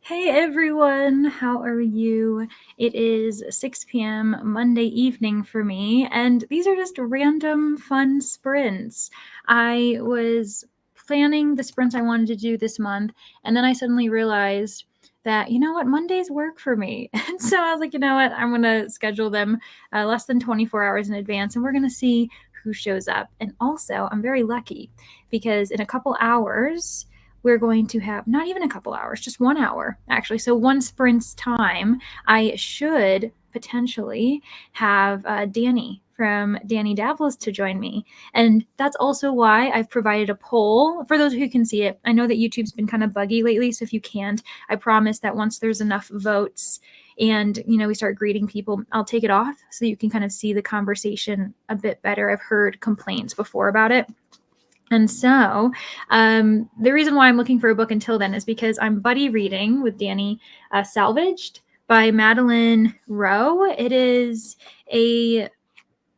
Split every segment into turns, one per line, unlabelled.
Hey everyone, how are you? It is 6 p.m. Monday evening for me, and these are just random fun sprints. I was planning the sprints I wanted to do this month, and then I suddenly realized that, you know what, Mondays work for me. And so I was like, you know what, I'm going to schedule them less than 24 hours in advance, and we're going to see who shows up. And also, I'm very lucky because in a couple hours, we're going to have not even a couple hours, just 1 hour actually. So one sprint's time, I should potentially have Danny from Danny Davlos to join me. And that's also why I've provided a poll for those who can see it. I know that YouTube's been kind of buggy lately, so if you can't, I promise that once there's enough votes and we start greeting people, I'll take it off so you can kind of see the conversation a bit better. I've heard complaints before about it. And so the reason why I'm looking for a book until then is because I'm buddy reading with Danny Salvaged by Madeline Rowe. It is a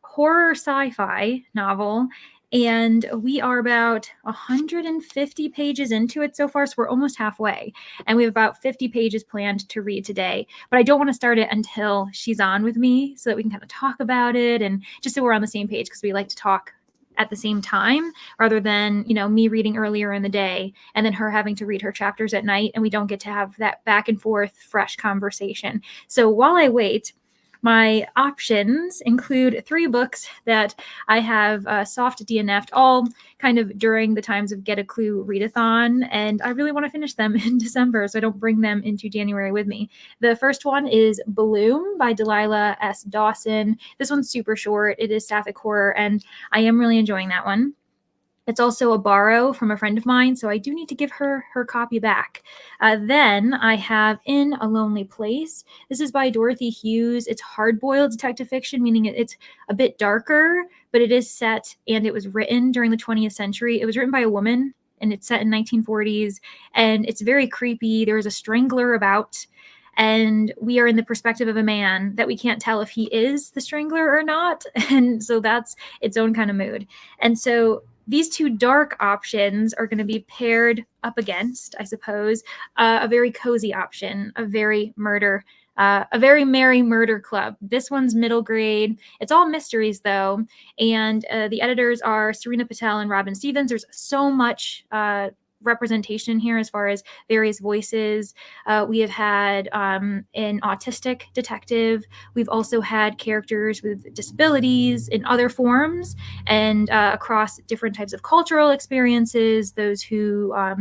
horror sci-fi novel, and we are about 150 pages into it so far, so we're almost halfway, and we have about 50 pages planned to read today. But I don't want to start it until she's on with me so that we can kind of talk about it and just so we're on the same page, because we like to talk at the same time rather than me reading earlier in the day and then her having to read her chapters at night, and we don't get to have that back and forth fresh conversation. So while I wait, my options include 3 books that I have soft DNF'd, all kind of during the times of Get a Clue Readathon, and I really want to finish them in December so I don't bring them into January with me. The first one is Bloom by Delilah S. Dawson. This one's super short. It is sapphic horror, and I am really enjoying that one. It's also a borrow from a friend of mine, so I do need to give her her copy back. Then I have In a Lonely Place. This is by Dorothy Hughes. It's hard-boiled detective fiction, meaning it's a bit darker, but it is set and it was written during the 20th century. It was written by a woman, and it's set in 1940s, and it's very creepy. There's a strangler about, and we are in the perspective of a man that we can't tell if he is the strangler or not. And so that's its own kind of mood. And so these 2 dark options are going to be paired up against, I suppose, a very cozy option, a very merry murder club. This one's middle grade. It's all mysteries, though, and the editors are Serena Patel and Robin Stevens. There's so much representation here as far as various voices. We have had an autistic detective. We've also had characters with disabilities in other forms and across different types of cultural experiences, those who are,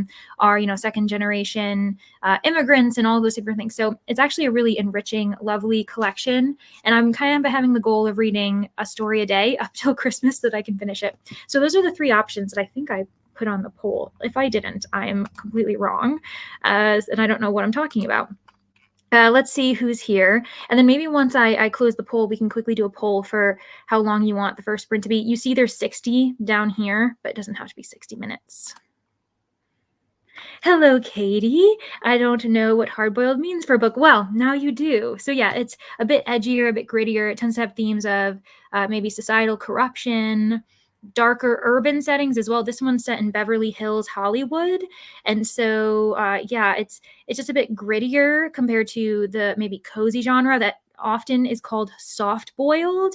second generation immigrants and all those different things. So it's actually a really enriching, lovely collection. And I'm kind of having the goal of reading a story a day up till Christmas so that I can finish it. So those are the 3 options that I think I put on the poll. If I didn't, I'm completely wrong, and I don't know what I'm talking about. Let's see who's here. And then maybe once I close the poll, we can quickly do a poll for how long you want the first sprint to be. You see there's 60 down here, but it doesn't have to be 60 minutes. Hello, Katie. I don't know what hard-boiled means for a book. Well, now you do. So yeah, it's a bit edgier, a bit grittier. It tends to have themes of maybe societal corruption, darker urban settings as well. This one's set in Beverly Hills, Hollywood. And so, yeah, it's just a bit grittier compared to the maybe cozy genre that often is called soft-boiled.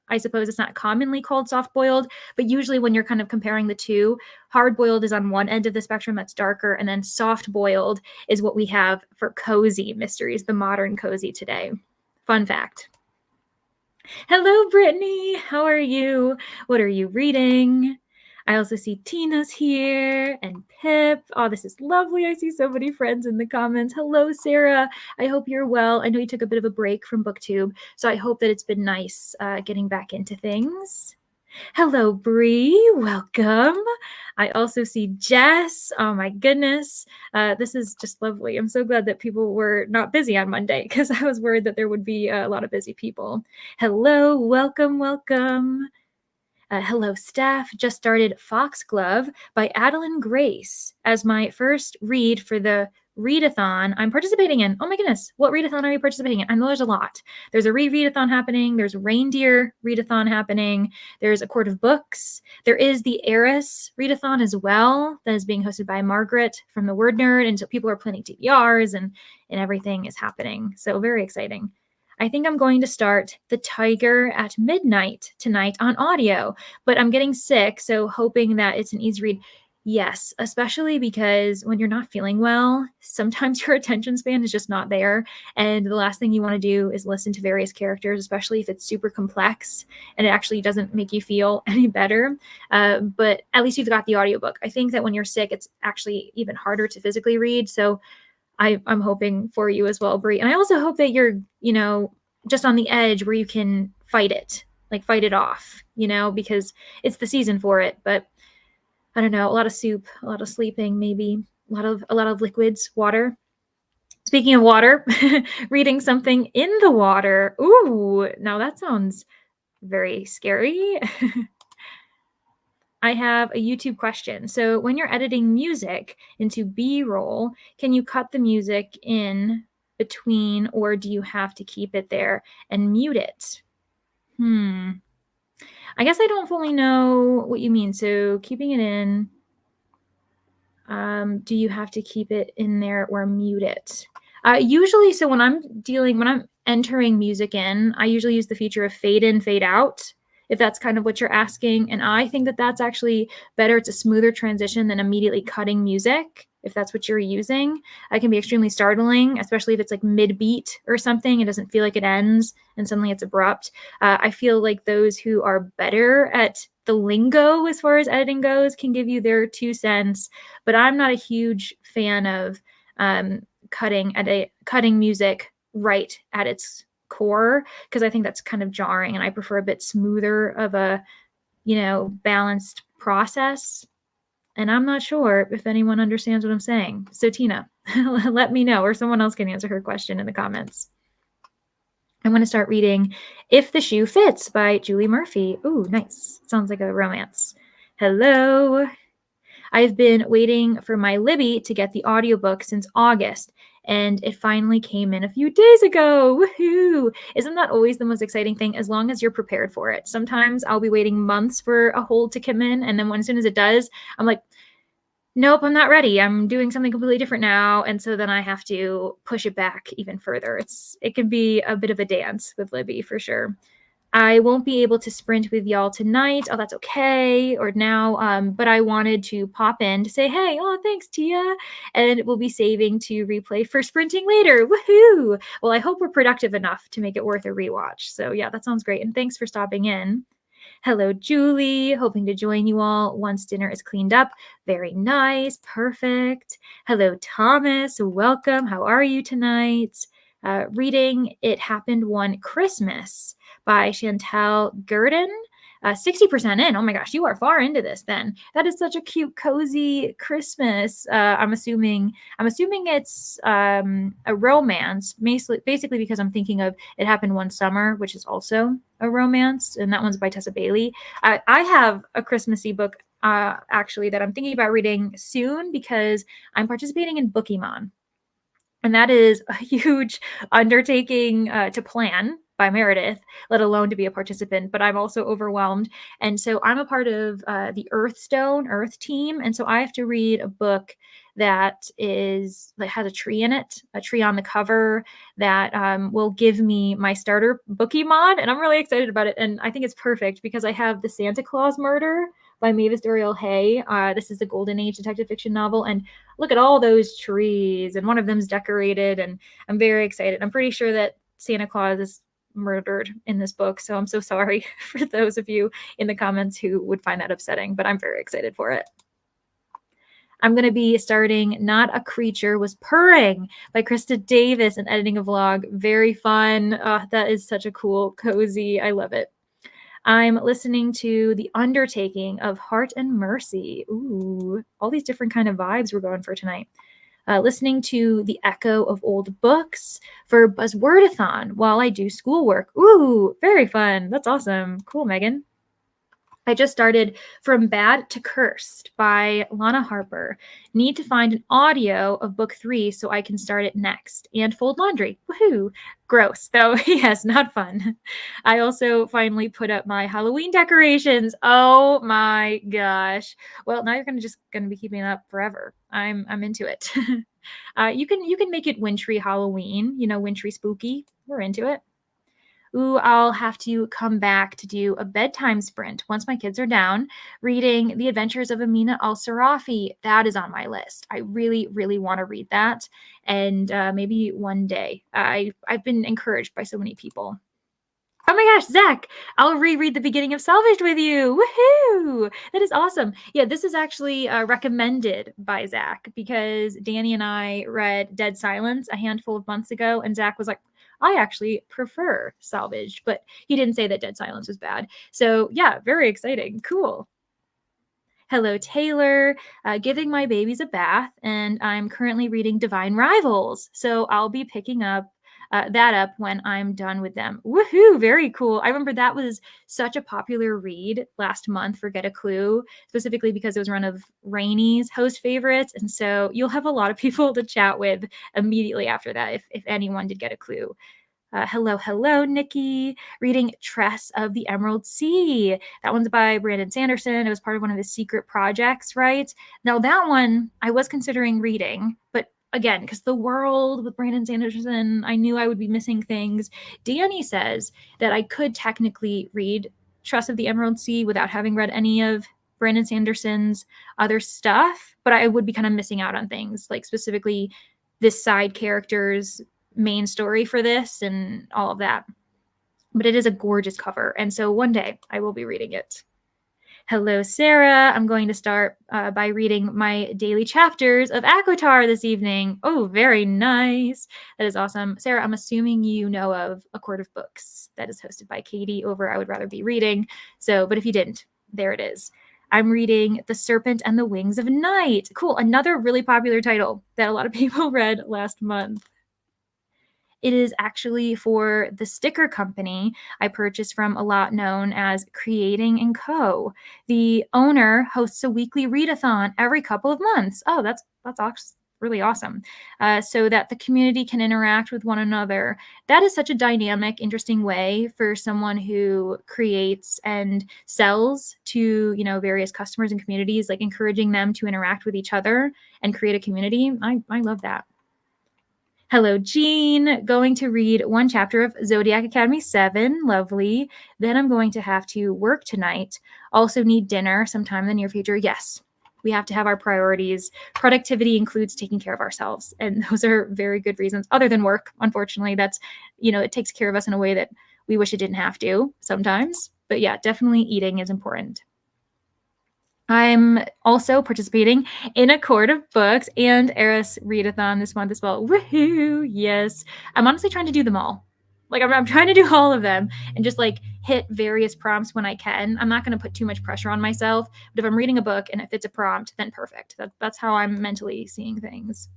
I suppose it's not commonly called soft-boiled, but usually when you're kind of comparing the two, hard-boiled is on one end of the spectrum, that's darker, and then soft-boiled is what we have for cozy mysteries, the modern cozy today. Fun fact. Hello, Brittany. How are you? What are you reading? I also see Tina's here and Pip. Oh, this is lovely. I see so many friends in the comments. Hello, Sarah. I hope you're well. I know you took a bit of a break from Booktube, so I hope that it's been nice getting back into things. Hello, Bree. Welcome. I also see Jess. Oh my goodness. This is just lovely. I'm so glad that people were not busy on Monday because I was worried that there would be a lot of busy people. Hello. Welcome. Welcome. Hello, staff. Just started Foxglove by Adeline Grace as my first read for the readathon I'm participating in. Oh my goodness, what readathon are you participating in? I know there's a lot. There's a rereadathon happening. There's reindeer readathon happening. There's a Court of Books. There is the Heiress readathon as well that is being hosted by Margaret from the Word Nerd. And so people are planning TBRs and everything is happening. So very exciting. I think I'm going to start The Tiger at Midnight tonight on audio, but I'm getting sick, so hoping that it's an easy read. Yes, especially because when you're not feeling well, sometimes your attention span is just not there. And the last thing you want to do is listen to various characters, especially if it's super complex and it actually doesn't make you feel any better. But at least you've got the audiobook. I think that when you're sick, it's actually even harder to physically read. So I'm hoping for you as well, Brie. And I also hope that you're, just on the edge where you can fight it off, because it's the season for it. But I don't know, a lot of soup, a lot of sleeping, maybe a lot of liquids, water. Speaking of water, reading something in the water. Ooh, now that sounds very scary. I have a YouTube question. So when you're editing music into B-roll, can you cut the music in between, or do you have to keep it there and mute it? I guess I don't fully know what you mean. So keeping it in, do you have to keep it in there or mute it? Usually, so when I'm entering music in, I usually use the feature of fade in, fade out, if that's kind of what you're asking. And I think that that's actually better. It's a smoother transition than immediately cutting music. If that's what you're using, it can be extremely startling, especially if it's like mid-beat or something. It doesn't feel like it ends and suddenly it's abrupt. I feel like those who are better at the lingo as far as editing goes can give you their 2 cents, but I'm not a huge fan of cutting music right at its core, because I think that's kind of jarring, and I prefer a bit smoother of a balanced process. And I'm not sure if anyone understands what I'm saying. So Tina, let me know, or someone else can answer her question in the comments. I'm going to start reading If the Shoe Fits by Julie Murphy. Ooh, nice. Sounds like a romance. Hello. I've been waiting for my Libby to get the audiobook since August, and it finally came in a few days ago. Woohoo! Isn't that always the most exciting thing, as long as you're prepared for it? Sometimes I'll be waiting months for a hold to come in, and then as soon as it does, I'm like, nope, I'm not ready. I'm doing something completely different now. And so then I have to push it back even further. It can be a bit of a dance with Libby for sure. I won't be able to sprint with y'all tonight. Oh, that's okay. Or now, but I wanted to pop in to say, hey, oh, thanks, Tia. And we'll be saving to replay for sprinting later. Woohoo! Well, I hope we're productive enough to make it worth a rewatch. So yeah, that sounds great. And thanks for stopping in. Hello, Julie. Hoping to join you all once dinner is cleaned up. Very nice. Perfect. Hello, Thomas. Welcome. How are you tonight? Reading It Happened One Christmas by Chantal Gurdon. 60% in. Oh my gosh, you are far into this then. That is such a cute, cozy Christmas. I'm assuming it's a romance, basically because I'm thinking of It Happened One Summer, which is also a romance, and that one's by Tessa Bailey. I have a Christmassy book actually that I'm thinking about reading soon because I'm participating in Bookemon. And that is a huge undertaking to plan by Meredith, let alone to be a participant, but I'm also overwhelmed. And so I'm a part of the Earth team. And so I have to read a book that has a tree in it, a tree on the cover that will give me my starter Bookemon. And I'm really excited about it. And I think it's perfect because I have The Santa Claus Murder by Mavis Doriel Hay. This is the Golden Age detective fiction novel. And look at all those trees. And one of them's decorated. And I'm very excited. I'm pretty sure that Santa Claus is murdered in this book. So I'm so sorry for those of you in the comments who would find that upsetting, but I'm very excited for it. I'm going to be starting Not a Creature Was Purring by Krista Davis and editing a vlog. Very fun. That is such a cool, cozy. I love it. I'm listening to The Undertaking of Heart and Mercy. Ooh, all these different kind of vibes we're going for tonight. Listening to The Echo of Old Books for Buzzwordathon while I do schoolwork. Ooh, very fun. That's awesome. Cool, Megan. I just started From Bad to Cursed by Lana Harper. Need to find an audio of book 3 so I can start it next. And fold laundry. Woohoo! Gross, though. Yes, not fun. I also finally put up my Halloween decorations. Oh my gosh. Well, now you're gonna be keeping it up forever. I'm into it. You can make it wintry Halloween. Wintry spooky. We're into it. Ooh, I'll have to come back to do a bedtime sprint once my kids are down, reading The Adventures of Amina al-Sarafi. That is on my list. I really, really want to read that. And maybe one day. I've been encouraged by so many people. Oh my gosh, Zach, I'll reread the beginning of Salvaged with you. Woohoo! That is awesome. Yeah, this is actually recommended by Zach because Danny and I read Dead Silence a handful of months ago, and Zach was like, I actually prefer Salvaged, but he didn't say that Dead Silence was bad. So yeah, very exciting. Cool. Hello, Taylor. Giving my babies a bath, and I'm currently reading Divine Rivals. So I'll be picking that up when I'm done with them. Woohoo! Very cool. I remember that was such a popular read last month for Get a Clue, specifically because it was one of Rainy's host favorites. And so you'll have a lot of people to chat with immediately after that if anyone did get a clue. Hello, Nikki. Reading Tress of the Emerald Sea. That one's by Brandon Sanderson. It was part of one of his secret projects, right? Now, that one I was considering reading, but again, because the world with Brandon Sanderson, I knew I would be missing things. Danny says that I could technically read Tress of the Emerald Sea without having read any of Brandon Sanderson's other stuff, but I would be kind of missing out on things, like specifically this side character's main story for this and all of that. But it is a gorgeous cover, and so one day I will be reading it. Hello, Sarah. I'm going to start by reading my daily chapters of ACOTAR this evening. Oh, very nice. That is awesome. Sarah, I'm assuming you know of A Court of Books that is hosted by Katie over I Would Rather Be Reading. But if you didn't, there it is. I'm reading The Serpent and the Wings of Night. Cool. Another really popular title that a lot of people read last month. It is actually for the sticker company I purchased from a lot known as Creating & Co. The owner hosts a weekly readathon every couple of months. Oh, that's really awesome. So that the community can interact with one another. That is such a dynamic, interesting way for someone who creates and sells to, various customers and communities, like encouraging them to interact with each other and create a community. I love that. Hello, Jean. Going to read one chapter of Zodiac Academy 7. Lovely. Then I'm going to have to work tonight. Also need dinner sometime in the near future. Yes, we have to have our priorities. Productivity includes taking care of ourselves. And those are very good reasons, other than work. Unfortunately, that's, it takes care of us in a way that we wish it didn't have to sometimes. But yeah, definitely eating is important. I'm also participating in A Court of Books and Eris Readathon this month as well. Woohoo! Yes. I'm honestly trying to do them all. Like, I'm trying to do all of them and just like hit various prompts when I can. I'm not going to put too much pressure on myself, but if I'm reading a book and it fits a prompt, then perfect. That's how I'm mentally seeing things.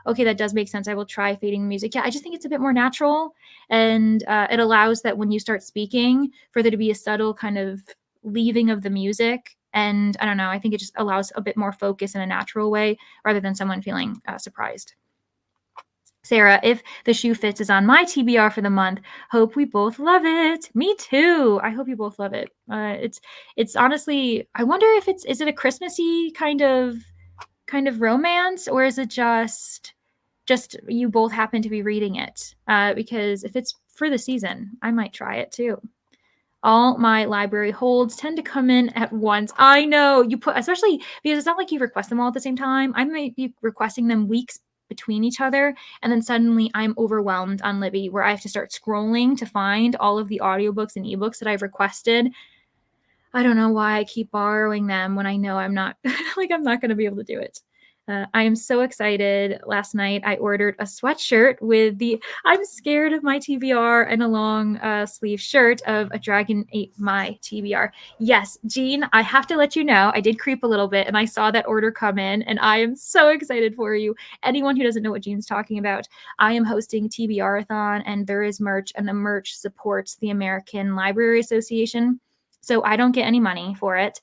Okay, that does make sense. I will try fading the music. Yeah, I just think it's a bit more natural, and it allows that when you start speaking for there to be a subtle kind of leaving of the music. And I don't know, I think it just allows a bit more focus in a natural way rather than someone feeling surprised. Sarah, If the Shoe Fits is on my TBR for the month. Hope we both love it. Me too. I hope you both love it. It's honestly, I wonder if is it a Christmassy kind of romance, or is it just you both happen to be reading it? Because if it's for the season, I might try it too. All my library holds tend to come in at once. I know especially because it's not like you request them all at the same time. I might be requesting them weeks between each other, and then suddenly I'm overwhelmed on Libby where I have to start scrolling to find all of the audiobooks and ebooks that I've requested. I don't know why I keep borrowing them when I know I'm not I'm not going to be able to do it. I am so excited. Last night, I ordered a sweatshirt with I'm scared of my TBR and a long sleeve shirt of A Dragon Ate My TBR. Yes, Jean, I have to let you know, I did creep a little bit and I saw that order come in and I am so excited for you. Anyone who doesn't know what Jean's talking about, I am hosting TBRathon and there is merch, and the merch supports the American Library Association. So I don't get any money for it.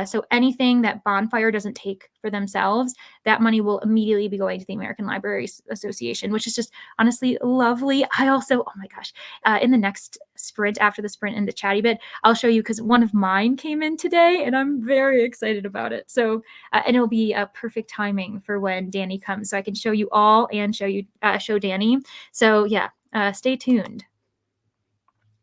So anything that Bonfire doesn't take for themselves, that money will immediately be going to the American Library Association, which is just honestly lovely. I also, oh my gosh, in the next sprint, after the sprint in the chatty bit, I'll show you, because one of mine came in today and I'm very excited about it. So, and it'll be a perfect timing for when Danny comes. So I can show you all and show Danny. So yeah, stay tuned.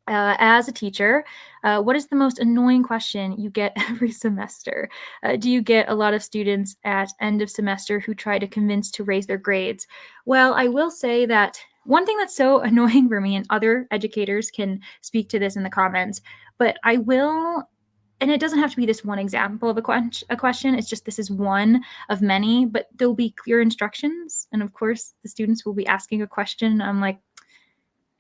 As a teacher, what is the most annoying question you get every semester? Do you get a lot of students at end of semester who try to convince to raise their grades? Well, I will say that one thing that's so annoying for me, and other educators can speak to this in the comments, but I will, and it doesn't have to be this one example of a question. It's just, this is one of many, but there'll be clear instructions. And of course, the students will be asking a question. I'm like,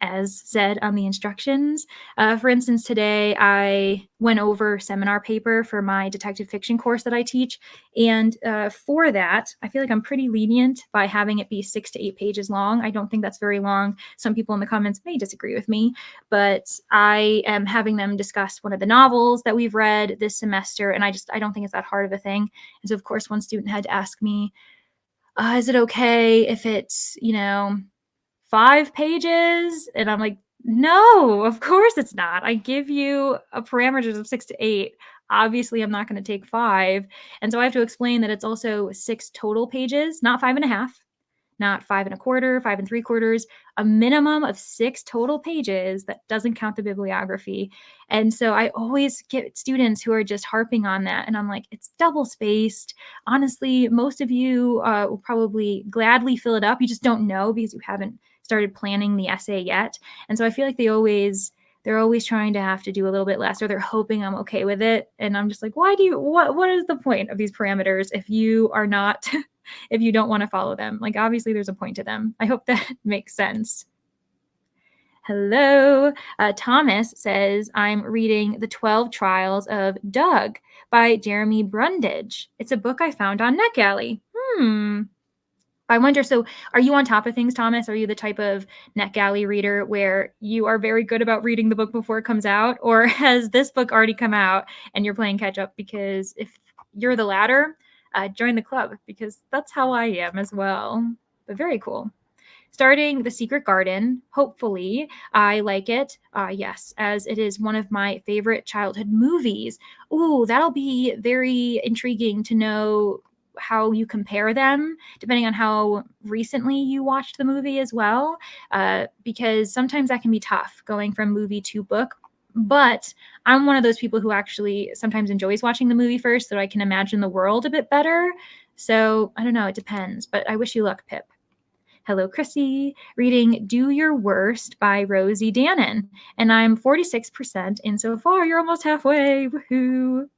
as said on the instructions. For instance, today I went over seminar paper for my detective fiction course that I teach. And for that, I feel like I'm pretty lenient by having it be 6 to 8 pages long. I don't think that's very long. Some people in the comments may disagree with me, but I am having them discuss one of the novels that we've read this semester. And I don't think it's that hard of a thing. And so, of course, one student had to ask me, is it okay if it's, 5 pages? And I'm like, no, of course it's not. I give you a parameters of 6 to 8. Obviously, I'm not going to take 5. And so I have to explain that it's also 6 total pages, not 5.5, not 5.25, 5.75, a minimum of 6 total pages. That doesn't count the bibliography. And so I always get students who are just harping on that. And I'm like, it's double spaced. Honestly, most of you will probably gladly fill it up. You just don't know because you haven't started planning the essay yet. And so I feel like they're always trying to have to do a little bit less, or they're hoping I'm okay with it. And I'm just like, what is the point of these parameters if you are not, if you don't want to follow them? Like, obviously there's a point to them. I hope that makes sense. Hello. Thomas says, I'm reading The 12 Trials of Doug by Jeremy Brundage. It's a book I found on Netgalley. I wonder, so are you on top of things, Thomas? Are you the type of Netgalley reader where you are very good about reading the book before it comes out? Or has this book already come out and you're playing catch up? Because if you're the latter, join the club, because that's how I am as well. But very cool. Starting The Secret Garden, hopefully. I like it. Yes, as it is one of my favorite childhood movies. Ooh, that'll be very intriguing to know how you compare them, depending on how recently you watched the movie as well, because sometimes that can be tough going from movie to book. But I'm one of those people who actually sometimes enjoys watching the movie first so I can imagine the world a bit better. So I don't know, it depends, but I wish you luck, Pip. Hello, Chrissy, reading Do Your Worst by Rosie Dannon. And I'm 46% in so far. You're almost halfway. Woohoo.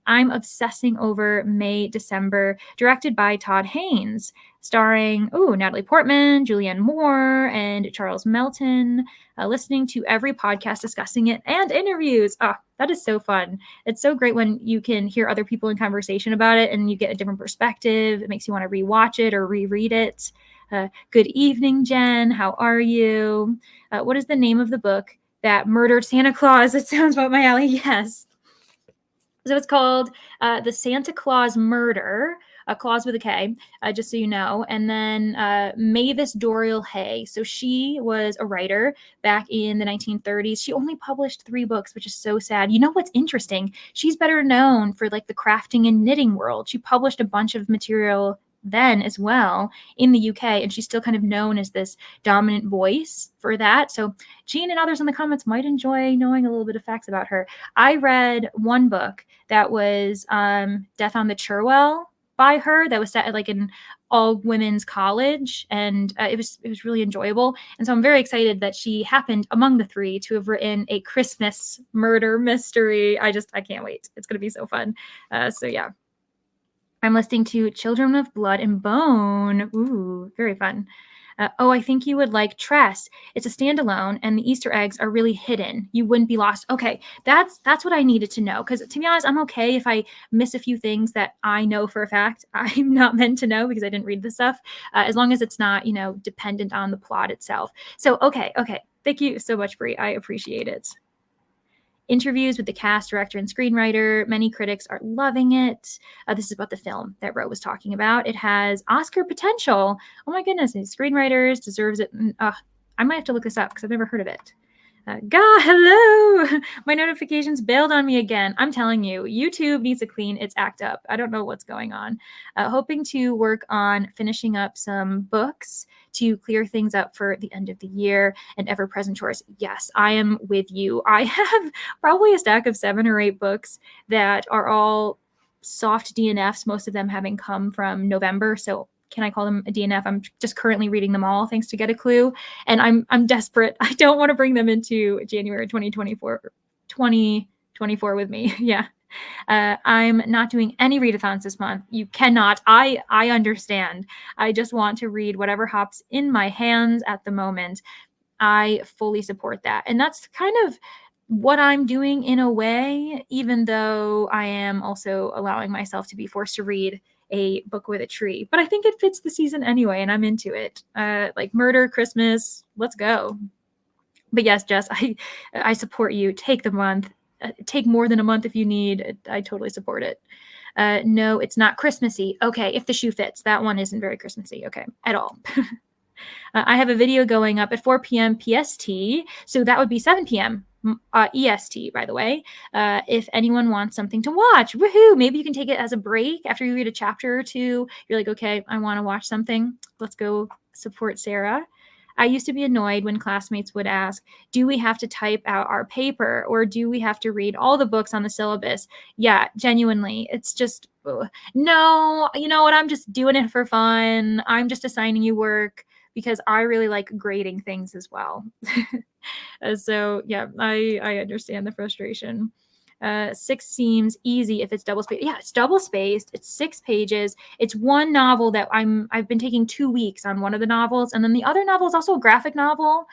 I'm obsessing over May December, directed by Todd Haynes, starring Natalie Portman, Julianne Moore, and Charles Melton. Listening to every podcast discussing it and interviews. That is so fun. It's so great when you can hear other people in conversation about it and you get a different perspective. It makes you want to rewatch it or reread it. Good evening, Jen. How are you? What is the name of the book that murdered Santa Claus? It sounds about my alley. Yes. So it's called The Santa Claus Murder, a Claus with a K, just so you know. And then Mavis Doyle Hay. So she was a writer back in the 1930s. She only published 3 books, which is so sad. You know what's interesting? She's better known for like the crafting and knitting world. She published a bunch of material then as well in the UK, and she's still kind of known as this dominant voice for that. So Jean and others in the comments might enjoy knowing a little bit of facts about her. I read one book that was Death on the Cherwell by her that was set at like an all women's college, and it was really enjoyable. And so I'm very excited that she happened among the 3 to have written a Christmas murder mystery. I can't wait. It's going to be so fun. So yeah. I'm listening to Children of Blood and Bone. Ooh, very fun. I think you would like Tress. It's a standalone, and the Easter eggs are really hidden. You wouldn't be lost. Okay, that's what I needed to know. Because to be honest, I'm okay if I miss a few things that I know for a fact I'm not meant to know because I didn't read the stuff. As long as it's not, dependent on the plot itself. So okay. Thank you so much, Brie. I appreciate it. interviews with the cast, director, and screenwriter. Many critics are loving it. This is about the film that Ro was talking about. It has Oscar potential. Oh my goodness, his screenwriters deserves it. I might have to look this up because I've never heard of it. God, hello! My notifications bailed on me again. I'm telling you, YouTube needs to clean its act up. I don't know what's going on. Hoping to work on finishing up some books to clear things up for the end of the year and ever-present chores. Yes, I am with you. I have probably a stack of 7 or 8 books that are all soft DNFs, most of them having come from November. So can I call them a DNF? I'm just currently reading them all, thanks to Get a Clue. And I'm desperate. I don't want to bring them into January 2024 with me. Yeah. I'm not doing any readathons this month. You cannot. I understand. I just want to read whatever hops in my hands at the moment. I fully support that. And that's kind of what I'm doing in a way, even though I am also allowing myself to be forced to read a book with a tree. But I think it fits the season anyway, and I'm into it. Like murder, Christmas, let's go. But yes, Jess, I support you. Take the month. Take more than a month if you need. I totally support it. No, it's not Christmassy. Okay, if the shoe fits. That one isn't very Christmassy, okay, at all. I have a video going up at 4 p.m. PST, so that would be 7 p.m. EST, by the way. If anyone wants something to watch, woohoo! Maybe you can take it as a break after you read a chapter or two. You're like, okay, I want to watch something. Let's go support Sarah. I used to be annoyed when classmates would ask, do we have to type out our paper or do we have to read all the books on the syllabus? Yeah, genuinely, it's just, no, you know what? I'm just doing it for fun. I'm just assigning you work because I really like grading things as well. So yeah, I understand the frustration. 6 seems easy if it's double spaced. Yeah, it's double spaced. It's 6 pages. It's one novel that I've been taking 2 weeks on one of the novels, and then the other novel is also a graphic novel.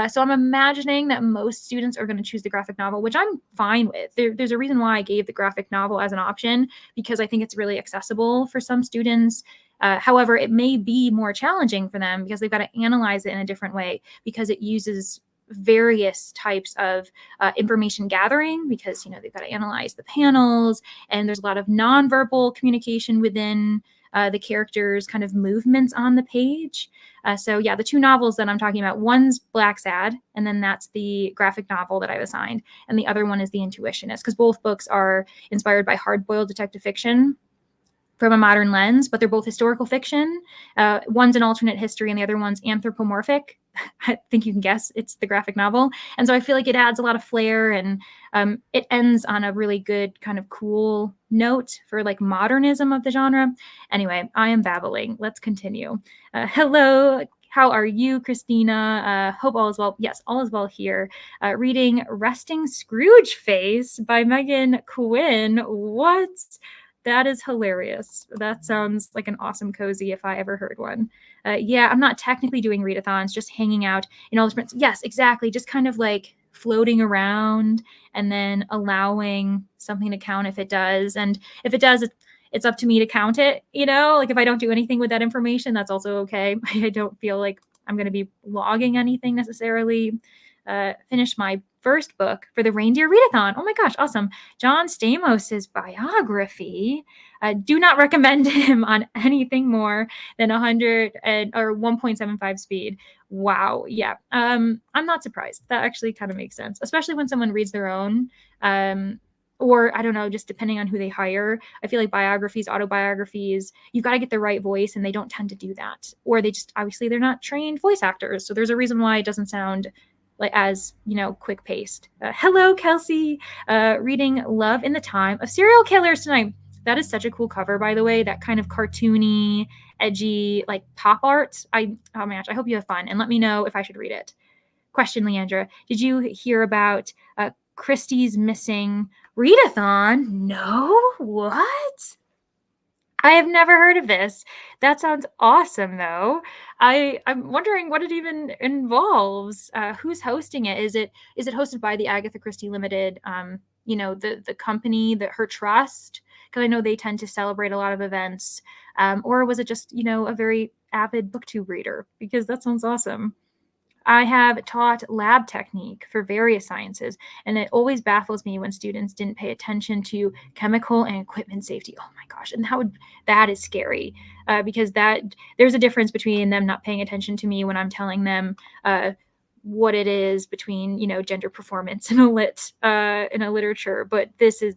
So I'm imagining that most students are going to choose the graphic novel, which I'm fine with. There's a reason why I gave the graphic novel as an option, because I think it's really accessible for some students. However, it may be more challenging for them because they've got to analyze it in a different way because it uses various types of information gathering, because they've got to analyze the panels, and there's a lot of nonverbal communication within the characters' kind of movements on the page. So yeah, the 2 novels that I'm talking about, one's Black Sad, and then that's the graphic novel that I've assigned, and the other one is The Intuitionist, because both books are inspired by hard-boiled detective fiction from a modern lens, but they're both historical fiction. One's an alternate history and the other one's anthropomorphic. I think you can guess it's the graphic novel. And so I feel like it adds a lot of flair, and it ends on a really good kind of cool note for like modernism of the genre. Anyway, I am babbling. Let's continue. Hello. How are you, Christina? Hope all is well. Yes, all is well here. Reading Resting Scrooge Face by Megan Quinn. What? That is hilarious. That sounds like an awesome cozy if I ever heard one. Yeah, I'm not technically doing readathons, just hanging out in all different. Yes, exactly. Just kind of like floating around and then allowing something to count if it does. And if it does, it's up to me to count it. Like if I don't do anything with that information, that's also okay. I don't feel like I'm going to be logging anything necessarily. Finished my first book for the Reindeer Readathon. Oh my gosh, awesome. John Stamos' biography. Do not recommend him on anything more than 100 or 1.75 speed. Wow. Yeah. I'm not surprised. That actually kind of makes sense, especially when someone reads their own. Or I don't know, just depending on who they hire. I feel like biographies, autobiographies, you've got to get the right voice, and they don't tend to do that. Or they just, obviously, they're not trained voice actors. So there's a reason why it doesn't sound like as quick paced. Hello, Kelsey. Reading Love in the Time of Serial Killers tonight. That is such a cool cover, by the way. That kind of cartoony, edgy, like pop art. Oh my gosh, I hope you have fun, and let me know if I should read it. Question, Leandra. Did you hear about Christie's missing readathon? No? What? I have never heard of this. That sounds awesome, though. I'm wondering what it even involves. Who's hosting it? Is it hosted by the Agatha Christie Limited, the company, her trust? Because I know they tend to celebrate a lot of events. Or was it just, a very avid booktube reader? Because that sounds awesome. I have taught lab technique for various sciences, and it always baffles me when students didn't pay attention to chemical and equipment safety. Oh my gosh, and that is scary, because there's a difference between them not paying attention to me when I'm telling them what it is between, gender performance in a literature, but this is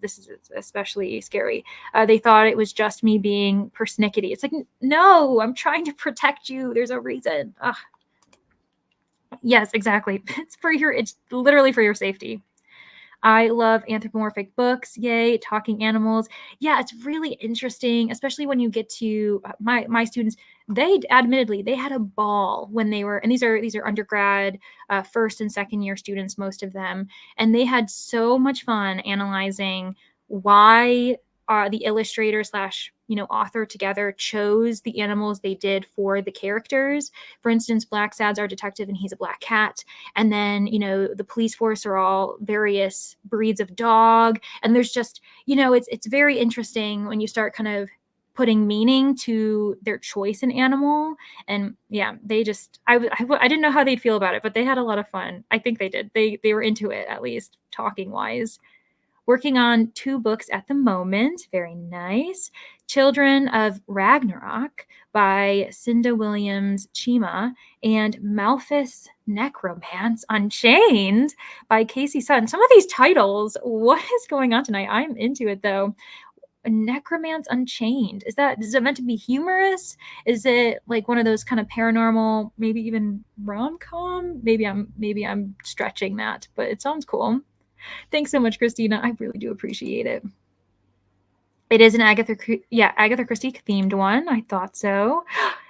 especially scary. They thought it was just me being persnickety. It's like, no, I'm trying to protect you. There's a reason. Ugh. Yes, exactly. It's literally for your safety. I love anthropomorphic books. Yay, talking animals. Yeah, it's really interesting, especially when you get to my students. They admittedly they had a ball when they were, and these are undergrad, first and second year students, most of them, and they had so much fun analyzing why the illustrator slash author together chose the animals they did for the characters. For instance, Black Sad's our detective, and he's a black cat. And then, the police force are all various breeds of dog. And there's just, it's very interesting when you start kind of putting meaning to their choice in animal. And yeah, they just, I didn't know how they'd feel about it, but they had a lot of fun. I think they did. They were into it, at least talking wise. Working on 2 books at the moment. Very nice. Children of Ragnarok by Cinda Williams Chima, and Malthus Necromance Unchained by Casey Sutton. Some of these titles, what is going on tonight? I'm into it though. Necromance Unchained. Is it meant to be humorous? Is it like one of those kind of paranormal, maybe even rom-com? Maybe I'm stretching that, but it sounds cool. Thanks so much, Christina. I really do appreciate it. It is an Agatha Christie themed one. I thought so.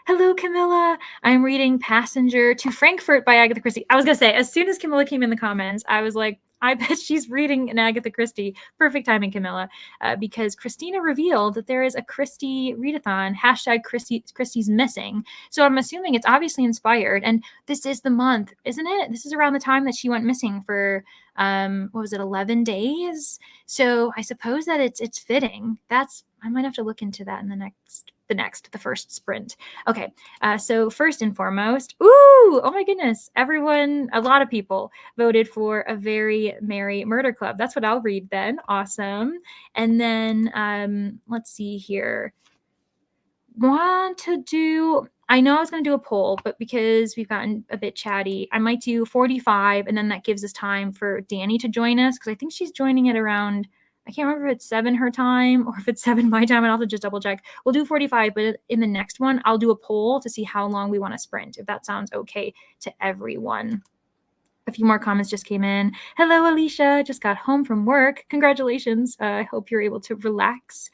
Hello, Camilla. I'm reading Passenger to Frankfurt by Agatha Christie. I was going to say, as soon as Camilla came in the comments, I was like, I bet she's reading an Agatha Christie. Perfect timing, Camilla, because Christina revealed that there is a Christie readathon, Christie's missing. So I'm assuming it's obviously inspired. And this is the month, isn't it? This is around the time that she went missing for, what was it, 11 days? So I suppose that it's fitting. I might have to look into that in the first sprint. Okay, so first and foremost, oh my goodness, a lot of people voted for A Very Merry Murder Club. That's what I'll read then. Awesome. And then let's see here. I know I was going to do a poll, but because we've gotten a bit chatty, I might do 45, and then that gives us time for Danny to join us, because I think she's joining at around, I can't remember if it's 7 her time or if it's 7 my time. I'll have to just double check. We'll do 45, but in the next one, I'll do a poll to see how long we want to sprint, if that sounds okay to everyone. A few more comments just came in. Hello, Alicia. Just got home from work. Congratulations. I hope you're able to relax.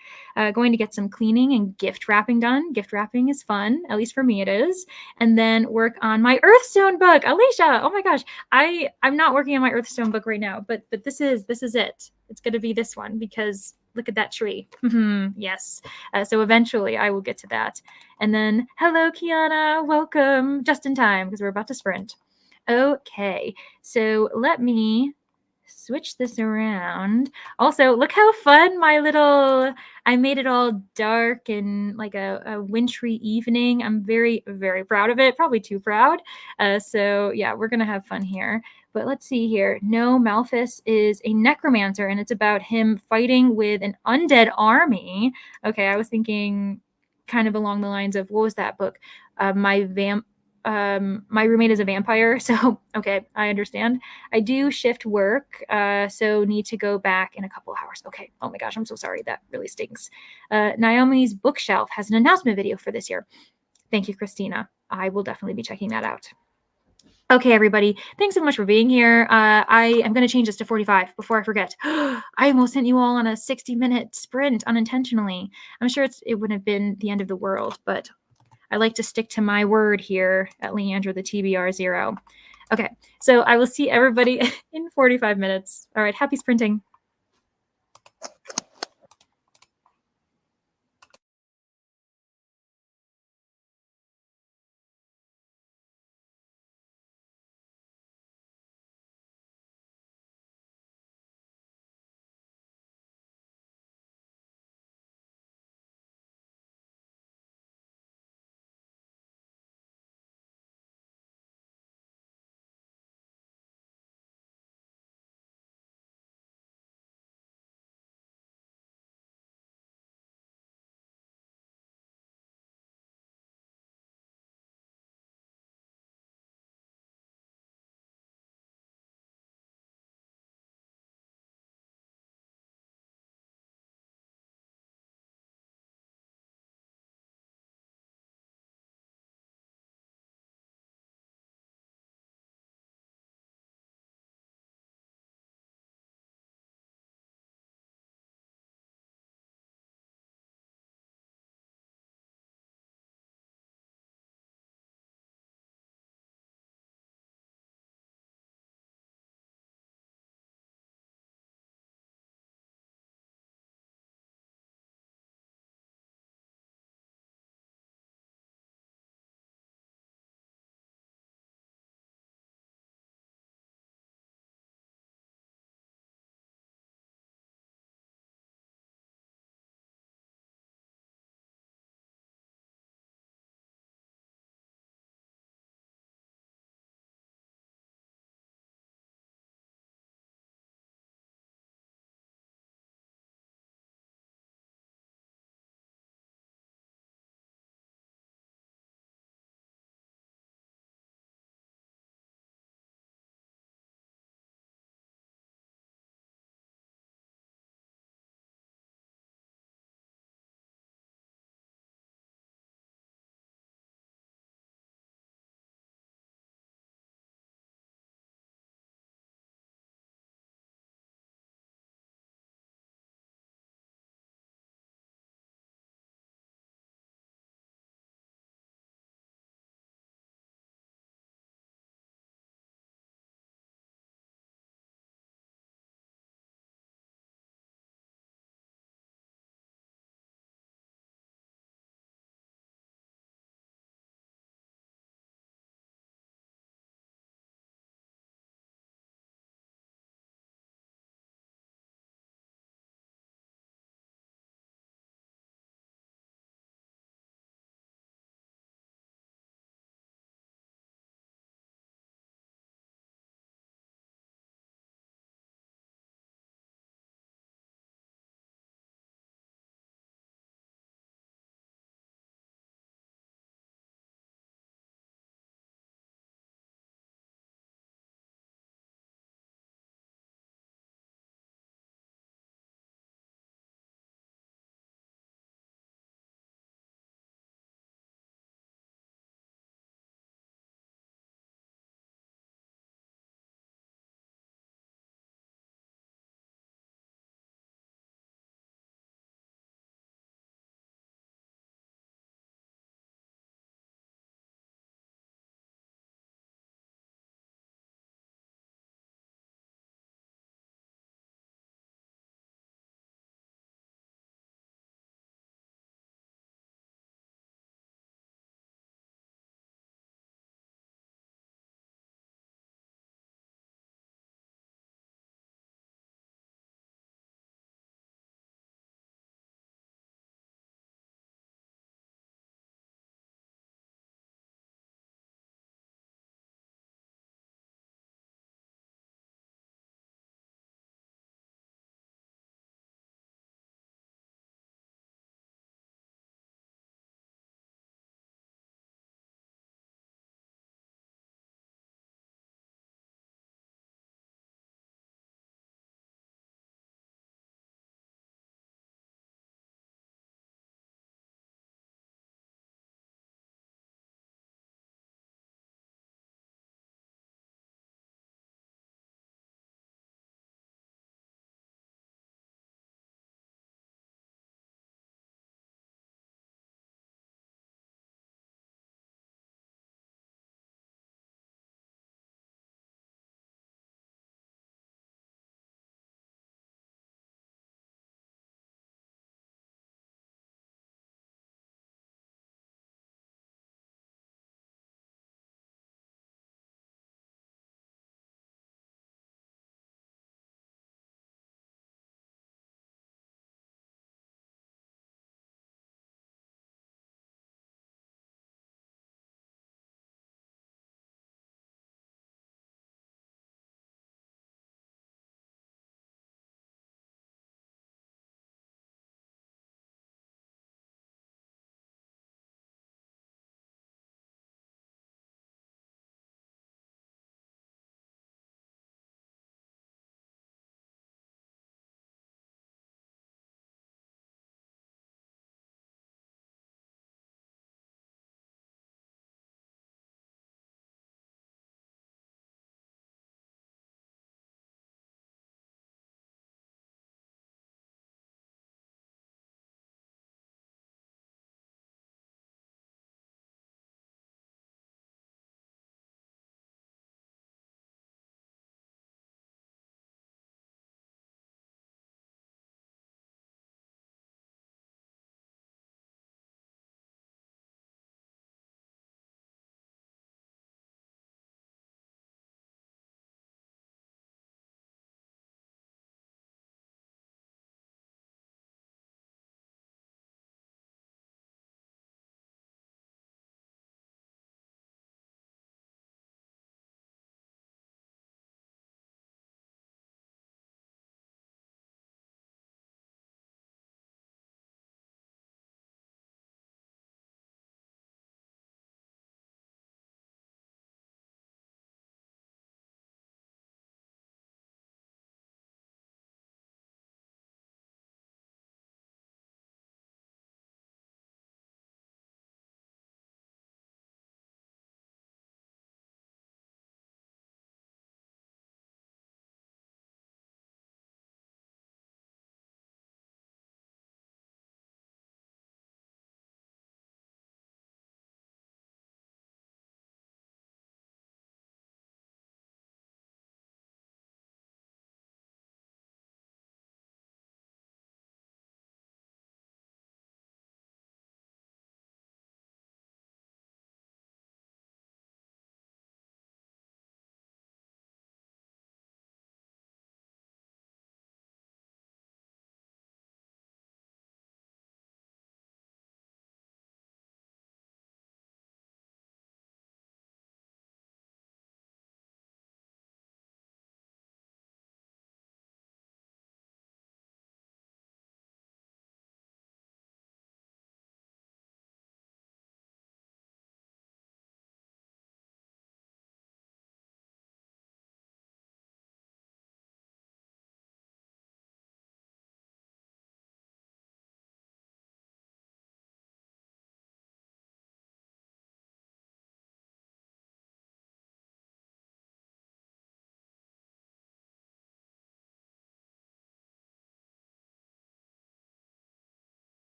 Going to get some cleaning and gift wrapping done. Gift wrapping is fun, at least for me it is. And then work on my Earthstone book. Alicia, oh my gosh. I'm not working on my Earthstone book right now, but this is it. It's going to be this one, because look at that tree. Yes. So eventually I will get to that. And then, hello, Kiana. Welcome. Just in time, because we're about to sprint. Okay, so let me switch this around. Also, look how fun I made it all dark and like a wintry evening. I'm very, very proud of it. Probably too proud. So yeah, we're going to have fun here. But let's see here. No, Malthus is a necromancer, and it's about him fighting with an undead army. Okay, I was thinking kind of along the lines of, what was that book? My roommate is a vampire, so okay, I understand. I do shift work, so need to go back in a couple of hours. Okay, oh my gosh, I'm so sorry. That really stinks. Naomi's Bookshelf has an announcement video for this year. Thank you, Christina. I will definitely be checking that out. Okay, everybody, thanks so much for being here. I am going to change this to 45 before I forget. I almost sent you all on a 60-minute sprint unintentionally. I'm sure it wouldn't have been the end of the world, but I like to stick to my word here at Leandra the TBR0. Okay, so I will see everybody in 45 minutes. All right, happy sprinting.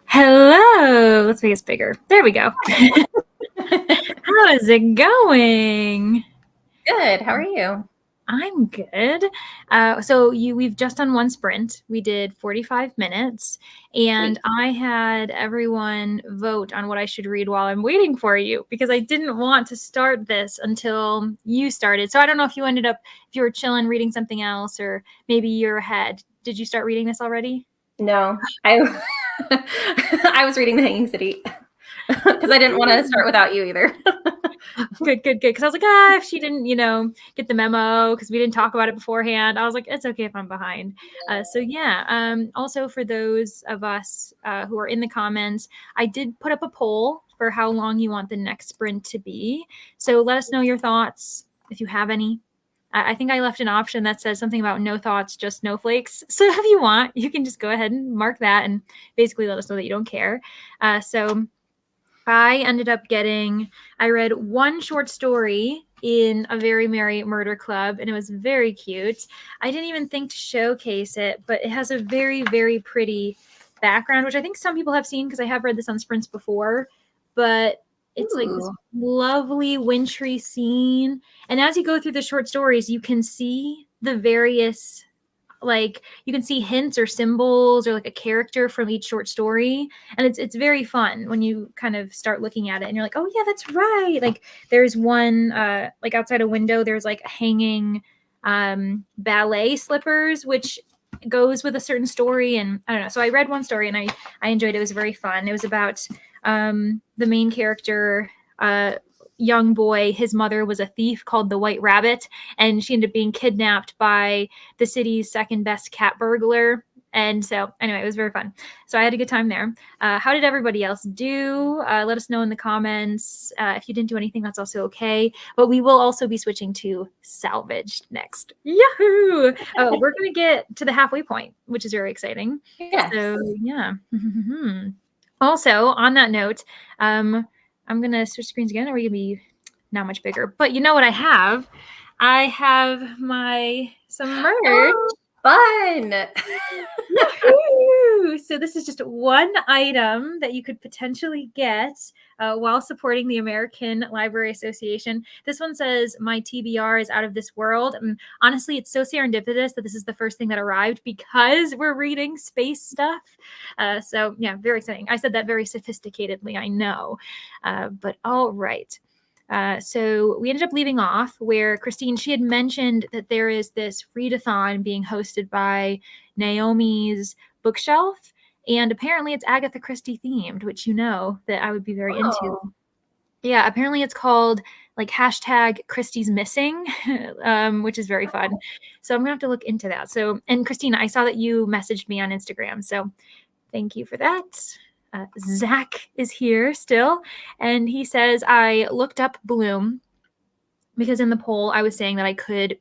Hello. Let's make this bigger. There we go. How is it going?
Good. How are you?
I'm good. We've just done one sprint. We did 45 minutes, and I had everyone vote on what I should read while I'm waiting for you, because I didn't want to start this until you started. So I don't know if you were chilling reading something else, or maybe you're ahead. Did you start reading this already?
No, I was reading The Hanging City because I didn't want to start without you either.
Good. Because I was like, if she didn't, get the memo, because we didn't talk about it beforehand. I was like, it's okay if I'm behind. Also, for those of us who are in the comments, I did put up a poll for how long you want the next sprint to be. So let us know your thoughts if you have any. I think I left an option that says something about no thoughts, just snowflakes. So if you want, you can just go ahead and mark that and basically let us know that you don't care. I read one short story in A Very Merry Murder Club, and it was very cute. I didn't even think to showcase it, but it has a very, very pretty background, which I think some people have seen because I have read this on sprints before, but it's like this lovely wintry scene. And as you go through the short stories, you can see the various, like, you can see hints or symbols or like a character from each short story, and it's very fun when you kind of start looking at it and you're like, oh yeah, that's right. Like, there's one like outside a window, there's like hanging ballet slippers, which goes with a certain story. And I don't know, so I read one story and I enjoyed it. It was very fun. It was about the main character, young boy. His mother was a thief called the White Rabbit, and she ended up being kidnapped by the city's second best cat burglar. And so anyway, it was very fun. So I had a good time there. How did everybody else do? Let us know in the comments. If you didn't do anything, that's also okay. But we will also be switching to salvaged next. Yahoo! We're going to get to the halfway point, which is very exciting.
Yes.
So yeah. Also, on that note, I'm going to switch screens again. Are we going to be not much bigger? But you know what I have? I have some merch.
Oh, fun.
Yahoo! So this is just one item that you could potentially get while supporting the American Library Association. This one says, my TBR is out of this world. And honestly, it's so serendipitous that this is the first thing that arrived because we're reading space stuff. So yeah, very exciting. I said that very sophisticatedly, I know. But all right. So we ended up leaving off where Christine, she had mentioned that there is this readathon being hosted by Naomi's Bookshelf, and apparently it's Agatha Christie themed, which that I would be very into. Yeah, apparently it's called like #Christie's Missing, which is very fun. So I'm gonna have to look into that. So, and Christina, I saw that you messaged me on Instagram, so thank you for that. Zach is here still, and he says, I looked up Bloom because in the poll I was saying that I could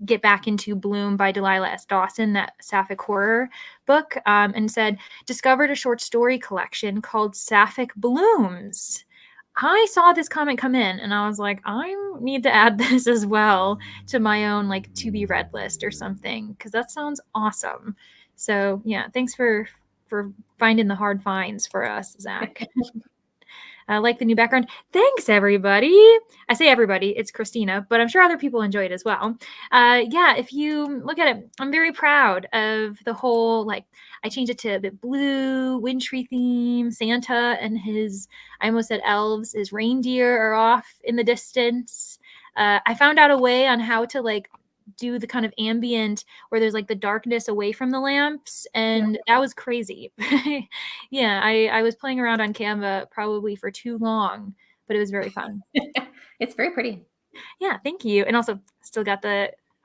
get back into Bloom by Delilah S. Dawson, that sapphic horror book, and said, discovered a short story collection called Sapphic Blooms. I saw this comment come in and I was like, I need to add this as well to my own like to be read list or something, because that sounds awesome. So yeah, thanks for finding the hard finds for us, Zach. I like the new background. Thanks, everybody. I say everybody, it's Christina, but I'm sure other people enjoy it as well. Yeah, if you look at it, I'm very proud of the whole, like, I changed it to a bit blue, wintry theme. Santa and I almost said elves, his reindeer are off in the distance. I found out a way on how to, like, do the kind of ambient where there's like the darkness away from the lamps, and that was crazy. Yeah, I was playing around on Canva probably for too long, but it was very fun.
It's very pretty.
Yeah, thank you. And also still got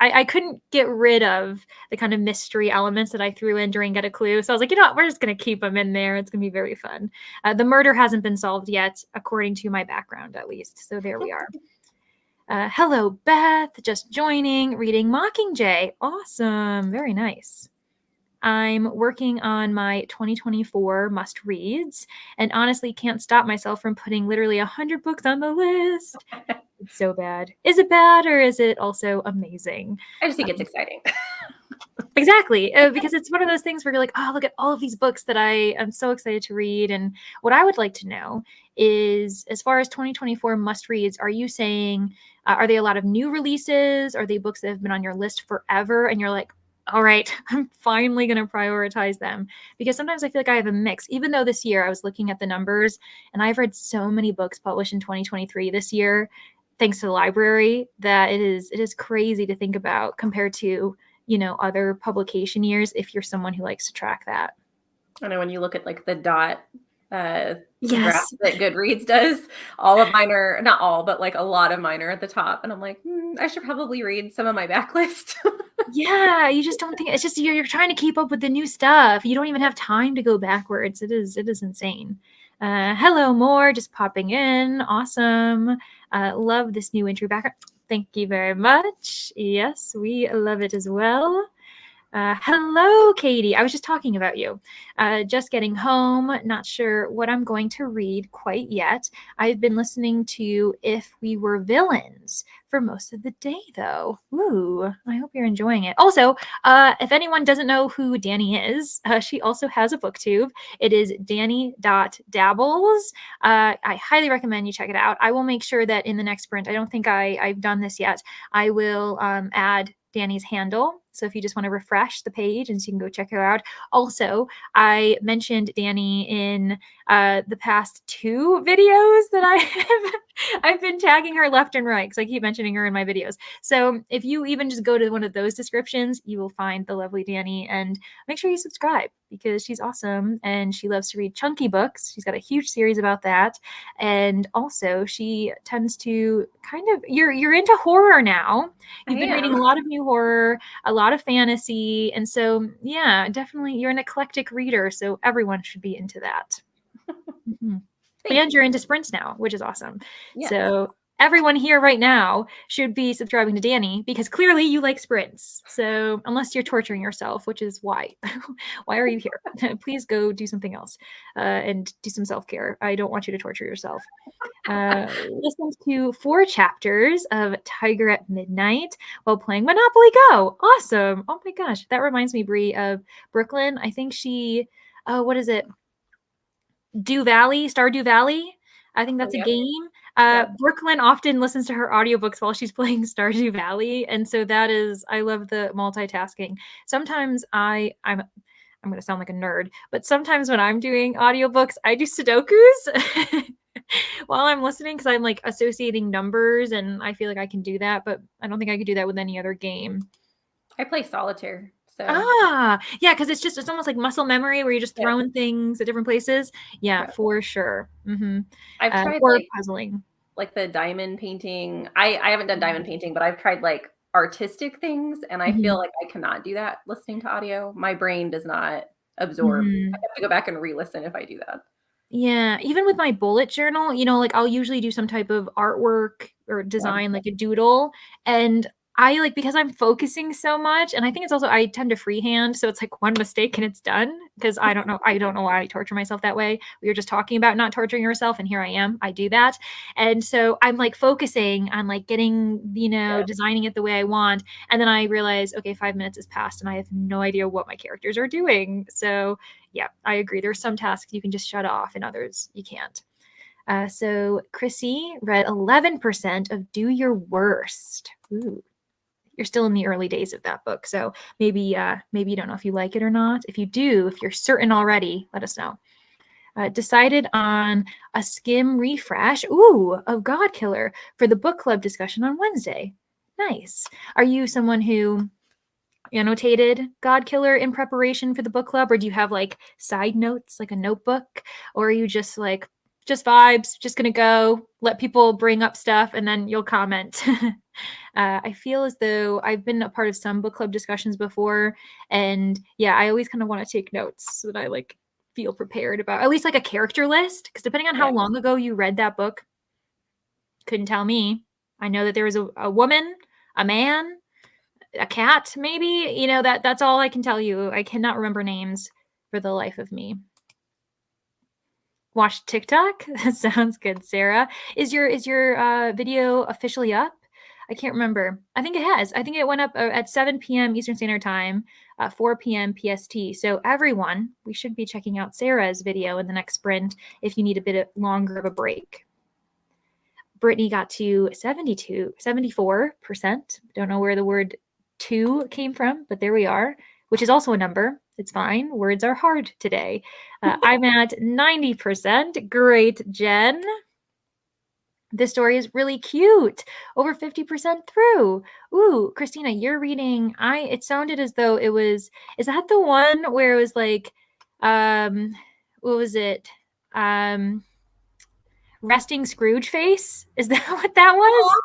I couldn't get rid of the kind of mystery elements that I threw in during Get a Clue. So I was like, you know what, we're just going to keep them in there. It's going to be very fun. The murder hasn't been solved yet, according to my background at least. So there we are. Hello, Beth, just joining, reading Mockingjay. Awesome, very nice. I'm working on my 2024 must reads, and honestly can't stop myself from putting literally 100 books on the list. It's so bad. Is it bad or is it also amazing?
I just think it's exciting.
Exactly. Because it's one of those things where you're like, oh, look at all of these books that I am so excited to read. And what I would like to know is, as far as 2024 must reads, are you saying, are they a lot of new releases? Are they books that have been on your list forever? And you're like, all right, I'm finally going to prioritize them. Because sometimes I feel like I have a mix, even though this year I was looking at the numbers and I've read so many books published in 2023 this year, thanks to the library, that it is crazy to think about compared to, you know, other publication years, if you're someone who likes to track that.
I know when you look at like the dot graph
Yes.
that Goodreads does, all of mine are, not all, but like a lot of mine are at the top. And I'm like, I should probably read some of my backlist.
Yeah, you just don't think, it's just you're trying to keep up with the new stuff. You don't even have time to go backwards. It is insane. Hello, more just popping in. Awesome. Love this new Wintry background. Thank you very much. Yes, we love it as well. Hello, Katie. I was just talking about you. Just getting home. Not sure what I'm going to read quite yet. I've been listening to If We Were Villains for most of the day, though. Ooh, I hope you're enjoying it. Also, if anyone doesn't know who Danny is, she also has a booktube. It is danny.dabbles. I highly recommend you check it out. I will make sure that in the next sprint, I don't think I've done this yet, I will add Danny's handle. So if you just want to refresh the page, and so you can go check her out. Also, I mentioned Danny in the past 2 videos that I've been tagging her left and right because I keep mentioning her in my videos. So if you even just go to one of those descriptions, you will find the lovely Danny, and make sure you subscribe because she's awesome and she loves to read chunky books. She's got a huge series about that. And also she tends to kind of, you're into horror now. You've been reading a lot of new horror, a lot of fantasy. And so, yeah, definitely you're an eclectic reader. So everyone should be into that. Mm-hmm. And you're into sprints now, which is awesome. Yes. So everyone here right now should be subscribing to Danny because clearly you like sprints. So unless you're torturing yourself, which is why, why are you here? Please go do something else and do some self-care. I don't want you to torture yourself. Listened to 4 chapters of Tiger at Midnight while playing Monopoly Go. Awesome. Oh my gosh. That reminds me, Brie, of Brooklyn. I think she, what is it? Stardew Valley. I think that's a game. Brooklyn often listens to her audiobooks while she's playing Stardew Valley. And so that is, I love the multitasking. Sometimes I'm going to sound like a nerd, but sometimes when I'm doing audiobooks, I do Sudokus while I'm listening because I'm like associating numbers and I feel like I can do that, but I don't think I could do that with any other game.
I play solitaire. So.
Yeah, because it's almost like muscle memory where you're just throwing things at different places. Yeah, for sure. Mm-hmm.
I've tried
or puzzling.
Like the diamond painting. I haven't done diamond painting, but I've tried like artistic things, and I feel like I cannot do that listening to audio. My brain does not absorb. I have to go back and re-listen if I do that.
Yeah, even with my bullet journal, you know, like I'll usually do some type of artwork or design, like a doodle, and I like, because I'm focusing so much, and I think it's also I tend to freehand, so it's like one mistake and it's done because I don't know why I torture myself that way. We were just talking about not torturing yourself, and here I am. I do that, and so I'm like focusing on like getting, you know, designing it the way I want, and then I realize, okay, 5 minutes has passed, and I have no idea what my characters are doing. So yeah, I agree. There's some tasks you can just shut off, and others you can't. So Chrissy read 11% of Do Your Worst. Ooh. You're still in the early days of that book. So maybe you don't know if you like it or not. If you do, if you're certain already, let us know. Decided on a skim refresh, of God Killer for the book club discussion on Wednesday. Nice. Are you someone who annotated God Killer in preparation for the book club, or do you have like side notes, like a notebook, or are you just like, just vibes, just gonna go let people bring up stuff and then you'll comment? I feel as though I've been a part of some book club discussions before, and yeah, I always kind of want to take notes so that I like feel prepared about at least like a character list, because depending on how long ago you read that book, couldn't tell me. I know that there was a woman, a man, a cat, maybe, you know, that's all I can tell you. I cannot remember names for the life of me. Watch TikTok. That sounds good, Sarah. Is your video officially up? I can't remember. I think it has. I think it went up at 7 p.m. Eastern Standard Time, 4 p.m. PST. So everyone, we should be checking out Sarah's video in the next sprint if you need a bit longer of a break. Brittany got to 74%. Don't know where the word 2 came from, but there we are, which is also a number. It's fine. Words are hard today. I'm at 90%. Great, Jen. This story is really cute. Over 50% through. Ooh, Christina, you're reading. It sounded as though it was, is that the one where it was like, what was it? Resting Scrooge face? Is that what that was?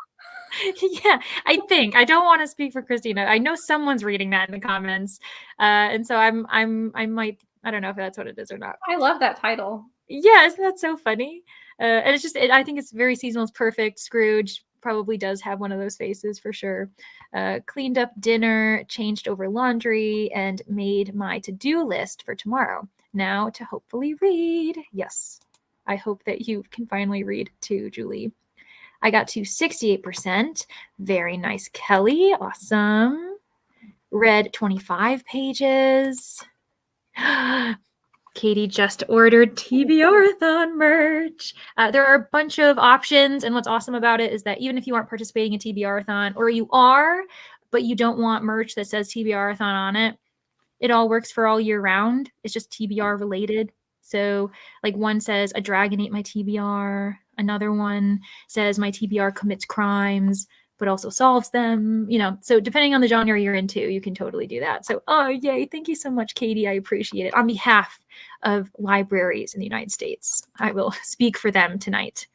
Yeah, I think. I don't want to speak for Christina. I know someone's reading that in the comments. And so I might, I don't know if that's what it is or not.
I love that title.
Yeah, isn't that so funny? And it's just, I think it's very seasonal. It's perfect. Scrooge probably does have one of those faces for sure. Cleaned up dinner, changed over laundry, and made my to-do list for tomorrow. Now to hopefully read. Yes, I hope that you can finally read too, Julie. I got to 68%. Very nice, Kelly. Awesome. Read 25 pages. Katie just ordered TBRathon merch. There are a bunch of options, and what's awesome about it is that even if you aren't participating in TBRathon, or you are, but you don't want merch that says TBRathon on it, it all works for all year round. It's just TBR related. So like one says, a dragon ate my TBR. Another one says, my TBR commits crimes, but also solves them, you know. So depending on the genre you're into, you can totally do that. So, oh, yay. Thank you so much, Katie. I appreciate it. On behalf of libraries in the United States, I will speak for them tonight.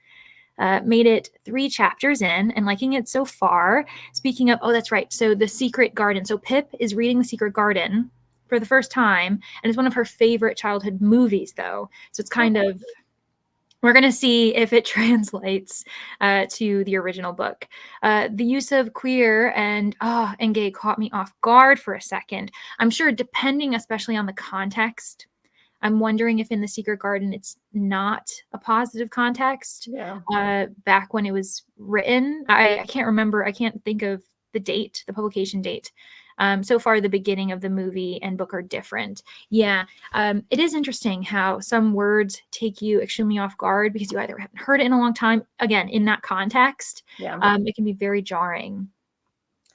Made it 3 chapters in and liking it so far. Speaking of, oh, that's right. So The Secret Garden. So Pip is reading The Secret Garden for the first time, and it's one of her favorite childhood movies, though. So it's kind of, we're going to see if it translates to the original book. The use of queer and gay caught me off guard for a second. I'm sure depending especially on the context, I'm wondering if in The Secret Garden it's not a positive context.
Yeah.
Back when it was written, I can't remember. I can't think of the date, the publication date. So far, the beginning of the movie and book are different. Yeah, it is interesting how some words take you extremely off guard because you either haven't heard it in a long time. Again, in that context, it can be very jarring.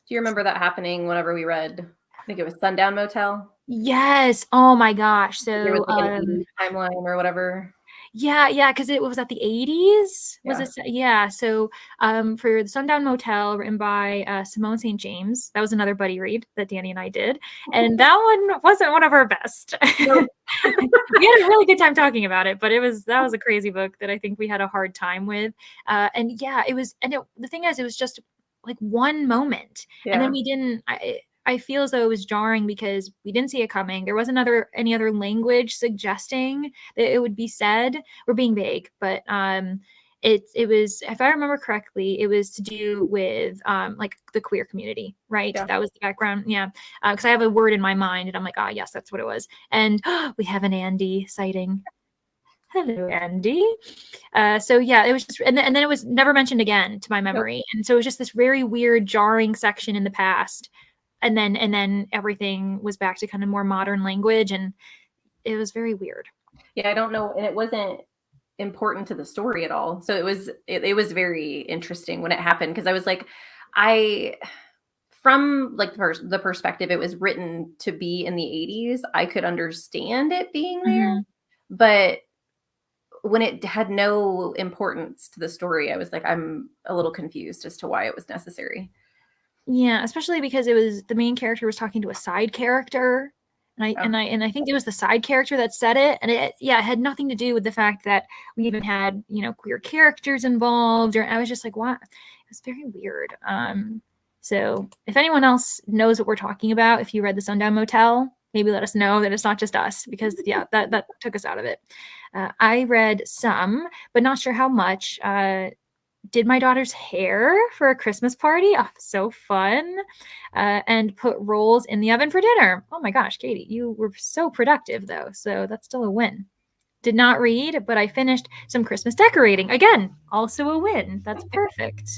Do you remember that happening whenever we read, I think it was Sundown Motel?
Yes. Oh my gosh. So
there was like an timeline or whatever.
Yeah, because it was at the 80s. Was it? Yeah. So for the Sundown Motel, written by Simone St. James, that was another buddy read that Danny and I did, and that one wasn't one of our best.
Nope.
We had a really good time talking about it, but that was a crazy book that I think we had a hard time with. And yeah, it was. And the thing is, it was just like one moment, and then we didn't. I feel as though it was jarring because we didn't see it coming. There wasn't any other language suggesting that it would be said. We're being vague, but it was, if I remember correctly, it was to do with like the queer community, right? Yeah. That was the background. Yeah. Because I have a word in my mind and I'm like, yes, that's what it was. And we have an Andy sighting. Hello, Andy. So yeah, it was just, and then it was never mentioned again to my memory. Nope. And so it was just this very weird, jarring section in the past. And then everything was back to kind of more modern language, and it was very weird.
Yeah, I don't know, and it wasn't important to the story at all. So it was very interesting when it happened because I was like, from like the perspective it was written to be in the 80s, I could understand it being there, but when it had no importance to the story, I was like, I'm a little confused as to why it was necessary.
Yeah, especially because it was the main character was talking to a side character, and I think it was the side character that said it, and it had nothing to do with the fact that we even had queer characters involved, or I was just like, what? It was very weird. So if anyone else knows what we're talking about, if you read the Sundown Motel, maybe let us know that it's not just us, because that took us out of it. I read some, but not sure how much. Did my daughter's hair for a Christmas party. Oh, so fun. And put rolls in the oven for dinner. Oh my gosh, Katie, you were so productive though. So that's still a win. Did not read, but I finished some Christmas decorating. Again, also a win. That's perfect.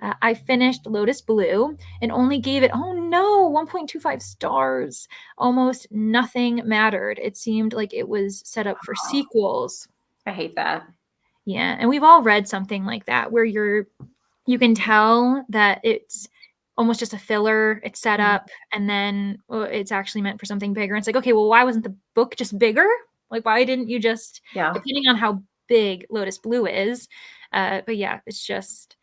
I finished Lotus Blue and only gave it, 1.25 stars. Almost nothing mattered. It seemed like it was set up for sequels.
I hate that.
Yeah, and we've all read something like that where you can tell that it's almost just a filler. It's set up, and then it's actually meant for something bigger. It's like, okay, well, why wasn't the book just bigger? Like, why didn't you just, depending on how big Lotus Blue is. But yeah, it's just,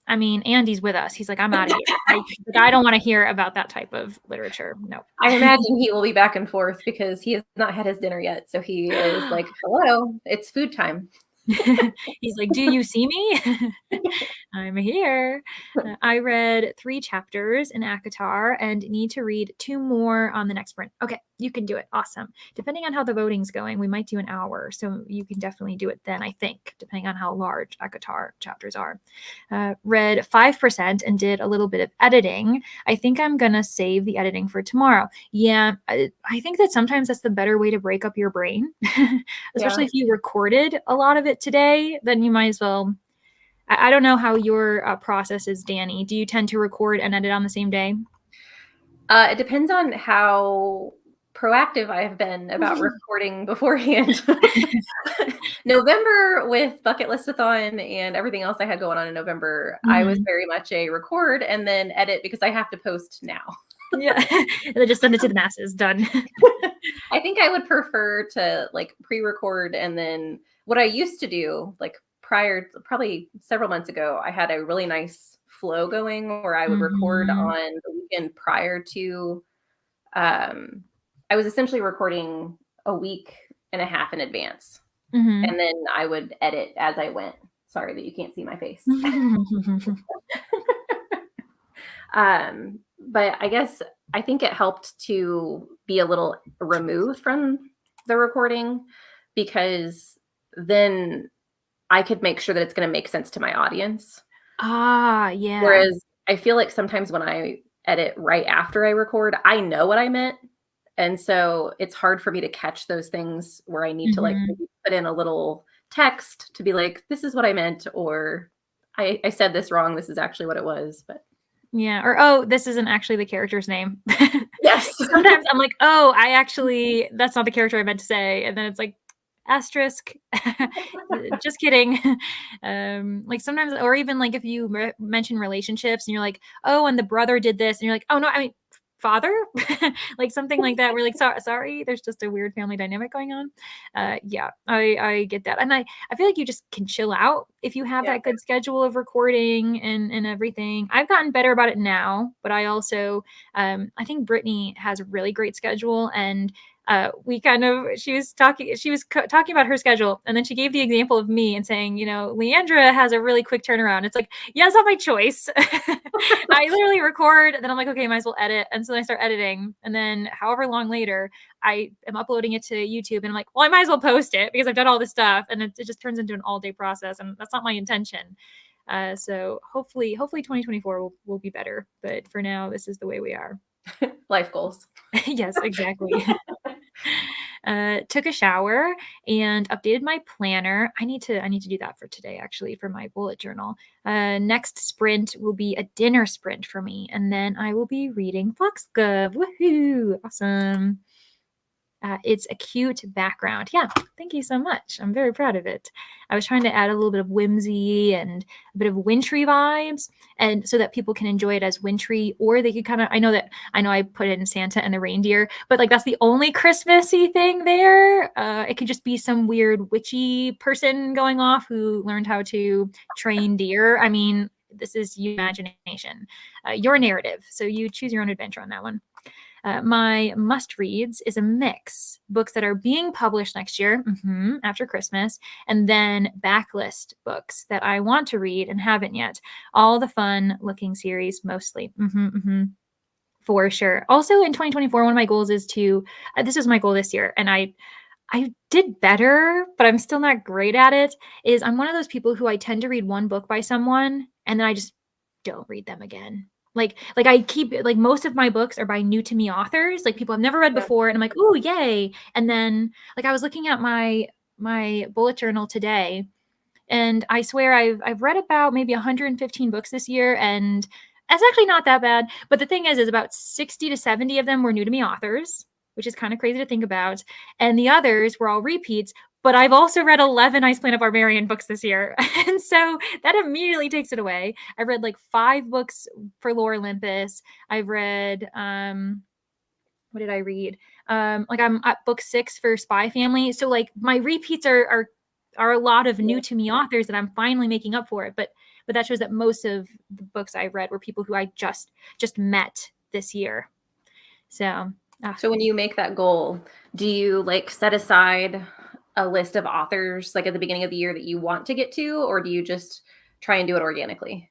I mean, Andy's with us. He's like, I'm out of here. I don't want to hear about that type of literature. No.
I imagine he will be back and forth because he has not had his dinner yet. So he is like, hello, it's food time.
He's like, do you see me? I'm here. I read 3 chapters in ACOTAR and need to read 2 more on the next sprint. Okay, you can do it. Awesome. Depending on how the voting's going, we might do an hour. So you can definitely do it then, I think, depending on how large ACOTAR chapters are. Read 5% and did a little bit of editing. I think I'm going to save the editing for tomorrow. Yeah, I think that sometimes that's the better way to break up your brain, especially if you recorded a lot of it today, then you might as well. I don't know how your process is, Danny. Do you tend to record and edit on the same day?
It depends on how proactive I have been about recording beforehand. November with Bucket Listathon and everything else I had going on in November, I was very much a record and then edit because I have to post now.
Yeah, and just send it to the masses. Done.
I think I would prefer to like pre-record, and then what I used to do, like prior, probably several months ago, I had a really nice flow going where I would record on the weekend prior to, I was essentially recording a week and a half in advance. And then I would edit as I went. Sorry that you can't see my face. But I think it helped to be a little removed from the recording, because then I could make sure that it's going to make sense to my audience.
Yeah.
Whereas I feel like sometimes when I edit right after I record, I know what I meant. And so it's hard for me to catch those things where I need to like maybe put in a little text to be like, this is what I meant, or I said this wrong. This is actually what it was. But
yeah. Or, this isn't actually the character's name.
Yes.
Sometimes I'm like, that's not the character I meant to say. And then it's like, asterisk, just kidding. Like sometimes, or even like if you mention relationships and you're like, oh, and the brother did this. And you're like, oh, no, I mean, father, like something like that. We're like, sorry, there's just a weird family dynamic going on. Yeah, I get that. And I feel like you just can chill out if you have that good schedule of recording and everything. I've gotten better about it now, but I also, I think Brittany has a really great schedule, and she was talking about her schedule, and then she gave the example of me and saying, Leandra has a really quick turnaround. It's like, yeah, it's not my choice. I literally record, and then I'm like, okay, might as well edit. And so then I start editing, and then however long later, I am uploading it to YouTube, and I'm like, well, I might as well post it because I've done all this stuff, and it just turns into an all-day process, and that's not my intention. So hopefully 2024 will be better. But for now, this is the way we are.
Life goals.
Yes, exactly. Took a shower and updated my planner. I need to do that for today, actually, for my bullet journal. Next sprint will be a dinner sprint for me, and then I will be reading Foxglove. Woohoo! Awesome. It's a cute background. Yeah, thank you so much. I'm very proud of it. I was trying to add a little bit of whimsy and a bit of wintry vibes, and so that people can enjoy it as wintry, or they could kind of, I know I put in Santa and the reindeer, but like that's the only Christmassy thing there. It could just be some weird witchy person going off who learned how to train deer. I mean, this is your imagination, your narrative. So you choose your own adventure on that one. My must reads is a mix: books that are being published next year, after Christmas, and then backlist books that I want to read and haven't yet. All the fun looking series mostly. For sure. Also in 2024, one of my goals is to, this is my goal this year, and I did better, but I'm still not great at it, is I'm one of those people who I tend to read one book by someone and then I just don't read them again. Like I keep, like, most of my books are by new to me authors, like people I've never read before, and I'm like, ooh, yay. And then like I was looking at my bullet journal today, And I swear I've read about maybe 115 books this year, and that's actually not that bad. But the thing is about 60 to 70 of them were new to me authors, which is kind of crazy to think about. And the others were all repeats. But I've also read 11 Ice Planet Barbarian books this year. And so that immediately takes it away. I've read like 5 books for Lore Olympus. I've read, what did I read? Like I'm at book 6 for Spy Family. So like my repeats are a lot of new to me authors that I'm finally making up for it. But that shows that most of the books I've read were people who I just met this year. So
when you make that goal, do you like set aside a list of authors like at the beginning of the year that you want to get to, or do you just try and do it organically?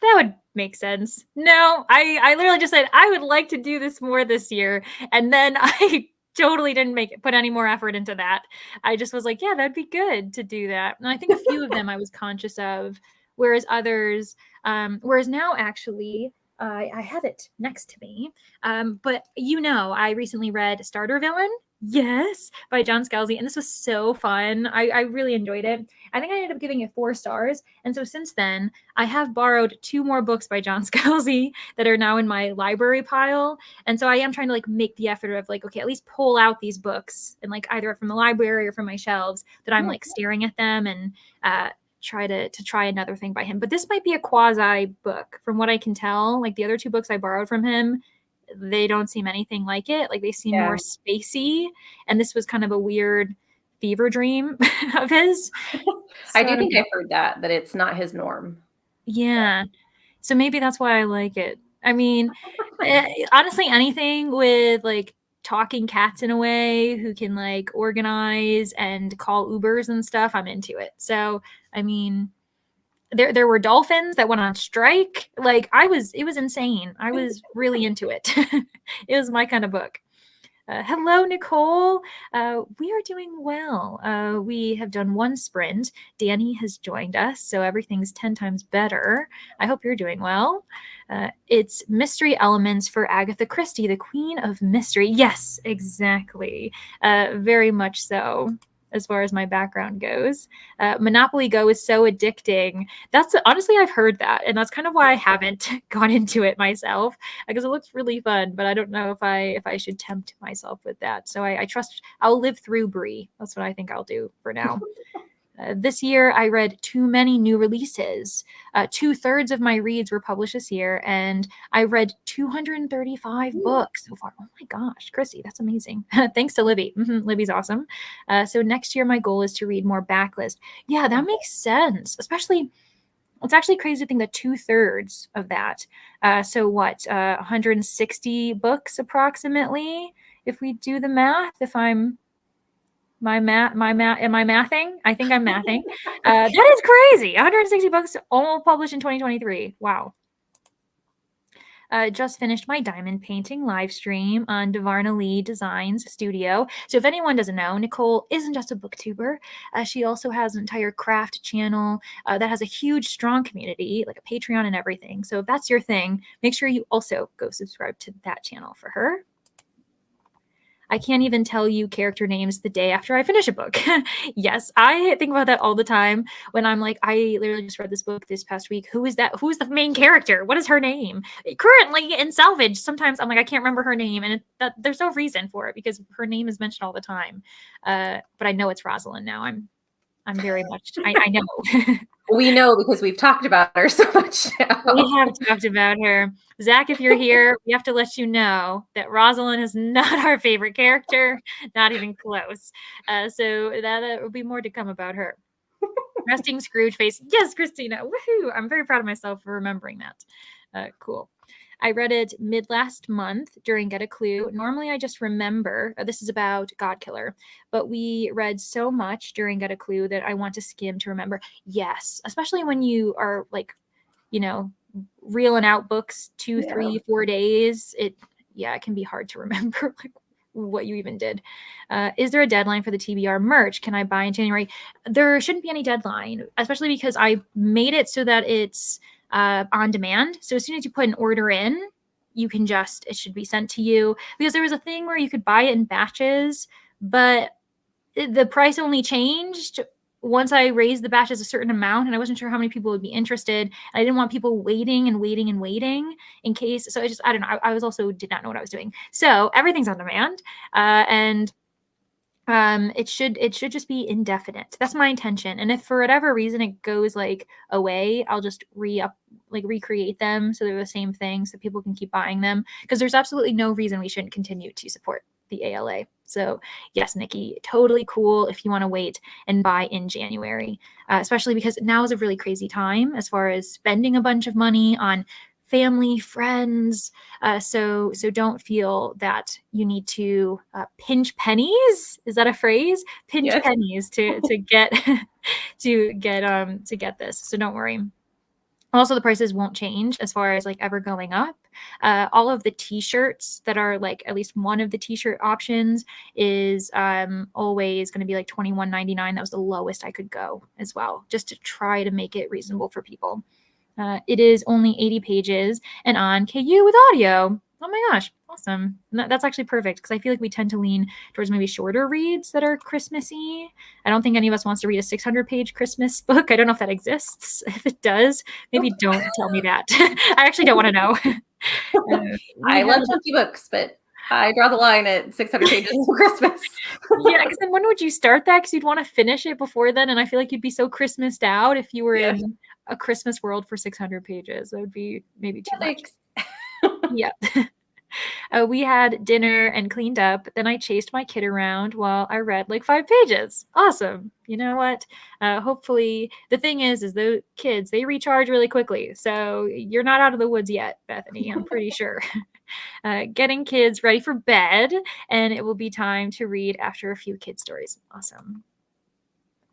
That would make sense. No, I literally just said I would like to do this more this year, and then I totally didn't put any more effort into that. I just was like, yeah, that'd be good to do that. And I think a few of them I was conscious of, whereas others, whereas now actually I have it next to me. But I recently read Starter Villain. Yes, by John Scalzi, and this was so fun. I really enjoyed it. I think I ended up giving it 4 stars, and so since then I have borrowed 2 more books by John Scalzi that are now in my library pile, and so I am trying to like make the effort of like, okay, at least pull out these books and like either from the library or from my shelves that I'm like staring at them and try to try another thing by him. But this might be a quasi book from what I can tell. Like the other 2 books I borrowed from him, they don't seem anything like it. Like they seem more spacey, and this was kind of a weird fever dream of his.
I do think I've heard that it's not his norm.
Yeah. So maybe that's why I like it. I mean, honestly, anything with like talking cats in a way who can like organize and call Ubers and stuff, I'm into it. So, I mean, there were dolphins that went on strike. Like it was insane. I was really into it. It was my kind of book. Hello, Nicole. We are doing well. We have done 1 sprint. Danny has joined us, so everything's 10 times better. I hope you're doing well. It's mystery elements for Agatha Christie, the Queen of Mystery. Yes, exactly. Very much so. As far as my background goes, Monopoly Go is so addicting. That's honestly, I've heard that, and that's kind of why I haven't gone into it myself, because it looks really fun. But I don't know if I should tempt myself with that. So I trust I'll live through Brie. That's what I think I'll do for now. This year, I read too many new releases. 2/3 of my reads were published this year, and I read 235 books so far. Oh my gosh, Chrissy, that's amazing. Thanks to Libby. Libby's awesome. So next year, my goal is to read more backlist. Yeah, that makes sense. Especially, it's actually crazy to think that 2/3 of that. So what, 160 books approximately, if we do the math, if I'm am I mathing? I think I'm mathing. That is crazy. 160 books all published in 2023. Wow. Just finished my diamond painting live stream on Devarna Lee Designs Studio. So if anyone doesn't know, Nicole isn't just a booktuber. She also has an entire craft channel that has a huge, strong community, like a Patreon and everything. So if that's your thing, make sure you also go subscribe to that channel for her. I can't even tell you character names the day after I finish a book. Yes, I think about that all the time when I'm like, I literally just read this book this past week. Who is that? Who is the main character? What is her name? Currently in Salvage, sometimes I'm like, I can't remember her name. And there's no reason for it because her name is mentioned all the time. But I know it's Rosalind now. I'm very much, I know.
We know because we've talked about her so much now.
We have talked about her. Zach, if you're here, we have to let you know that Rosalind is not our favorite character, not even close. So that will be more to come about her. Resting Scrooge face. Yes, Christina. Woohoo! I'm very proud of myself for remembering that. Cool. I read it mid last month during Get a Clue. Normally, I just remember this is about Godkiller, but we read so much during Get a Clue that I want to skim to remember. Yes, especially when you are like, reeling out books 2, 3, 4 days. It can be hard to remember like what you even did. Is there a deadline for the TBR merch? Can I buy in January? There shouldn't be any deadline, especially because I made it so that it's on demand. So as soon as you put an order in, it should be sent to you, because there was a thing where you could buy it in batches, but the price only changed once I raised the batches a certain amount, and I wasn't sure how many people would be interested, I didn't want people waiting and waiting and waiting in case. So I don't know. I was also did not know what I was doing. So everything's on demand, and it should just be indefinite. That's my intention. And if for whatever reason it goes like away, I'll just recreate them so they're the same thing, so people can keep buying them, because there's absolutely no reason we shouldn't continue to support the ALA. So yes, Nikki, totally cool if you want to wait and buy in January, especially because now is a really crazy time as far as spending a bunch of money on family, friends. So don't feel that you need to pinch pennies. Is that a phrase? Pinch pennies to get to get this. So don't worry. Also, the prices won't change as far as like ever going up. All of the t-shirts that are like, at least one of the t-shirt options is always going to be like $21.99. That was the lowest I could go as well, just to try to make it reasonable for people. It is only 80 pages and on KU with audio. Oh my gosh, awesome. And that's actually perfect, because I feel like we tend to lean towards maybe shorter reads that are Christmassy. I don't think any of us wants to read a 600-page Christmas book. I don't know if that exists. If it does, maybe don't tell me that. I actually don't want to know.
I love chunky books, but I draw the line at 600 pages for Christmas.
Yeah, because then when would you start that? Because you'd want to finish it before then, and I feel like you'd be so Christmased out if you were in a Christmas world for 600 pages. That would be maybe too much. Yeah. We had dinner and cleaned up. Then I chased my kid around while I read like 5 pages. Awesome. You know what? Hopefully, the thing is the kids, they recharge really quickly. So you're not out of the woods yet, Bethany, I'm pretty sure. Getting kids ready for bed, and it will be time to read after a few kid stories. Awesome.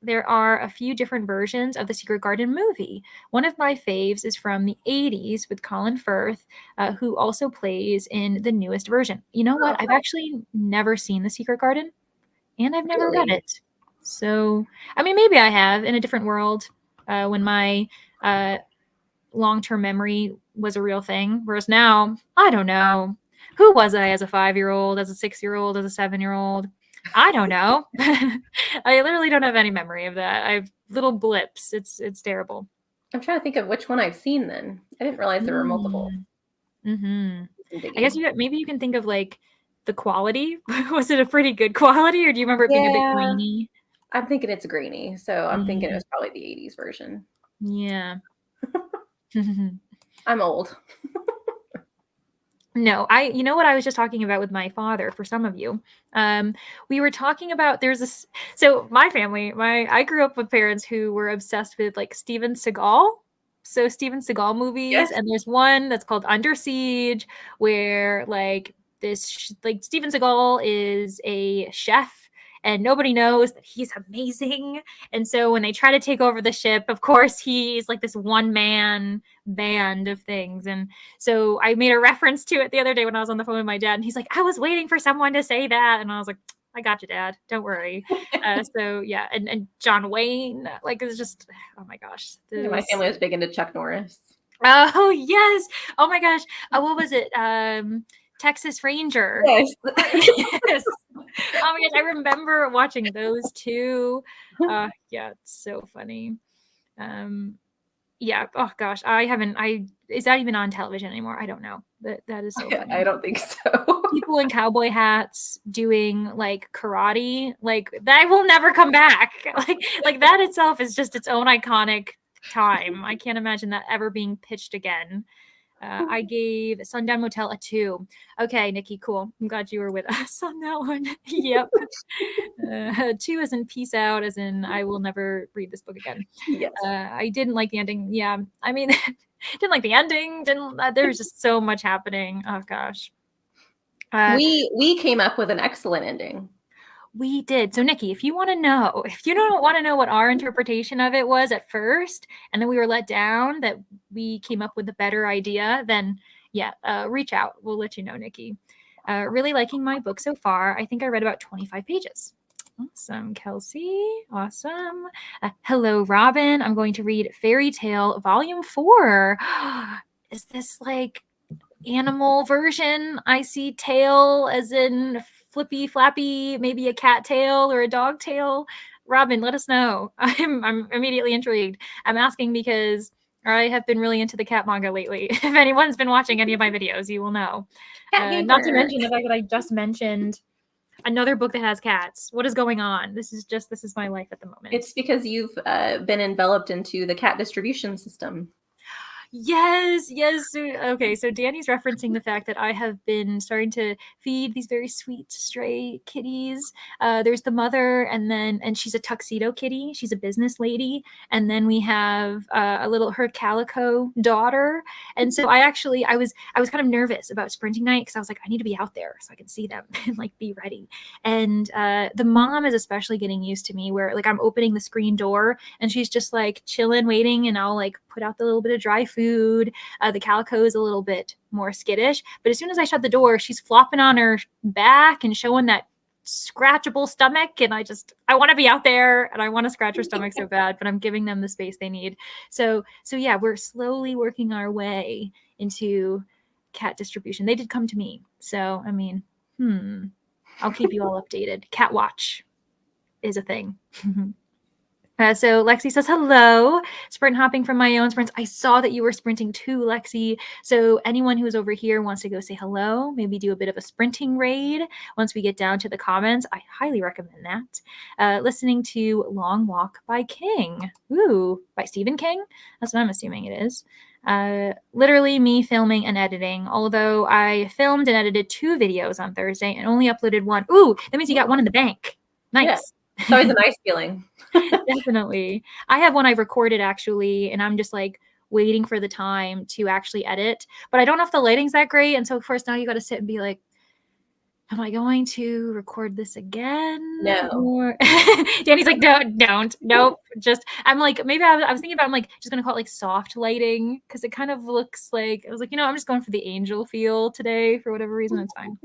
There are a few different versions of the Secret Garden movie. One of my faves is from the 80s with Colin Firth, who also plays in the newest version. You know what? I've actually never seen the Secret Garden, and I've never read it. So, I mean, maybe I have in a different world when my long-term memory was a real thing. Whereas now, I don't know. Who was I as a 5-year-old, as a 6-year-old, as a 7-year-old? I don't know. I literally don't have any memory of that. I have little blips. It's terrible.
I'm trying to think of which one I've seen then. I didn't realize there were multiple.
I guess maybe you can think of like the quality. Was it a pretty good quality, or do you remember it being a bit grainy?
I'm thinking it's grainy, so I'm thinking it was probably the 80s version.
Yeah.
I'm old.
No, you know what I was just talking about with my father, for some of you. We were talking about, so my family, I grew up with parents who were obsessed with like Steven Seagal. So Steven Seagal movies, and there's one that's called Under Siege, where like Steven Seagal is a chef, and nobody knows that he's amazing. And so when they try to take over the ship, of course, he's like this one-man band of things. And so I made a reference to it the other day when I was on the phone with my dad, and he's like, I was waiting for someone to say that. And I was like, I got you, Dad. Don't worry. So yeah, and John Wayne, like, it's just, oh my gosh.
My family was big into Chuck Norris.
Oh yes. Oh my gosh. What was it? Texas Ranger. Yes. Yes. Oh my gosh, I remember watching those two. Yeah, it's so funny. Yeah. Oh gosh, is that even on television anymore? I don't know. That is so funny.
I don't think so.
People in cowboy hats doing like karate, like that will never come back. Like that itself is just its own iconic time. I can't imagine that ever being pitched again. I gave Sundown Motel a 2. Okay, Nikki, cool. I'm glad you were with us on that one. Yep. 2 as in peace out, as in I will never read this book again.
Yes.
I didn't like the ending. Yeah, I mean, didn't like the ending. There's just so much happening. Oh gosh.
We came up with an excellent ending.
We did. So Nikki, if you don't want to know what our interpretation of it was at first, and then we were let down that we came up with a better idea, then yeah, reach out. We'll let you know, Nikki. Really liking my book so far. I think I read about 25 pages. Awesome, Kelsey. Awesome. Hello, Robin. I'm going to read Fairy Tale Volume 4. Is this like animal version? I see tail as in flippy flappy, maybe a cat tail or a dog tail. Robin, let us know. I'm immediately intrigued. I'm asking because I have been really into the cat manga lately. If anyone's been watching any of my videos, you will know. Not to mention the fact that I just mentioned another book that has cats. What is going on? This is my life at the moment.
It's because you've been enveloped into the cat distribution system.
Yes. Okay, so Danny's referencing the fact that I have been starting to feed these very sweet stray kitties. There's the mother, and she's a tuxedo kitty. She's a business lady, and then we have her calico daughter. And so I was kind of nervous about sprinting night because I was like, I need to be out there so I can see them and like be ready. And the mom is especially getting used to me, where like I'm opening the screen door and she's just like chilling, waiting, and I'll like put out the little bit of dry food. The calico is a little bit more skittish, but as soon as I shut the door, she's flopping on her back and showing that scratchable stomach, and I want to be out there and I want to scratch her stomach so bad, but I'm giving them the space they need. So yeah, we're slowly working our way into cat distribution. They did come to me, so I mean, I'll keep you all updated. Cat watch is a thing. So Lexi says, hello, sprint hopping from my own sprints. I saw that you were sprinting too, Lexi. So anyone who's over here wants to go say hello, maybe do a bit of a sprinting raid once we get down to the comments. I highly recommend that. Listening to Long Walk by King. Ooh, by Stephen King? That's what I'm assuming it is. Literally me filming and editing, although I filmed and edited 2 videos on Thursday and only uploaded 1. Ooh, that means you got 1 in the bank. Nice.
Yeah. It's always a nice feeling.
Definitely. I have one I've recorded actually, and I'm just like waiting for the time to actually edit, but I don't know if the lighting's that great. And so of course now you got to sit and be like, am I going to record this again?
No.
Or Danny's like, don't, nope. Just, I'm like, maybe I was thinking about, I'm like, just going to call it like soft lighting. Cause it kind of looks like, I was like, I'm just going for the angel feel today for whatever reason. It's fine.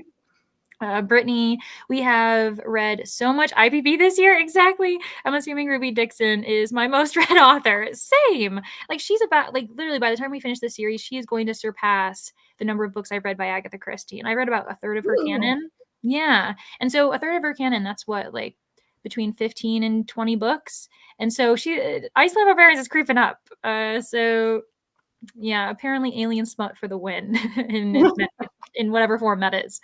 Brittany, we have read so much IPB this year. Exactly. I'm assuming Ruby Dixon is my most read author. Same. Like she's about, like literally by the time we finish the series, she is going to surpass the number of books I've read by Agatha Christie. And I read about a third of her canon. Yeah. And so a third of her canon, that's what, like between 15 and 20 books. And so Ice Lamb Barbarians is creeping up. So yeah, apparently alien smut for the win in whatever form that is.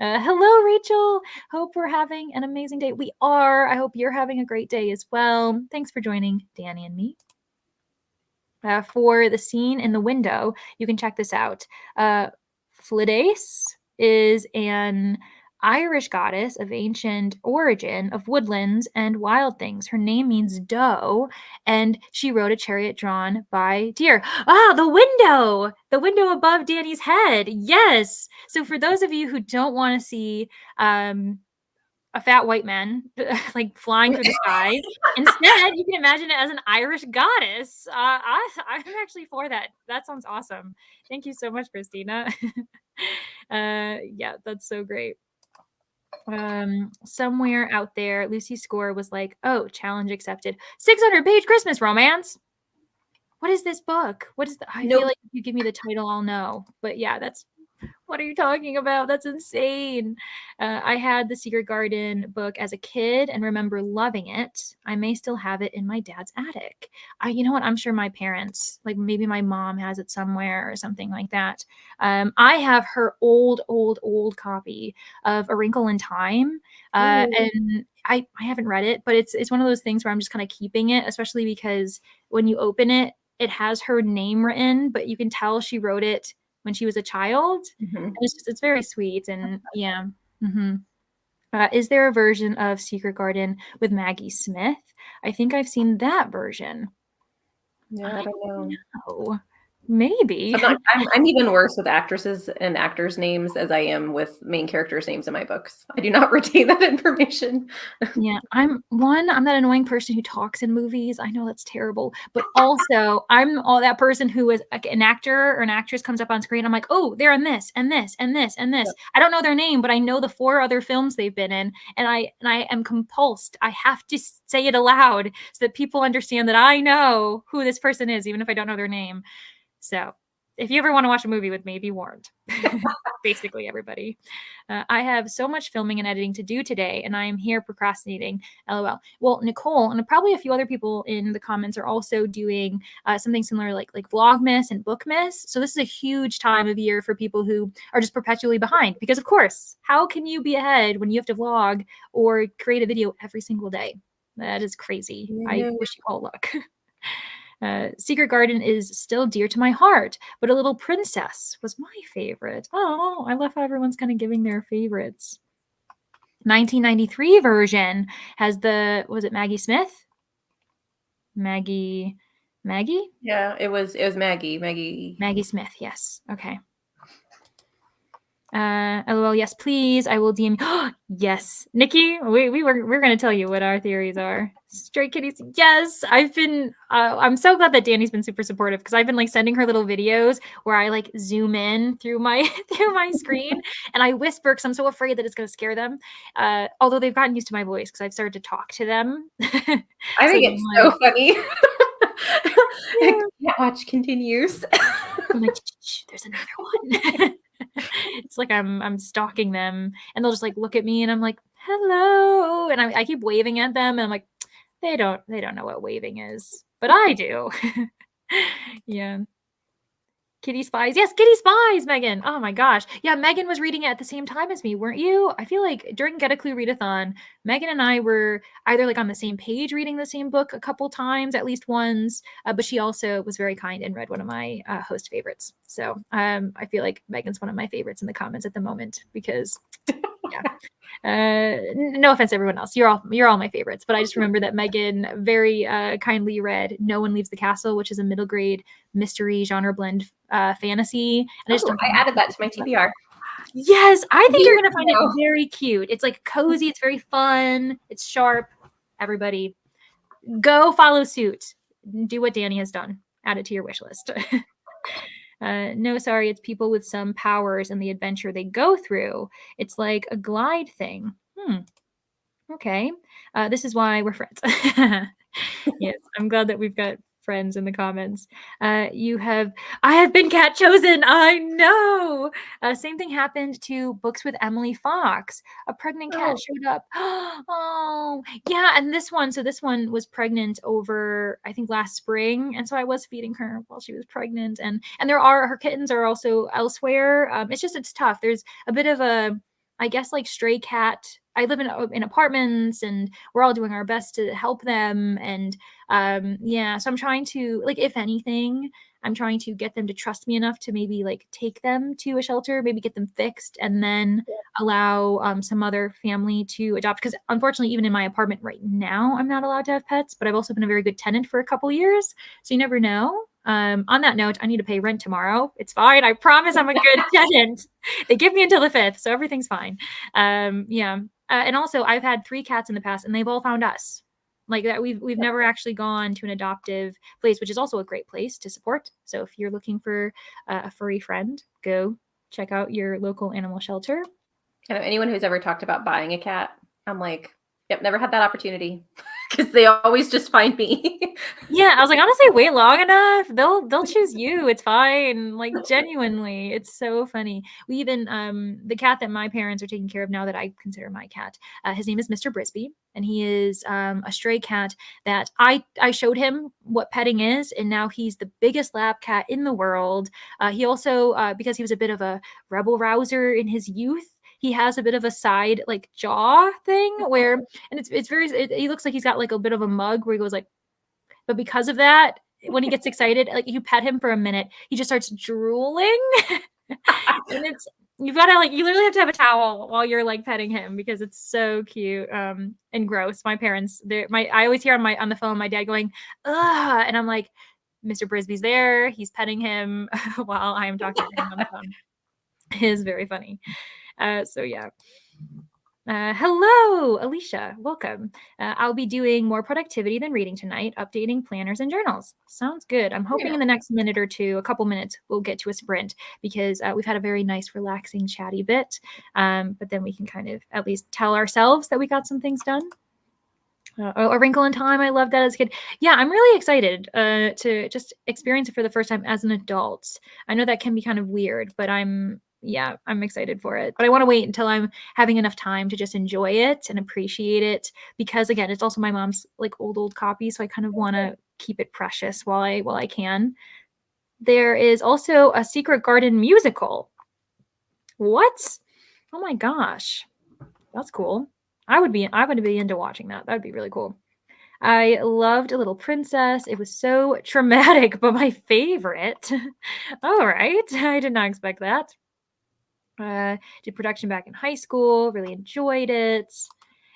Hello, Rachel. Hope we're having an amazing day. We are. I hope you're having a great day as well. Thanks for joining Danny and me. For the scene in the window, you can check this out. Flidace is an Irish goddess of ancient origin of woodlands and wild things. Her name means doe, and she rode a chariot drawn by deer. Ah, the window above Danny's head. Yes. So for those of you who don't want to see a fat white man like flying through the sky, instead you can imagine it as an Irish goddess. I'm actually for that. That sounds awesome. Thank you so much, Christina. Yeah, that's so great. Somewhere out there, Lucy's score was like, oh, challenge accepted. 600-page Christmas romance. What is this book? What is I feel like if you give me the title, I'll know. But yeah, what are you talking about? That's insane. I had the Secret Garden book as a kid and remember loving it. I may still have it in my dad's attic. You know what? I'm sure my parents, like maybe my mom has it somewhere or something like that. I have her old copy of A Wrinkle in Time. And I haven't read it, but it's one of those things where I'm just kind of keeping it, especially because when you open it, it has her name written, but you can tell she wrote it when she was a child. And it's very sweet. And yeah. Is there a version of Secret Garden with Maggie Smith? I think I've seen that version.
Yeah, I don't know.
Maybe.
I'm even worse with actresses and actors' names as I am with main characters' names in my books. I do not retain that information.
Yeah, I'm that annoying person who talks in movies. I know that's terrible, but also I'm all that person who is like an actor or an actress comes up on screen. I'm like, oh, they're in this and this and this and this. Yeah. I don't know their name, but I know the 4 other films they've been in, and I am compulsed. I have to say it aloud so that people understand that I know who this person is, even if I don't know their name. So if you ever want to watch a movie with me, be warned. Basically, everybody. I have so much filming and editing to do today, and I am here procrastinating. LOL. Well, Nicole and probably a few other people in the comments are also doing something similar, like Vlogmas and Bookmas. So this is a huge time of year for people who are just perpetually behind. Because of course, how can you be ahead when you have to vlog or create a video every single day? That is crazy. I wish you all luck. Secret Garden is still dear to my heart, but A Little Princess was my favorite. Oh, I love how everyone's kind of giving their favorites. 1993 version has was it Maggie Smith? Maggie?
Yeah, it was Maggie
Smith, yes. Okay. LOL, yes, please. I will DM. Yes, Nikki, we're gonna tell you what our theories are. Stray kitties, yes. I'm so glad that Danny's been super supportive because I've been like sending her little videos where I like zoom in through my screen and I whisper because I'm so afraid that it's gonna scare them. Although they've gotten used to my voice because I've started to talk to them.
I think it's so funny. Watch continues.
I'm like, shh, there's another one. It's like I'm stalking them, and they'll just like look at me, and I'm like, hello, and I keep waving at them, and I'm like, they don't know what waving is, but I do. Yeah. Kitty Spies. Yes, Kitty Spies, Megan. Oh my gosh. Yeah, Megan was reading it at the same time as me, weren't you? I feel like during Get a Clue Readathon, Megan and I were either like on the same page reading the same book a couple times, at least once, but she also was very kind and read one of my host favorites. So I feel like Megan's one of my favorites in the comments at the moment because, yeah. No offense to everyone else. You're all my favorites, but I just remember that Megan very kindly read No One Leaves the Castle, which is a middle grade mystery genre blend fantasy. And
I added that to my TBR.
Yes, I think you're gonna find it very cute. It's like cozy, it's very fun, it's sharp. Everybody, go follow suit. Do what Danny has done. Add it to your wish list. No, sorry, it's people with some powers and the adventure they go through. It's like a glide thing. Okay. This is why we're friends. Yes, I'm glad that we've got friends in the comments. I have been cat chosen. I know. Same thing happened to Books with Emily Fox. A pregnant cat showed up. Oh, yeah. And this one was pregnant over, I think, last spring. And so I was feeding her while she was pregnant. And her kittens are also elsewhere. It's tough. There's a bit of I guess like stray cat. I live in apartments and we're all doing our best to help them. And so I'm trying to, like, if anything, I'm trying to get them to trust me enough to maybe like take them to a shelter, maybe get them fixed, and then allow some other family to adopt. Because unfortunately, even in my apartment right now, I'm not allowed to have pets, but I've also been a very good tenant for a couple years. So you never know. On that note, I need to pay rent tomorrow. It's fine. I promise I'm a good tenant. They give me until the 5th, so everything's fine. And also I've had 3 cats in the past and they've all found us. Like that, we've never actually gone to an adoptive place, which is also a great place to support. So if you're looking for a furry friend, go check out your local animal shelter.
Kind of anyone who's ever talked about buying a cat, I'm like, yep, never had that opportunity because they always just find me.
Yeah, I was like, honestly, wait long enough, they'll choose you. It's fine. Like genuinely, it's so funny. We even the cat that my parents are taking care of now that I consider my cat, his name is Mr. Brisby, and he is a stray cat that I showed him what petting is, and now he's the biggest lap cat in the world. He also because he was a bit of a rebel rouser in his youth, he has a bit of a side like jaw thing where, and he looks like he's got like a bit of a mug where he goes like, but because of that, when he gets excited, like you pet him for a minute, he just starts drooling. And you literally have to have a towel while you're like petting him because it's so cute and gross. My parents, I always hear on the phone my dad going, ugh, and I'm like, Mr. Brisby's there, he's petting him while I am talking to him on the phone. It is very funny. So yeah. Hello, Alicia. Welcome. I'll be doing more productivity than reading tonight, updating planners and journals. Sounds good. I'm hoping in the next minute or two, a couple minutes, we'll get to a sprint because we've had a very nice, relaxing, chatty bit. But then we can kind of at least tell ourselves that we got some things done. A Wrinkle in Time. I loved that as a kid. Yeah, I'm really excited to just experience it for the first time as an adult. I know that can be kind of weird, but I'm excited for it. But I want to wait until I'm having enough time to just enjoy it and appreciate it, because again, it's also my mom's like old copy, so I kind of want to keep it precious while I can. There is also a Secret Garden musical. What? Oh my gosh. That's cool. I would be into watching that. That would be really cool. I loved A Little Princess. It was so traumatic, but my favorite. All right. I did not expect that. Did production back in high school. Really enjoyed it.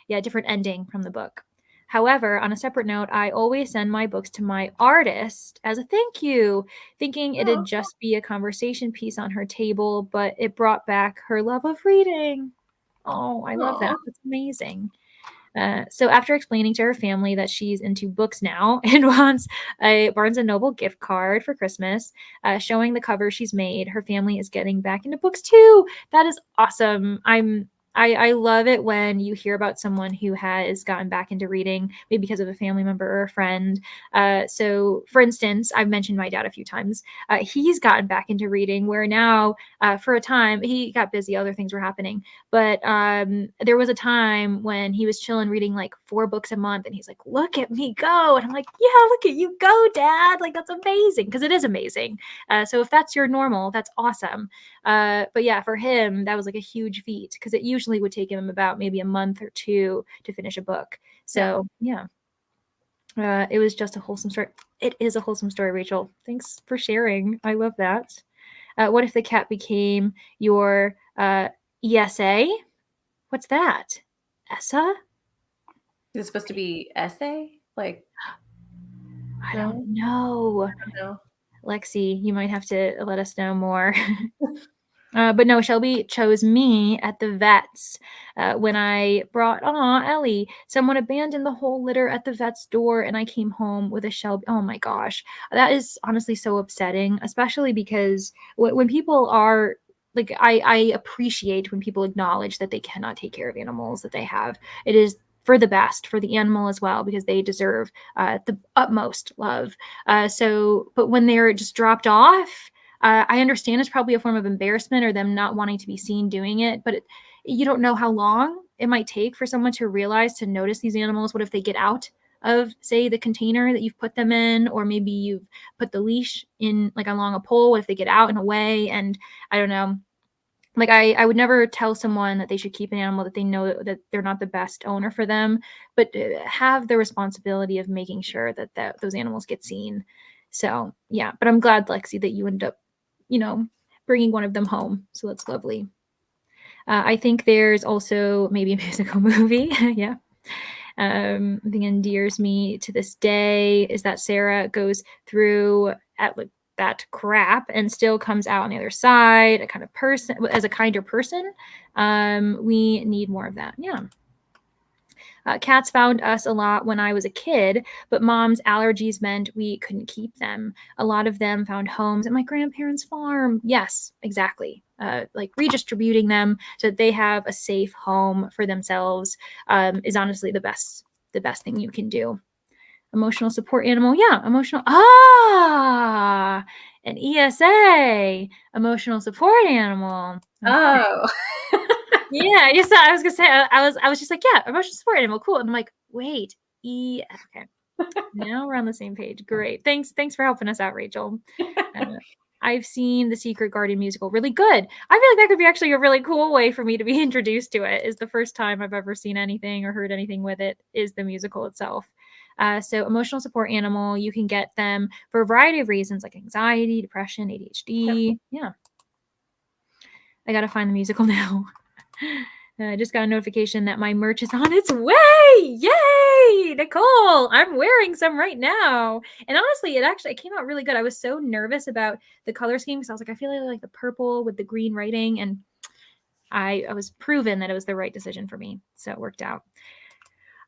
Yeah, different ending from the book. However, on a separate note, I always send my books to my artist as a thank you, thinking it'd just be a conversation piece on her table, but it brought back her love of reading. Oh, I love that. That's amazing. So after explaining to her family that she's into books now and wants a Barnes & Noble gift card for Christmas, showing the cover she's made, her family is getting back into books too. That is awesome. I love it when you hear about someone who has gotten back into reading, maybe because of a family member or a friend. So, for instance, I've mentioned my dad a few times. He's gotten back into reading, where now, for a time, he got busy, other things were happening. But there was a time when he was chilling, reading like 4 books a month, and he's like, "Look at me go!" And I'm like, "Yeah, look at you go, Dad! Like that's amazing," because it is amazing. So if that's your normal, that's awesome. But yeah, for him, that was like a huge feat, because it usually would take him about maybe a month or 2 to finish a book. So yeah. It was just a wholesome story. It is a wholesome story, Rachel. Thanks for sharing. I love that. What if the cat became your ESA? What's that? ESSA?
Is it supposed to be essay? Like,
I don't know. Lexi, you might have to let us know more. But no, Shelby chose me at the vet's when I brought, Ellie. Someone abandoned the whole litter at the vet's door, and I came home with a Shelby. Oh my gosh. That is honestly so upsetting, especially because when people are like, I appreciate when people acknowledge that they cannot take care of animals that they have. It is for the best for the animal as well, because they deserve the utmost love. But when they're just dropped off, I understand it's probably a form of embarrassment or them not wanting to be seen doing it, but you don't know how long it might take for someone to realize, to notice these animals. What if they get out of, say, the container that you've put them in, or maybe you've put the leash in like along a pole? What if they get out and away? And I don't know. Like I would never tell someone that they should keep an animal that they know that they're not the best owner for them, but have the responsibility of making sure that those animals get seen. So yeah, but I'm glad, Lexi, that you end up, bringing one of them home. So that's lovely. I think there's also maybe a musical movie. Yeah. I think endears me to this day is that Sarah goes through at like that crap and still comes out on the other side, a kind of person, as a kinder person. We need more of that. Yeah. Cats found us a lot when I was a kid, but mom's allergies meant we couldn't keep them. A lot of them found homes at my grandparents' farm. Yes, exactly. Like redistributing them so that they have a safe home for themselves is honestly the best thing you can do. Emotional support animal. Yeah, emotional. An ESA, emotional support animal.
Oh.
Yeah, yes, I was gonna say, I was just like, yeah, emotional support animal, cool. And I'm like, wait, okay. Now we're on the same page. Great. Thanks for helping us out, Rachel. I've seen the Secret Garden musical. Really good. I feel like that could be actually a really cool way for me to be introduced to it. Is the first time I've ever seen anything or heard anything with it is the musical itself. So emotional support animal, you can get them for a variety of reasons, like anxiety, depression, ADHD. Yeah. I gotta find the musical now. I just got a notification that my merch is on its way. Yay, Nicole! I'm wearing some right now. And honestly, it came out really good. I was so nervous about the color scheme because I was like, I feel like the purple with the green writing, and I was proven that it was the right decision for me. So it worked out.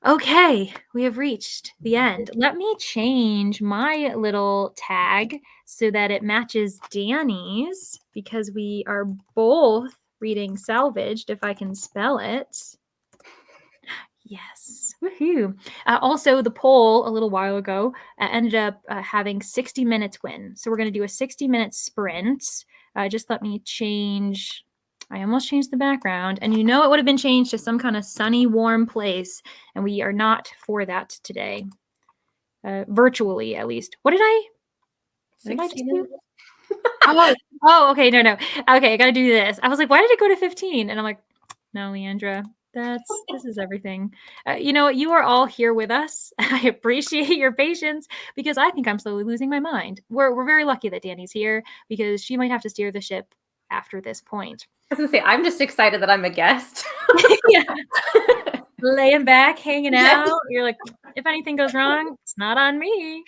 Okay, we have reached the end. Let me change my little tag so that it matches Danny's, because we are both reading Salvaged, if I can spell it. Yes. Woohoo. Also, the poll a little while ago ended up having 60 minutes win. So we're going to do a 60-minute sprint. Just let me change. I almost changed the background. And it would have been changed to some kind of sunny, warm place. And we are not for that today. Virtually, at least. What did I just do? Okay. No. Okay, I got to do this. I was like, why did it go to 15? And I'm like, no, Leandra, this is everything. You are all here with us. I appreciate your patience because I think I'm slowly losing my mind. We're very lucky that Danny's here because she might have to steer the ship after this point.
I was gonna say, I'm just excited that I'm a guest.
Yeah. Laying back, hanging out. You're like, if anything goes wrong, it's not on me.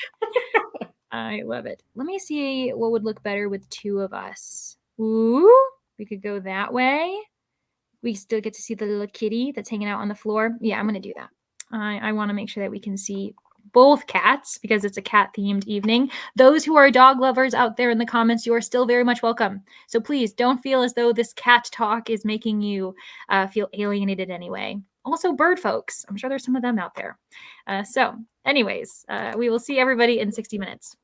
I love it. Let me see what would look better with two of us. Ooh, we could go that way. We still get to see the little kitty that's hanging out on the floor. Yeah, I'm going to do that. I want to make sure that we can see both cats because it's a cat-themed evening. Those who are dog lovers out there in the comments, you are still very much welcome. So please don't feel as though this cat talk is making you feel alienated anyway. Also, bird folks. I'm sure there's some of them out there. So anyways, we will see everybody in 60 minutes.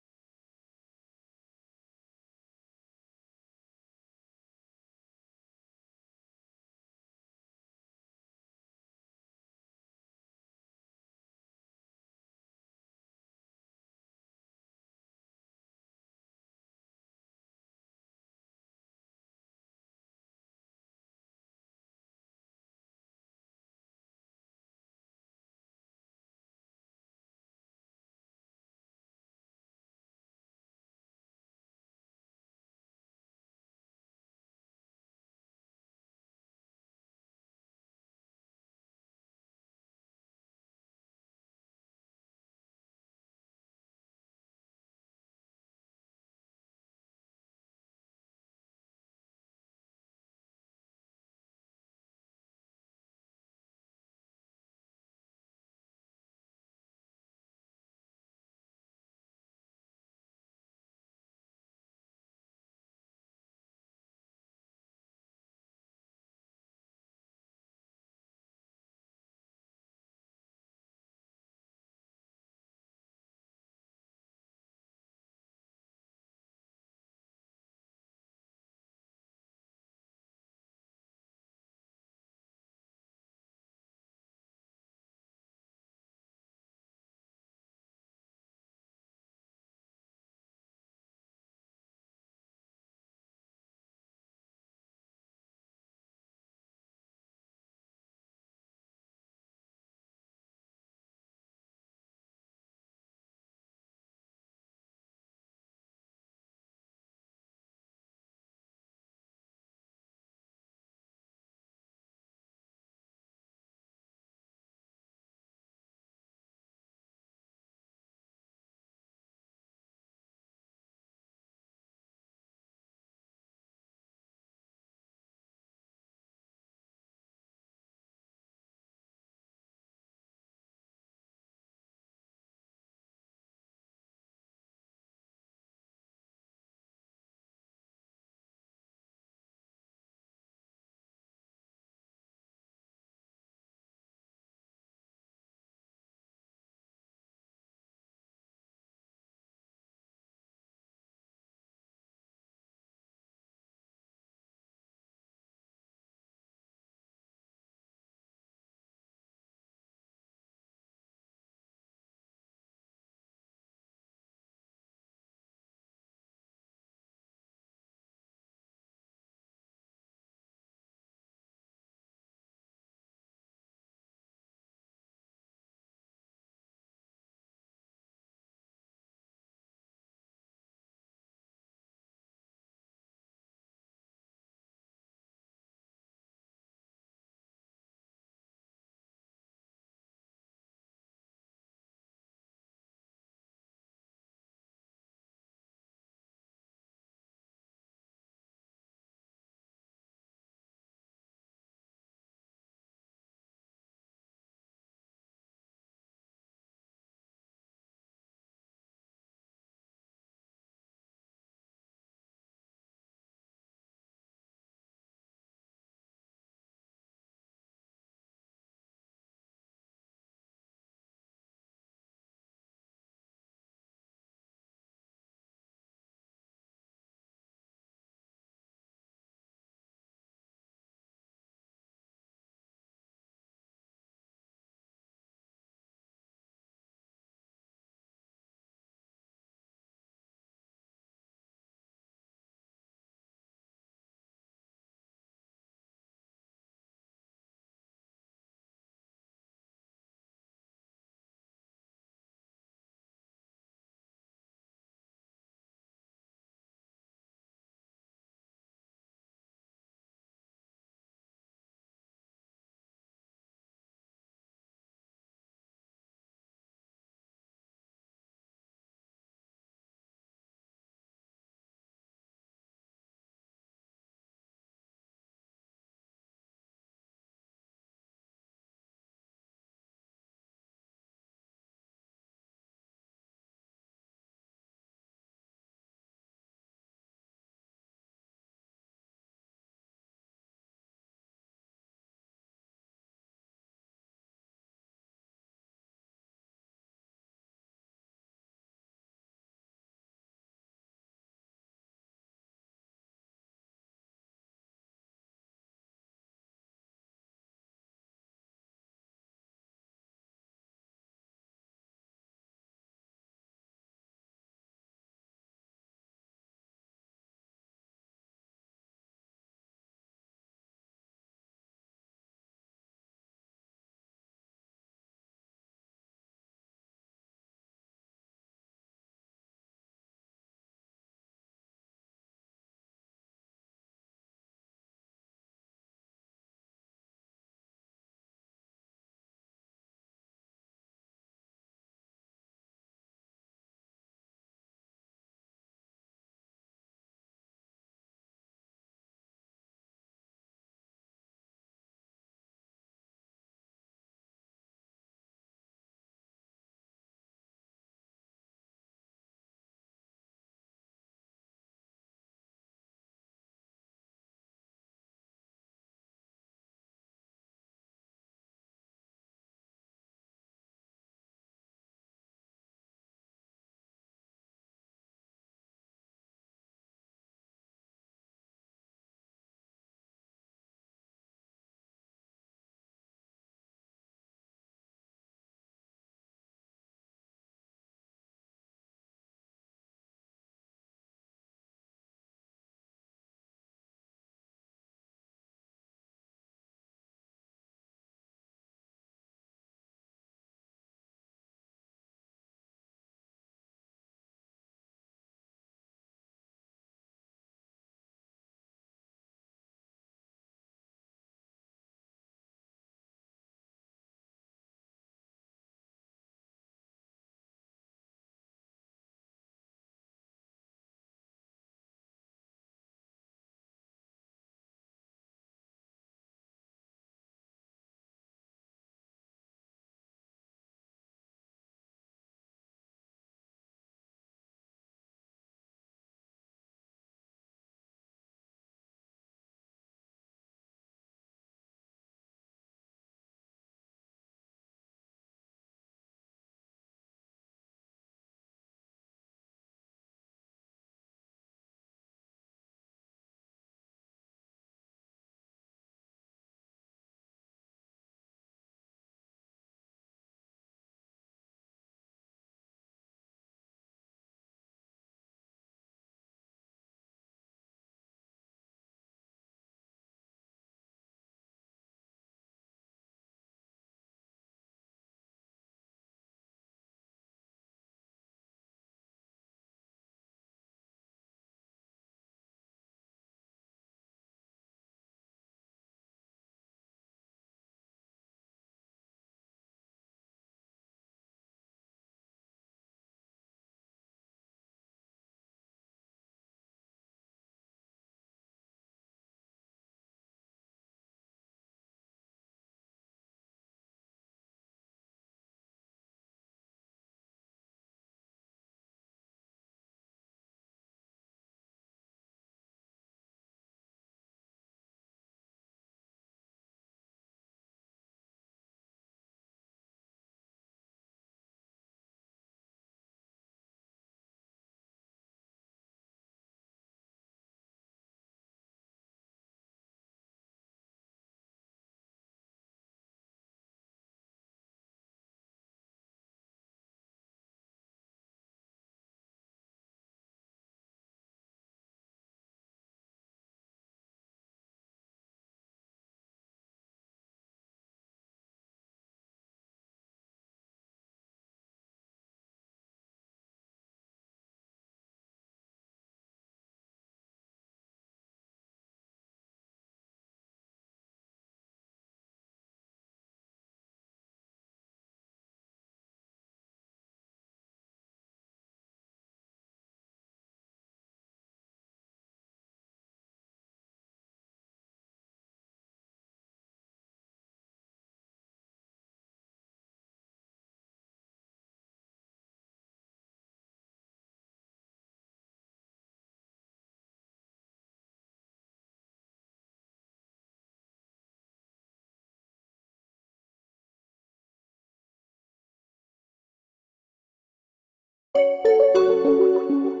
Oh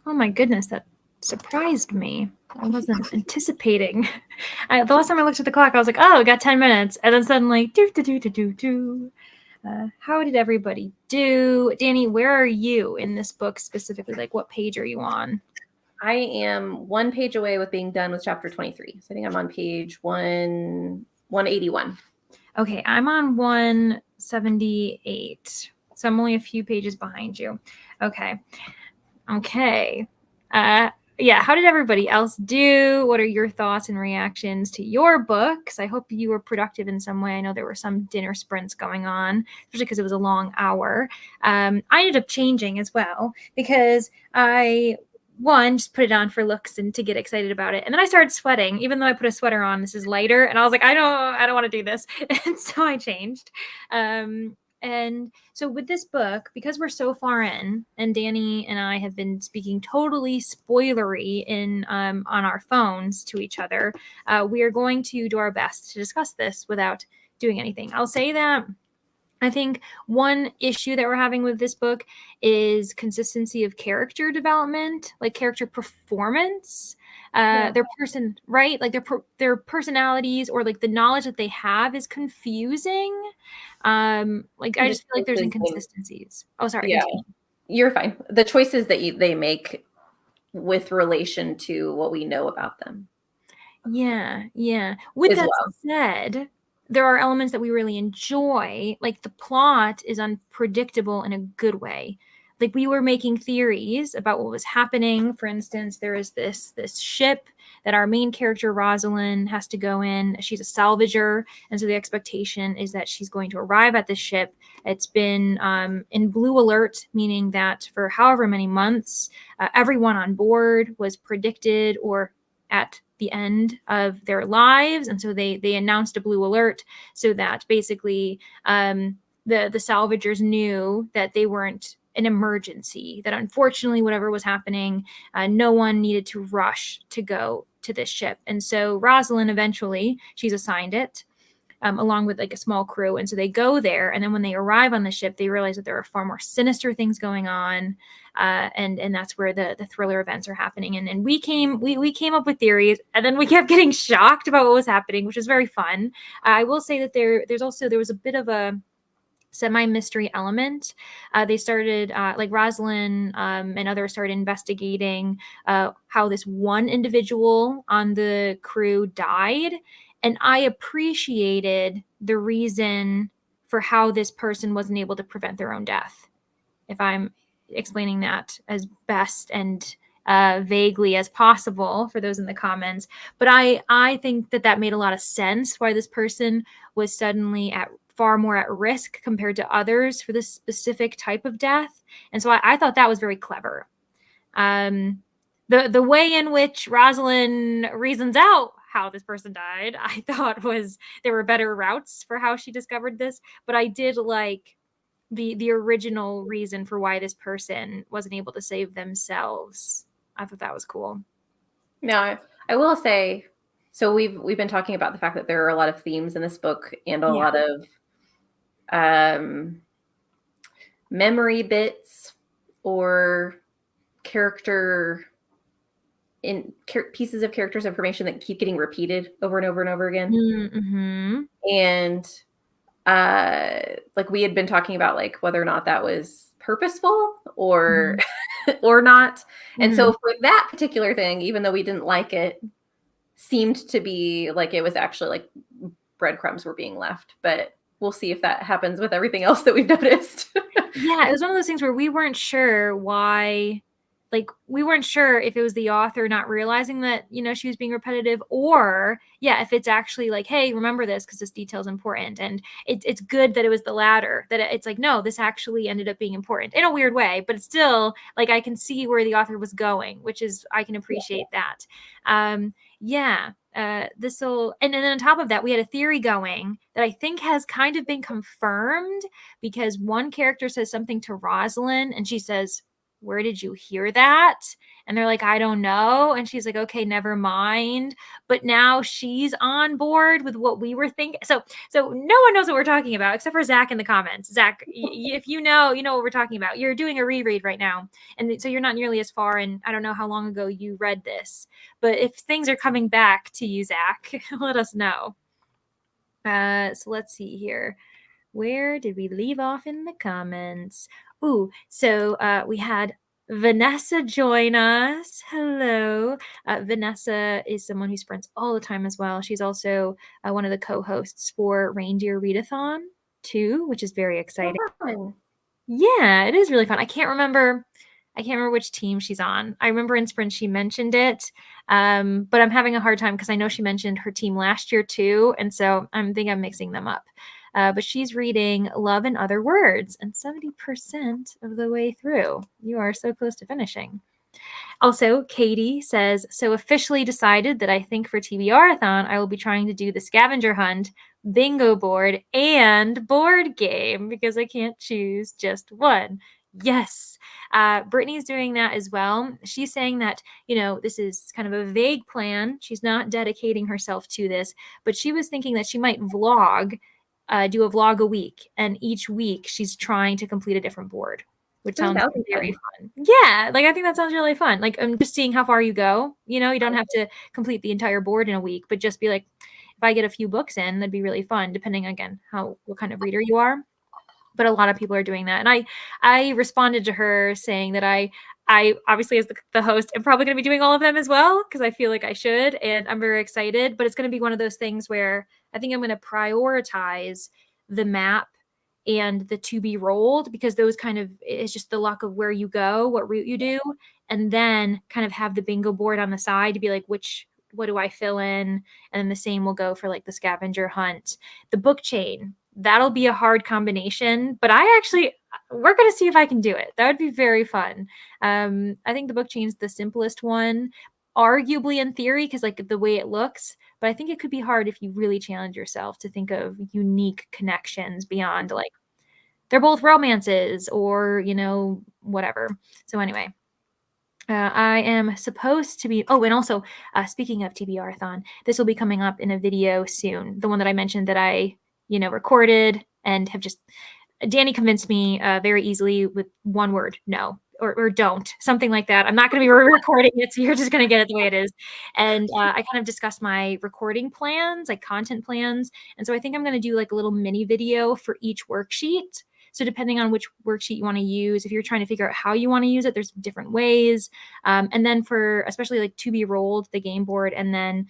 my goodness, that surprised me. I wasn't anticipating. The last time I looked at the clock, I was like, oh, we got 10 minutes. And then suddenly, how did everybody do? Danny, where are you in this book specifically? Like, what page are you on?
I am one page away with being done with chapter 23. So I think I'm on page 181.
Okay, I'm on 178. So I'm only a few pages behind you. Okay. Yeah, how did everybody else do? What are your thoughts and reactions to your books? I hope you were productive in some way. I know there were some dinner sprints going on, especially because it was a long hour. I ended up changing as well because just put it on for looks and to get excited about it. And then I started sweating, even though I put a sweater on. This is lighter. And I was like, I don't want to do this. And so I changed. And so with this book, because we're so far in, and Danny and I have been speaking totally spoilery on our phones to each other, we are going to do our best to discuss this without doing anything. I'll say that I think one issue that we're having with this book is consistency of character development, like character performance. Their person, right? Like their personalities or like the knowledge that they have is confusing. Like I just feel like there's inconsistencies. Oh, sorry.
Yeah, you're fine. The choices that they make with relation to what we know about them.
Yeah. With that said, there are elements that we really enjoy. Like the plot is unpredictable in a good way. Like we were making theories about what was happening. For instance, there is this ship that our main character Rosalind has to go in. She's a salvager, and so the expectation is that she's going to arrive at the ship. It's been in blue alert, meaning that for however many months, everyone on board was predicted or at the end of their lives, and so they announced a blue alert so that basically the salvagers knew that they weren't an emergency, that unfortunately whatever was happening, no one needed to rush to go to this ship. And so Rosalind, eventually she's assigned it along with like a small crew, and so they go there, and then when they arrive on the ship they realize that there are far more sinister things going on, and that's where the thriller events are happening. And we came up with theories, and then we kept getting shocked about what was happening, which is very fun. I will say that there was a bit of a semi-mystery element. They started like Rosalind and others started investigating how this one individual on the crew died, and I appreciated the reason for how this person wasn't able to prevent their own death, if I'm explaining that as best and vaguely as possible for those in the comments. But I think that made a lot of sense why this person was suddenly at far more at risk compared to others for this specific type of death. And so I thought that was very clever. The way in which Rosalind reasons out how this person died, I thought there were better routes for how she discovered this, but I did like the original reason for why this person wasn't able to save themselves. I thought that was cool.
Now, I will say, so we've been talking about the fact that there are a lot of themes in this book and a lot of memory bits or pieces of characters information that keep getting repeated over and over and over again.
Mm-hmm.
And like we had been talking about like whether or not that was purposeful or or not. And so for that particular thing, even though we didn't like it, seemed to be like it was actually like breadcrumbs were being left. But we'll see if that happens with everything else that we've noticed.
Yeah, it was one of those things where we weren't sure why. Like, we weren't sure if it was the author not realizing that, she was being repetitive, or, if it's actually like, hey, remember this because this detail is important. And it's good that it was the latter, that it's like, no, this actually ended up being important in a weird way, but it's still like I can see where the author was going, which is, I can appreciate that. And then on top of that, we had a theory going that I think has kind of been confirmed, because one character says something to Rosalind and she says, where did you hear that? And they're like, I don't know. And she's like, okay, never mind. But now she's on board with what we were thinking. So no one knows what we're talking about except for Zach in the comments. Zach, if you know what we're talking about. You're doing a reread right now. And so you're not nearly as far. And I don't know how long ago you read this. But if things are coming back to you, Zach, let us know. So let's see here. Where did we leave off in the comments? Ooh, so we had Vanessa join us. Hello. Vanessa is someone who sprints all the time as well. She's also one of the co-hosts for Reindeer Readathon too, which is very exciting.
Fun.
Yeah, it is really fun. I can't remember which team she's on. I remember in sprint she mentioned it, but I'm having a hard time because I know she mentioned her team last year too, and so I think I'm mixing them up. But she's reading Love and Other Words, and 70% of the way through. You are so close to finishing. Also, Katie says, so officially decided that I think for TBRathon, I will be trying to do the scavenger hunt, bingo board, and board game because I can't choose just one. Yes. Brittany's doing that as well. She's saying that, this is kind of a vague plan. She's not dedicating herself to this, but she was thinking that she might vlog, do a vlog a week. And each week she's trying to complete a different board, which sounds very fun. Yeah, I think that sounds really fun. I'm just seeing how far you go. You don't have to complete the entire board in a week, but just be like, if I get a few books in, that'd be really fun, depending, again, what kind of reader you are. But a lot of people are doing that. And I responded to her saying that I obviously, as the host, am probably going to be doing all of them as well because I feel like I should. And I'm very excited. But it's going to be one of those things where I think I'm going to prioritize the map and the to be rolled because those kind of is just the luck of where you go, what route you do, and then kind of have the bingo board on the side to be like, what do I fill in? And then the same will go for the scavenger hunt. The book chain, that'll be a hard combination, but we're going to see if I can do it. That would be very fun. I think the book chain's the simplest one, arguably in theory, because the way it looks, but I think it could be hard if you really challenge yourself to think of unique connections beyond they're both romances or, whatever. So anyway, I am supposed to be, and also speaking of TBRathon, this will be coming up in a video soon. The one that I mentioned that I, recorded and have just, Danny convinced me very easily with one word, no, or don't, something like that. I'm not going to be recording it, so you're just going to get it the way it is. And I kind of discussed my recording plans, content plans. And so I think I'm going to do a little mini video for each worksheet. So depending on which worksheet you want to use, if you're trying to figure out how you want to use it, there's different ways. And then for especially to be rolled, the game board, and then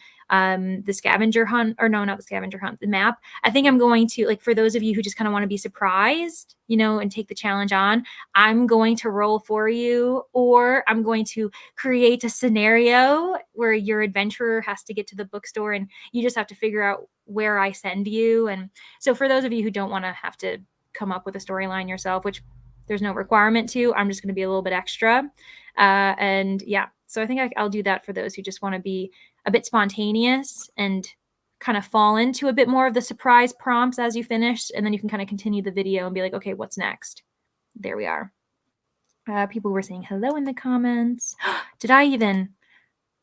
the scavenger hunt, or no, not the scavenger hunt, the map. I think I'm going to, for those of you who just kind of want to be surprised, and take the challenge on, I'm going to roll for you, or I'm going to create a scenario where your adventurer has to get to the bookstore and you just have to figure out where I send you. And so for those of you who don't want to have to come up with a storyline yourself, which there's no requirement to, I'm just going to be a little bit extra. And yeah, so I think I'll do that for those who just want to be a bit spontaneous and kind of fall into a bit more of the surprise prompts as you finish. And then you can kind of continue the video and be like, okay, what's next? There we are. People were saying hello in the comments. Did I even,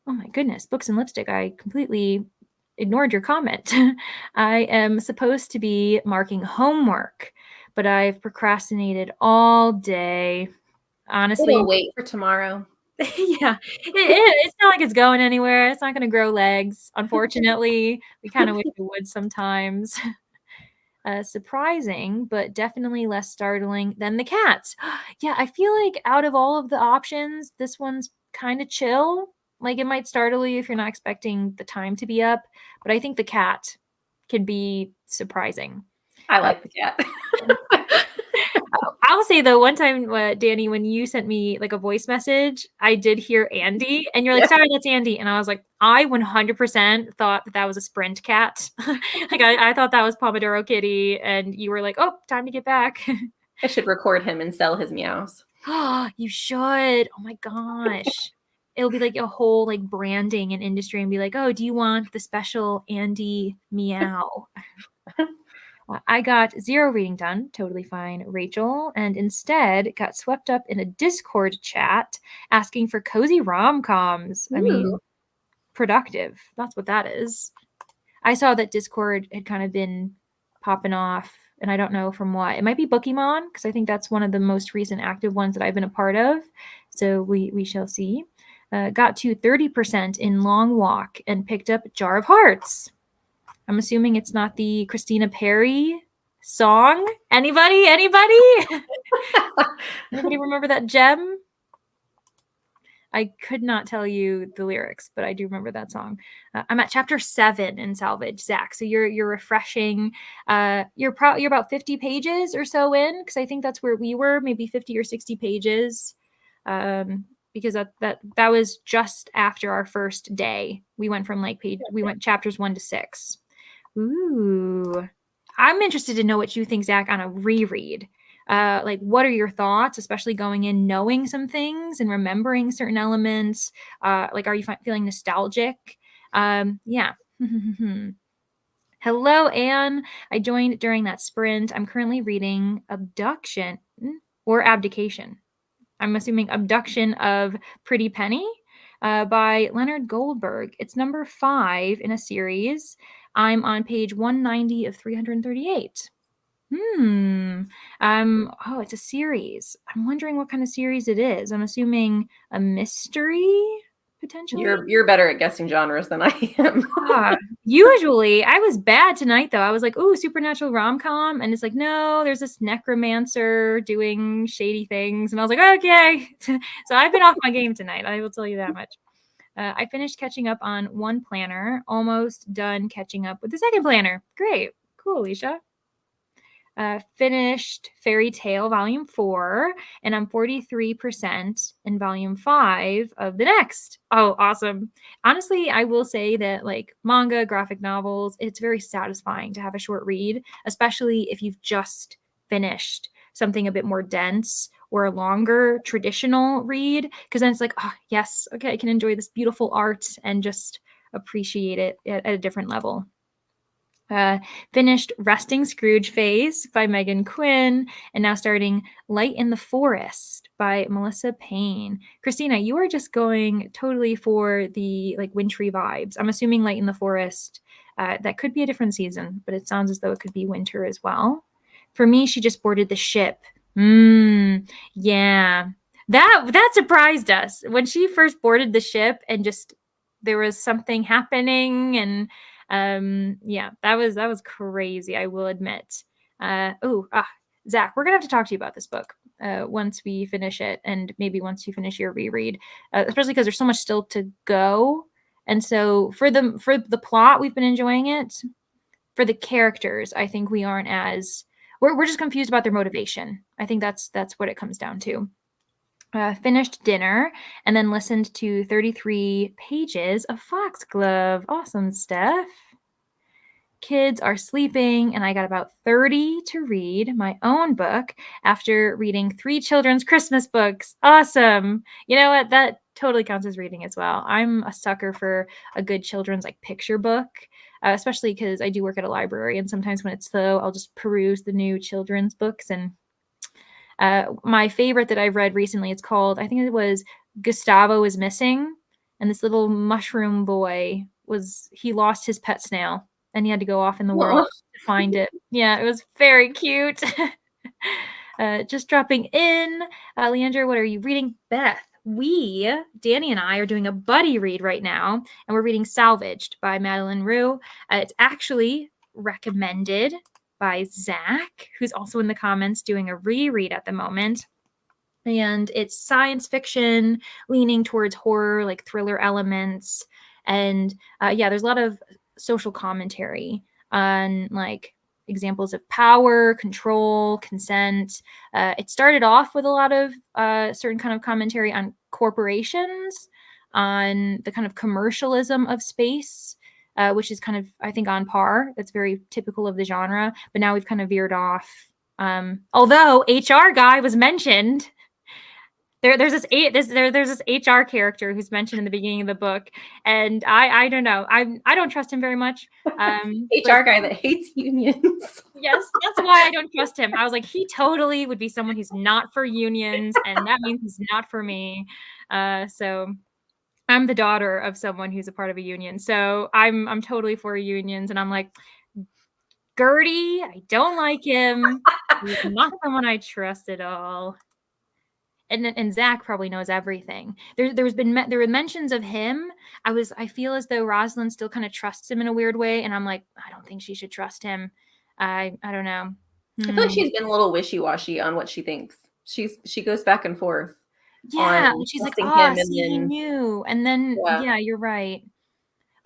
oh my goodness, Books and Lipstick, I completely ignored your comment. I am supposed to be marking homework, but I've procrastinated all day. Honestly,
it'll wait for tomorrow.
Yeah, it's not like it's going anywhere. It's not going to grow legs. Unfortunately, we kind of wish it would sometimes. Surprising, but definitely less startling than the cats. Yeah, I feel like out of all of the options, this one's kind of chill. It might startle you if you're not expecting the time to be up, but I think the cat can be surprising.
I like the cat.
I'll say though, one time, Danny, when you sent me a voice message, I did hear Andy, and you're like, sorry, that's Andy. And I was like, I 100% thought that was a Sprint cat. I thought that was Pomodoro Kitty, and you were like, oh, time to get back.
I should record him and sell his meows.
Oh, you should. Oh my gosh. It'll be a whole branding and industry and be like, oh, do you want the special Andy meow? I got 0 reading done, totally fine, Rachel, and instead got swept up in a Discord chat asking for cozy rom-coms. I mean, productive. That's what that is. I saw that Discord had kind of been popping off, and I don't know from what. It might be Bookymon, because I think that's one of the most recent active ones that I've been a part of. So we shall see. Got to 30% in Long Walk and picked up Jar of Hearts. I'm assuming it's not the Christina Perri song. Anybody? Anybody remember that gem? I could not tell you the lyrics, but I do remember that song. I'm at chapter 7 in Salvage, Zach. So you're refreshing. You're about 50 pages or so in, because I think that's where we were, maybe 50 or 60 pages. Because that was just after our first day. We went from we went chapters 1 to 6. Ooh, I'm interested to know what you think, Zach, on a reread. What are your thoughts, especially going in knowing some things and remembering certain elements? Are you feeling nostalgic? Yeah. Hello, Anne. I joined during that sprint. I'm currently reading Abduction or Abdication. I'm assuming Abduction of Pretty Penny by Leonard Goldberg. It's number 5 in a series. I'm on page 190 of 338. Oh, it's a series. I'm wondering what kind of series it is. I'm assuming a mystery, potentially.
You're better at guessing genres than I am.
Usually, I was bad tonight though. I was like, "Ooh, supernatural rom-com," and it's like, no, there's this necromancer doing shady things, and I was like, okay. So I've been off my game tonight. I will tell you that much. I finished catching up on one planner, almost done catching up with the second planner. Great, cool, Alicia. Finished Fairy Tale Volume 4, and I'm 43% in Volume 5 of the next. Oh, awesome. Honestly, I will say that manga, graphic novels, it's very satisfying to have a short read, especially if you've just finished something a bit more dense or a longer traditional read, because then it's like, oh, yes, okay, I can enjoy this beautiful art and just appreciate it at a different level. Finished Resting Scrooge Face by Megan Quinn, and now starting Light in the Forest by Melissa Payne. Christina, you are just going totally for the wintry vibes. I'm assuming Light in the Forest, that could be a different season, but it sounds as though it could be winter as well. For me, she just boarded the ship. Yeah. That surprised us when she first boarded the ship, and just there was something happening, and yeah, that was crazy, I will admit. Zach, we're gonna have to talk to you about this book once we finish it, and maybe once you finish your reread, especially because there's so much still to go. And so for the plot, we've been enjoying it. For the characters, I think we aren't as we're just confused about their motivation. I think that's what it comes down to. Finished dinner and then listened to 33 pages of Foxglove. Awesome, Steph. Kids are sleeping, and I got about 30 to read my own book after reading 3 children's Christmas books. Awesome. You know what? That totally counts as reading as well. I'm a sucker for a good children's picture book, especially because I do work at a library, and sometimes when it's slow, I'll just peruse the new children's books. And my favorite that I've read recently, it's called, I think it was Gustavo is Missing, and this little mushroom boy he lost his pet snail, and he had to go off in the world to find it. Yeah, it was very cute. Just dropping in. Leandra, what are you reading? Beth, Danny and I are doing a buddy read right now, and we're reading Salvaged by Madeline Rue. It's actually recommended by Zach, who's also in the comments doing a reread at the moment. And it's science fiction leaning towards horror, thriller elements. And yeah, there's a lot of social commentary on examples of power, control, consent. It started off with a lot of certain kind of commentary on corporations, on the kind of commercialism of space, which is kind of, I think, on par. That's very typical of the genre. But now we've kind of veered off. Although HR guy was mentioned, There's this HR character who's mentioned in the beginning of the book, and I don't know. I don't trust him very much.
HR guy that hates unions.
Yes, that's why I don't trust him. I was like, he totally would be someone who's not for unions, and that means he's not for me. So I'm the daughter of someone who's a part of a union, so I'm totally for unions, and I'm like, Gertie, I don't like him. He's not someone I trust at all. And Zach probably knows everything. There were mentions of him. I feel as though Rosalind still kind of trusts him in a weird way, and I'm like, I don't think she should trust him. I don't know.
I feel like she's been a little wishy-washy on what she thinks. She goes back and forth.
Yeah, she's like, oh, see, he knew, and then yeah, you're right.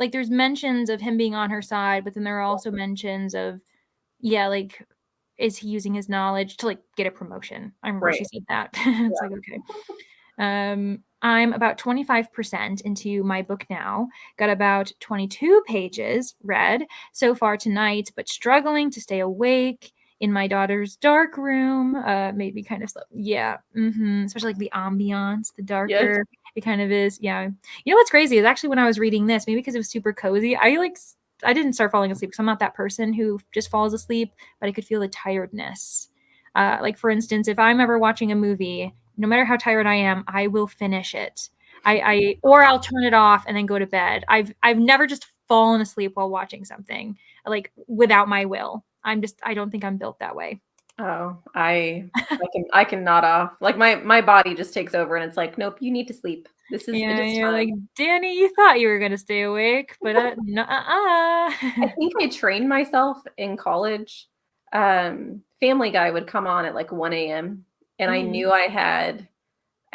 Like, there's mentions of him being on her side, but then there are also mentions of, yeah, like, is he using his knowledge to like get a promotion? I remember she said that. It's like, okay. I'm about 25% into my book now. Got about 22 pages read so far tonight, but struggling to stay awake in my daughter's dark room. Made me kind of slow. Yeah. Especially like the ambiance, the darker it kind of is. Yeah. You know what's crazy is actually when I was reading this, maybe because it was super cozy, I didn't start falling asleep because I'm not that person who just falls asleep, but I could feel the tiredness. Like, for instance, if I'm ever watching a movie, no matter how tired I am, I will finish it. Or I'll turn it off and then go to bed. I've never just fallen asleep while watching something, like, without my will. I don't think I'm built that way.
Oh, I can nod off. Like, my body just takes over and it's like, nope, you need to sleep. This is
you're like, Danny, you thought you were gonna stay awake, but
I think I trained myself in college. Family Guy would come on at like 1 a.m. and I knew I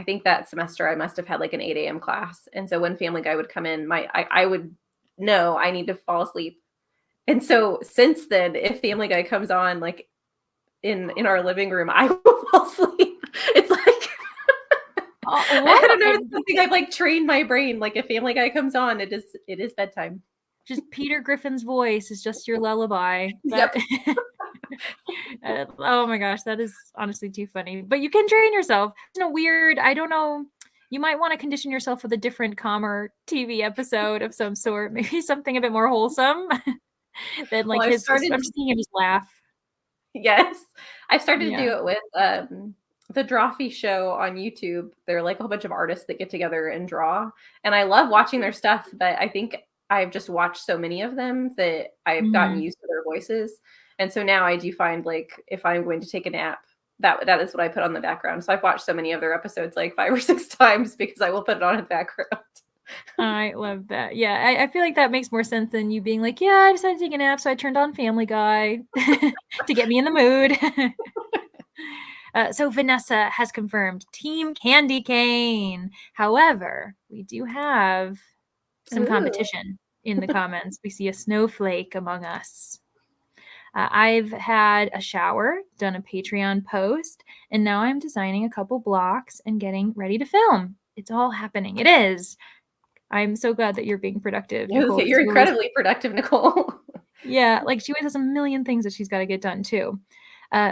think that semester I must have had like an 8 a.m. class. And so when Family Guy would come in, I would know I need to fall asleep. And so since then, if Family Guy comes on like in our living room, I will fall asleep. It's like I don't know, it's something I've like trained my brain. Like, if Family Guy comes on, it is bedtime.
Just Peter Griffin's voice is just your lullaby.
Yep.
Oh my gosh, that is honestly too funny. But you can train yourself. It's weird. I don't know. You might want to condition yourself with a different calmer TV episode of some sort. Maybe something a bit more wholesome than like I'm just seeing him just laugh.
Yes, I've started to do it with the Drawfee show on YouTube. They're like a whole bunch of artists that get together and draw, and I love watching their stuff. But I think I've just watched so many of them that I've gotten used to their voices, and so now I do find, like, if I'm going to take a nap, that is what I put on the background. So I've watched so many of their episodes like 5 or 6 times because I will put it on in the background.
I love that. Yeah, I feel like that makes more sense than you being like, yeah, I decided to take a nap, so I turned on Family Guy to get me in the mood. So Vanessa has confirmed Team Candy Cane. However, we do have some competition in the comments. We see a snowflake among us. I've had a shower, done a Patreon post, and now I'm designing a couple blocks and getting ready to film. It's all happening. It is. I'm so glad that you're being productive.
Nicole, you're incredibly productive, Nicole.
Yeah, like, she always has a million things that she's got to get done too.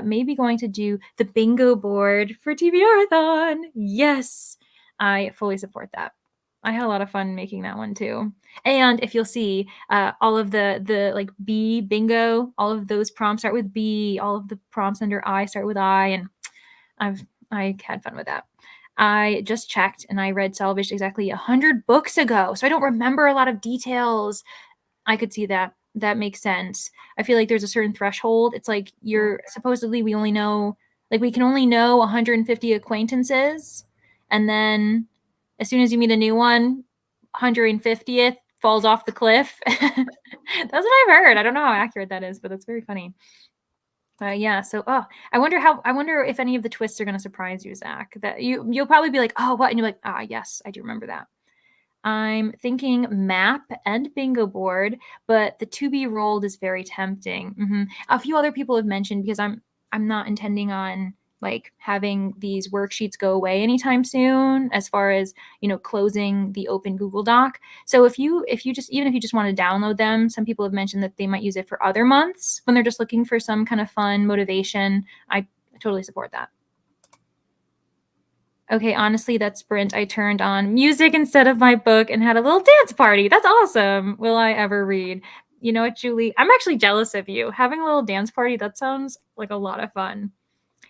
Maybe going to do the bingo board for TBRathon. Yes, I fully support that. I had a lot of fun making that one too. And if you'll see, all of the like B bingo, all of those prompts start with B. All of the prompts under I start with I, and I had fun with that. I just checked and I read Salvaged exactly 100 books ago, so I don't remember a lot of details. I could see that. That makes sense. I feel like there's a certain threshold. It's like supposedly we only know, like, we can only know 150 acquaintances, and then as soon as you meet a new one, 150th falls off the cliff. That's what I've heard. I don't know how accurate that is, but that's very funny. Yeah. So, I wonder if any of the twists are going to surprise you, Zach. That you'll probably be like, oh, what? And you're like, yes, I do remember that. I'm thinking map and bingo board, but the to be rolled is very tempting. A few other people have mentioned, because I'm not intending on like having these worksheets go away anytime soon, as far as, closing the open Google Doc. So if you just want to download them, some people have mentioned that they might use it for other months when they're just looking for some kind of fun motivation. I totally support that. Okay, honestly, that sprint, I turned on music instead of my book and had a little dance party. That's awesome. Will I ever read? You know what, Julie? I'm actually jealous of you. Having a little dance party, that sounds like a lot of fun.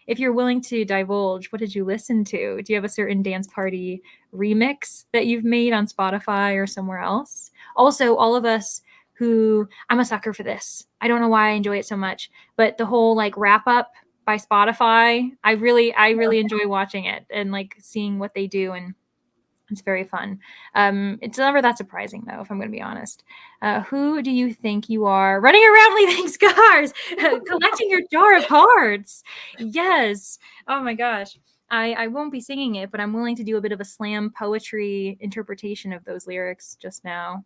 If you're willing to divulge, what did you listen to? Do you have a certain dance party remix that you've made on Spotify or somewhere else? Also, all of us I'm a sucker for this. I don't know why I enjoy it so much, but the whole like wrap up by Spotify, I really enjoy watching it and like seeing what they do, and it's very fun. It's never that surprising, though, if I'm going to be honest. Who do you think you are running around leaving scars, collecting your jar of hearts? Yes. Oh my gosh. I won't be singing it, but I'm willing to do a bit of a slam poetry interpretation of those lyrics just now.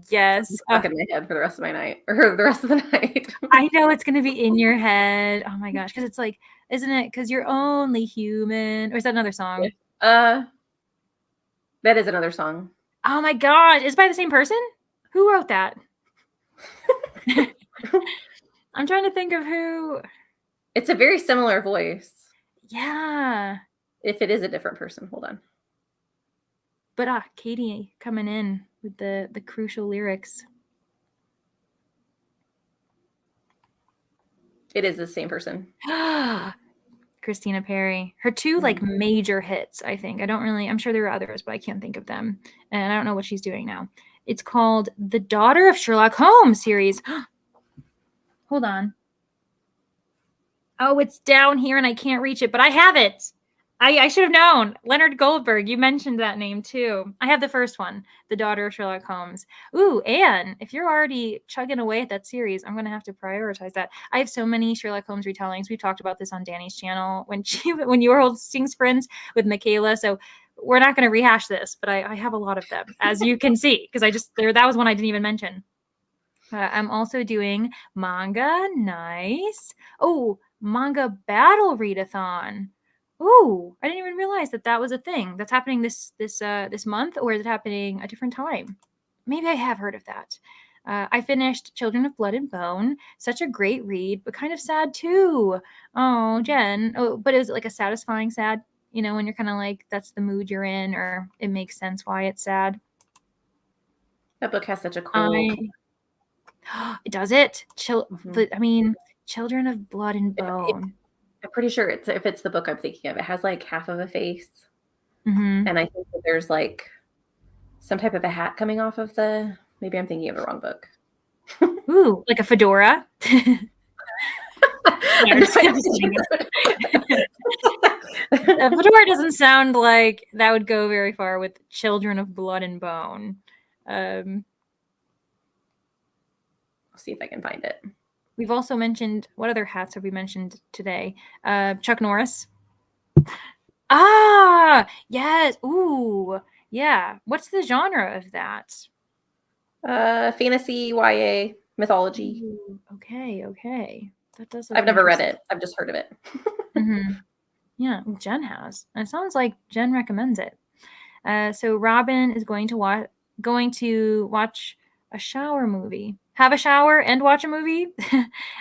Yes.
Stuck in my head for the rest of my night, or the rest of the night.
I know it's going to be in your head. Oh my gosh. Because it's like, isn't it? Because you're only human. Or is that another song?
That is another song.
Oh my god, it's by the same person? Who wrote that? I'm trying to think of who.
It's a very similar voice.
Yeah.
If it is a different person, hold on.
But Katie coming in with the crucial lyrics.
It is the same person.
Christina Perri. Her two like major hits, I think. I'm sure there are others, but I can't think of them. And I don't know what she's doing now. It's called The Daughter of Sherlock Holmes series. Hold on. Oh, it's down here and I can't reach it, but I have it. I should have known. Leonard Goldberg, you mentioned that name too. I have the first one, The Daughter of Sherlock Holmes. Ooh, Anne, if you're already chugging away at that series, I'm going to have to prioritize that. I have so many Sherlock Holmes retellings. We've talked about this on Danny's channel when you were hosting sprints with Michaela. So we're not going to rehash this, but I have a lot of them, as you can see, because that was one I didn't even mention. I'm also doing manga. Nice. Oh, manga battle readathon. Ooh, I didn't even realize that was a thing that's happening this month, or is it happening a different time? Maybe I have heard of that. I finished Children of Blood and Bone. Such a great read, but kind of sad too. Oh, Jen. Oh, but is it like a satisfying sad? You know, when you're kind of like, that's the mood you're in, or it makes sense why it's sad.
That book has such a cool.
Does it? I mean, Children of Blood and Bone.
I'm pretty sure if it's the book I'm thinking of, it has like half of a face. And I think that there's like some type of a hat coming off of maybe I'm thinking of the wrong book.
Ooh, like a fedora. A fedora doesn't sound like that would go very far with Children of Blood and Bone. I'll
see if I can find it.
We've also mentioned, what other hats have we mentioned today? Chuck Norris. Yes. Ooh, yeah. What's the genre of that?
Fantasy, YA, mythology.
Ooh, okay. That does.
I've never read it. I've just heard of it.
Yeah, Jen has. And it sounds like Jen recommends it. So Robin is going to watch a shower movie. Have a shower and watch a movie,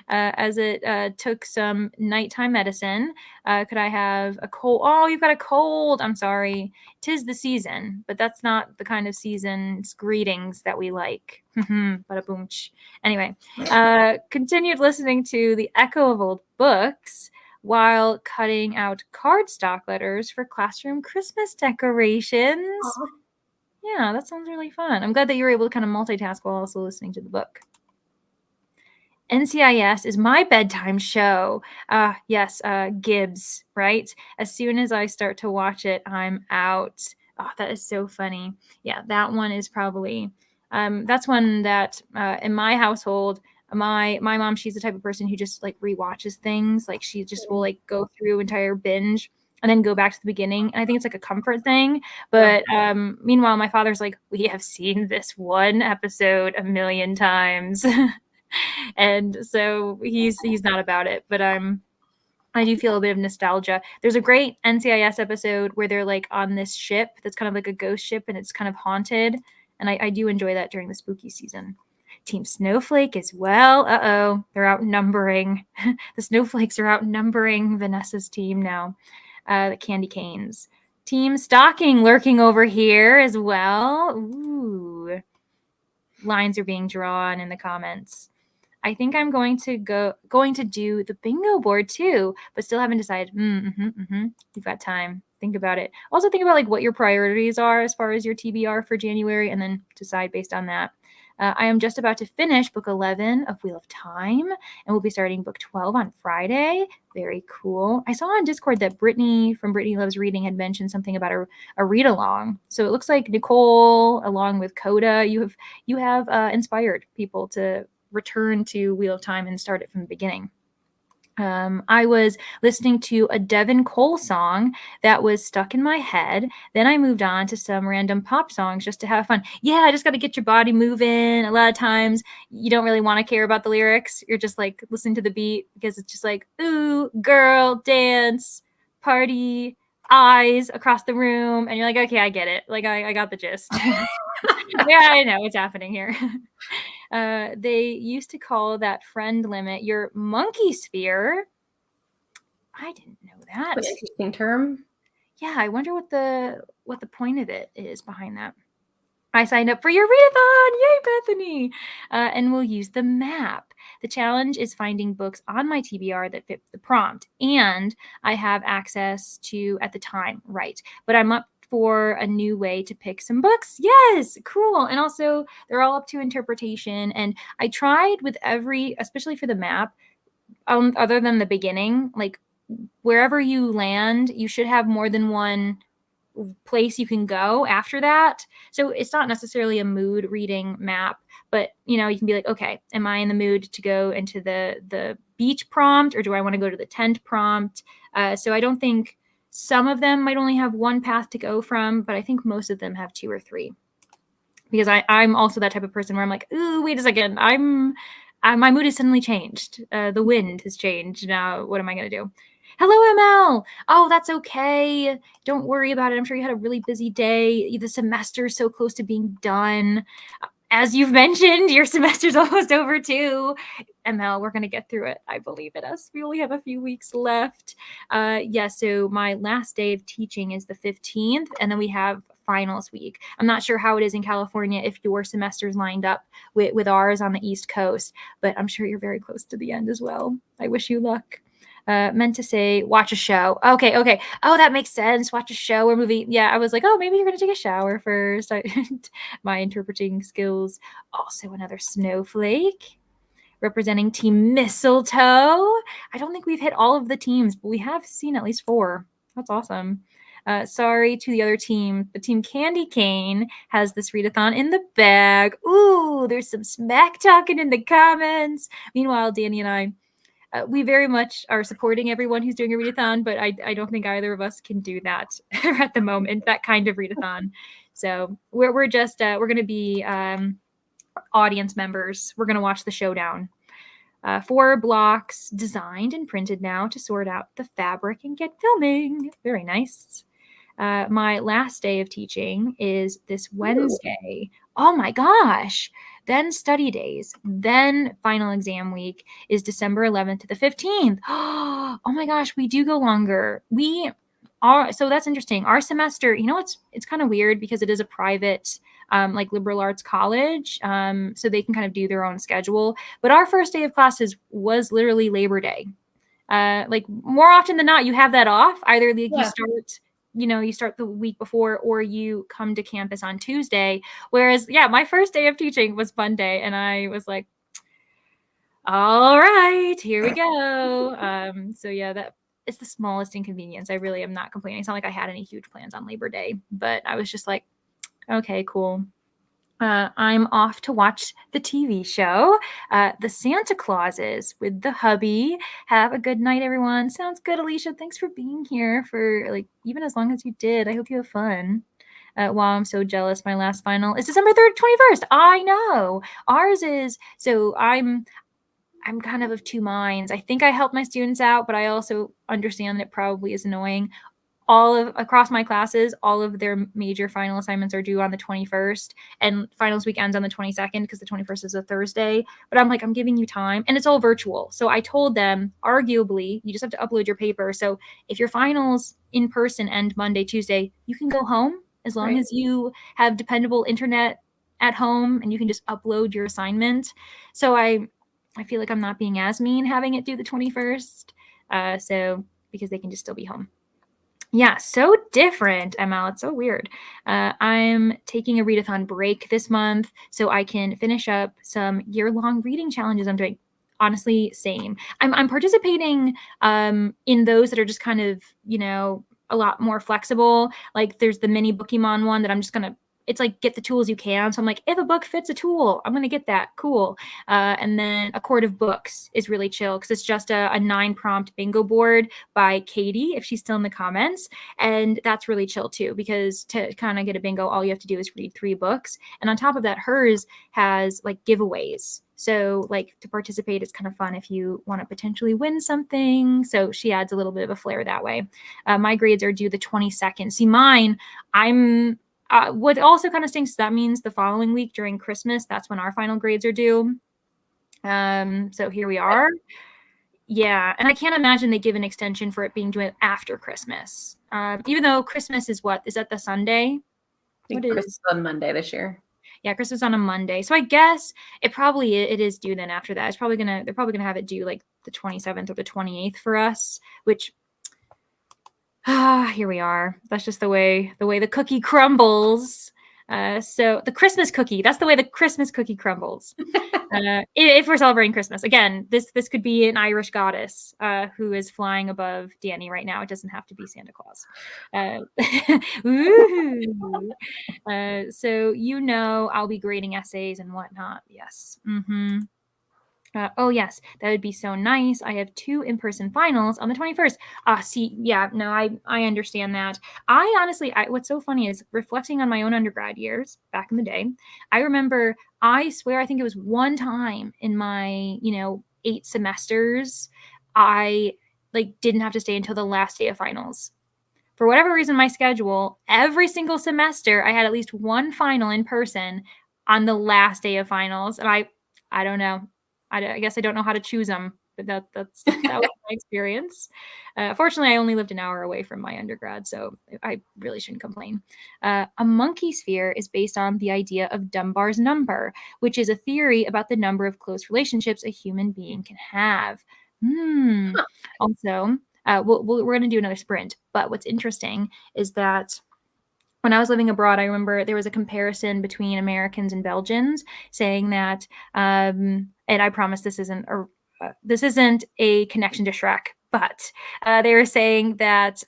as it took some nighttime medicine. Could I have a cold? Oh, you've got a cold. I'm sorry. 'Tis the season, but that's not the kind of season's greetings that we like. Bada boom. Anyway, continued listening to The Echo of Old Books while cutting out cardstock letters for classroom Christmas decorations. Aww. Yeah, that sounds really fun. I'm glad that you were able to kind of multitask while also listening to the book. NCIS is my bedtime show. Yes, Gibbs, right? As soon as I start to watch it, I'm out. Oh, that is so funny. Yeah, that one is probably, that's one that in my household, my mom, she's the type of person who just like rewatches things. Like she just will like go through entire binge and then go back to the beginning. And I think it's like a comfort thing. But meanwhile, my father's like, we have seen this one episode 1,000,000 times. And so he's not about it. But I do feel a bit of nostalgia. There's a great NCIS episode where they're like on this ship that's kind of like a ghost ship and it's kind of haunted. And I do enjoy that during the spooky season. Team Snowflake as well. They're outnumbering. The Snowflakes are outnumbering Vanessa's team now. The Candy Canes. Team Stocking lurking over here as well. Ooh. Lines are being drawn in the comments. I think I'm going to do the bingo board too, but still haven't decided. You've got time. Think about it. Also think about like what your priorities are as far as your TBR for January, and then decide based on that. I am just about to finish book 11 of Wheel of Time, and we'll be starting book 12 on Friday. Very cool. I saw on Discord that Brittany from Brittany Loves Reading had mentioned something about a read along. So it looks like Nicole, along with Coda, you have inspired people to return to Wheel of Time and start it from the beginning. I was listening to a Devin Cole song that was stuck in my head. Then I moved on to some random pop songs just to have fun. Yeah, I just got to get your body moving. A lot of times you don't really want to care about the lyrics. You're just like listening to the beat because it's just like, ooh, girl, dance, party, eyes across the room. And you're like, okay, I get it. Like, I got the gist. Yeah, I know what's happening here. They used to call that friend limit your monkey sphere. I didn't know that.
That's an interesting term.
Yeah, I wonder what the point of it is behind that. I signed up for your readathon. Yay, Bethany! And we'll use the map. The challenge is finding books on my TBR that fit the prompt, and I have access to at the time, right? But I'm up for a new way to pick some books. Yes, cool. And also they're all up to interpretation. And I tried with every, especially for the map, other than the beginning, like wherever you land, you should have more than one place you can go after that. So it's not necessarily a mood reading map, but you can be like, okay, am I in the mood to go into the beach prompt, or do I want to go to the tent prompt? So I don't think, some of them might only have one path to go from, but I think most of them have 2 or 3. Because I'm also that type of person where I'm like, ooh, wait a second, my mood has suddenly changed. The wind has changed. Now, what am I going to do? Hello, ML. Oh, that's okay. Don't worry about it. I'm sure you had a really busy day. The semester's so close to being done. As you've mentioned, your semester's almost over too. ML, we're going to get through it. I believe in us. We only have a few weeks left. So my last day of teaching is the 15th, and then we have finals week. I'm not sure how it is in California if your semester's lined up with ours on the East Coast, but I'm sure you're very close to the end as well. I wish you luck. Meant to say watch a show. Okay. Oh, that makes sense. Watch a show or movie. Yeah, I was like, oh, maybe you're going to take a shower first. My interpreting skills. Also another snowflake representing Team Mistletoe. I don't think we've hit all of the teams, but we have seen at least 4. That's awesome. Sorry to the other team. The Team Candy Cane has this readathon in the bag. Ooh, there's some smack talking in the comments. Meanwhile, Danny and I, we very much are supporting everyone who's doing a readathon, but I don't think either of us can do that at the moment, that kind of readathon. So we're going to be audience members. We're going to watch the showdown. 4 blocks designed and printed now to sort out the fabric and get filming. Very nice. My last day of teaching is this Wednesday. Oh my gosh. Then study days. Then final exam week is December 11th to the 15th. Oh my gosh, we do go longer. So that's interesting. Our semester, it's kind of weird because it is a private like liberal arts college. So they can kind of do their own schedule. But our first day of classes was literally Labor Day. Like more often than not, you have that off. Either you start the week before, or you come to campus on Tuesday. Whereas, my first day of teaching was Monday, and I was like, all right, here we go. That it's the smallest inconvenience. I really am not complaining. It's not like I had any huge plans on Labor Day, but I was just like, okay, cool. I'm off to watch the TV show, The Santa Clauses with the hubby. Have a good night, everyone. Sounds good, Alicia. Thanks for being here for even as long as you did. I hope you have fun. Wow, I'm so jealous. My last final is December 3rd, 21st. I know. Ours is, so I'm kind of 2 minds. I think I help my students out, but I also understand that it probably is annoying. across my classes, all of their major final assignments are due on the 21st, and finals week ends on the 22nd because the 21st is a Thursday. But I'm like, I'm giving you time, and it's all virtual. So I told them, arguably, you just have to upload your paper. So if your finals in person end Monday, Tuesday, you can go home as long as you have dependable internet at home and you can just upload your assignment. So I feel like I'm not being as mean having it due the 21st. So because they can just still be home. Yeah, so different, ML. It's so weird. I'm taking a readathon break this month so I can finish up some year-long reading challenges I'm doing. Honestly, same. I'm participating in those that are just kind of, a lot more flexible. Like there's the mini Bookemon one that I'm just gonna. It's like get the tools you can. So I'm like, if a book fits a tool, I'm gonna get that. Cool. And then A Court of Books is really chill because it's just a 9-prompt bingo board by Katie, if she's still in the comments. And that's really chill too, because to kind of get a bingo, all you have to do is read 3 books. And on top of that, hers has like giveaways. So like to participate, it's kind of fun if you want to potentially win something. So she adds a little bit of a flair that way. My grades are due the 22nd. See, mine, what also kind of stinks, that means the following week during Christmas, that's when our final grades are due. So here we are. Yeah, and I can't imagine they give an extension for it being due after Christmas. Even though Christmas is what? Is that the Sunday?
I think Christmas on Monday this year.
Yeah, Christmas on a Monday. So I guess it is due then after that. They're probably gonna have it due like the 27th or the 28th for us, which here we are. That's just the way the cookie crumbles. So the Christmas cookie, that's the way the Christmas cookie crumbles. If we're celebrating Christmas. Again, this could be an Irish goddess who is flying above Danny right now. It doesn't have to be Santa Claus. So I'll be grading essays and whatnot. Yes. Mm-hmm. Oh, yes, that would be so nice. I have 2 in-person finals on the 21st. I understand that. I honestly, what's so funny is reflecting on my own undergrad years back in the day. I remember, I swear, I think it was one time in my, 8 semesters, I didn't have to stay until the last day of finals. For whatever reason, my schedule, every single semester, I had at least one final in person on the last day of finals. And I don't know. I guess I don't know how to choose them, but that was my experience. Fortunately, I only lived an hour away from my undergrad, so I really shouldn't complain. A monkey sphere is based on the idea of Dunbar's number, which is a theory about the number of close relationships a human being can have. Also, we're going to do another sprint, but what's interesting is that when I was living abroad, I remember there was a comparison between Americans and Belgians, saying that, and I promise this isn't a connection to Shrek, but they were saying that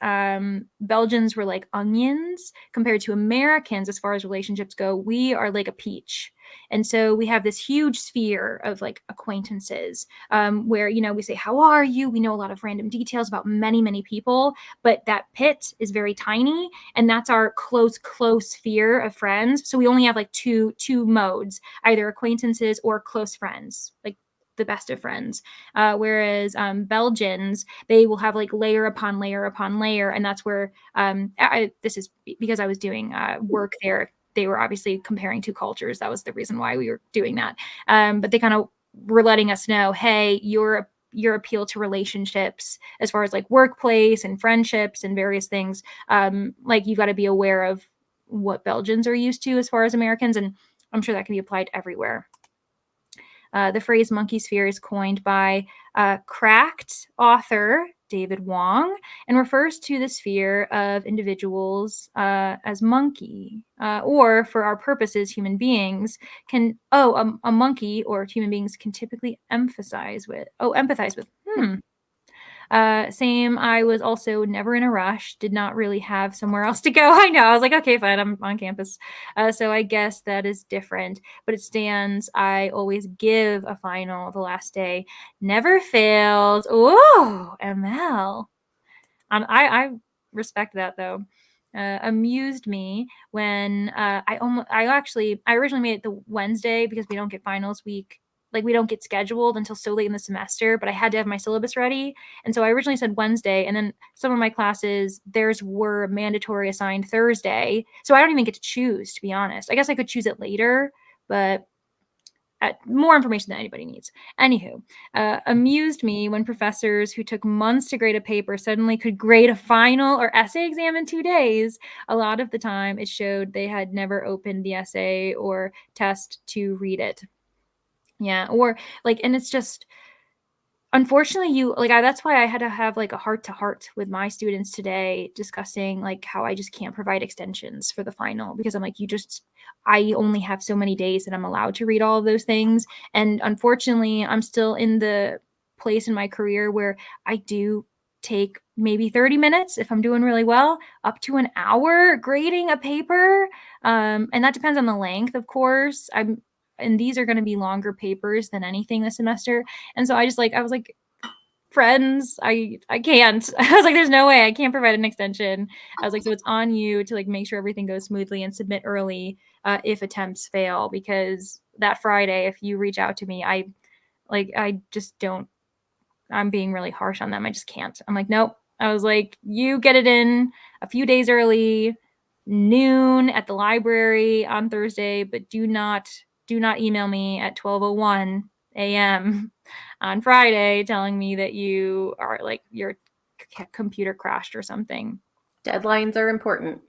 Belgians were like onions compared to Americans as far as relationships go. We are like a peach. And so we have this huge sphere of like acquaintances where, we say, how are you? We know a lot of random details about many, many people, but that pit is very tiny. And that's our close sphere of friends. So we only have like two modes, either acquaintances or close friends, like the best of friends. Whereas Belgians, they will have like layer upon layer upon layer. And that's where this is because I was doing work there. They were obviously comparing 2 cultures. That was the reason why we were doing that. But they kind of were letting us know, hey, your appeal to relationships as far as like workplace and friendships and various things, like you've got to be aware of what Belgians are used to as far as Americans. And I'm sure that can be applied everywhere. The phrase monkey sphere is coined by cracked author David Wong and refers to the sphere of individuals as monkey, or for our purposes, human beings can, a monkey or human beings can typically empathize with. Same. I was also never in a rush, did not really have somewhere else to go. I know. I was like, okay, fine. I'm on campus. So I guess that is different, but it stands. I always give a final the last day. Never failed. Oh, ML. I respect that though. Amused me when I originally made it the Wednesday because we don't get finals week like we don't get scheduled until so late in the semester, but I had to have my syllabus ready. And so I originally said Wednesday, and then some of my classes, theirs were mandatory assigned Thursday. So I don't even get to choose, to be honest. I guess I could choose it later, but more information than anybody needs. Anywho, amused me when professors who took months to grade a paper suddenly could grade a final or essay exam in 2 days. A lot of the time it showed they had never opened the essay or test to read it. Yeah, or like, and it's just, unfortunately, that's why I had to have like a heart-to-heart with my students today, discussing like how I just can't provide extensions for the final, because I'm like, I only have so many days that I'm allowed to read all of those things. And unfortunately, I'm still in the place in my career where I do take maybe 30 minutes if I'm doing really well, up to an hour grading a paper. And that depends on the length, of course. And these are going to be longer papers than anything this semester. And so I was like, friends, I can't. I was like, there's no way I can't provide an extension. I was like, so it's on you to like make sure everything goes smoothly and submit early if attempts fail, because that Friday, if you reach out to me, I just don't, I'm being really harsh on them. I just can't. I'm like, nope. I was like, you get it in a few days early, noon at the library on Thursday, but do not email me at 12:01 a.m. on Friday telling me that you are like, your computer crashed or something.
Deadlines are important.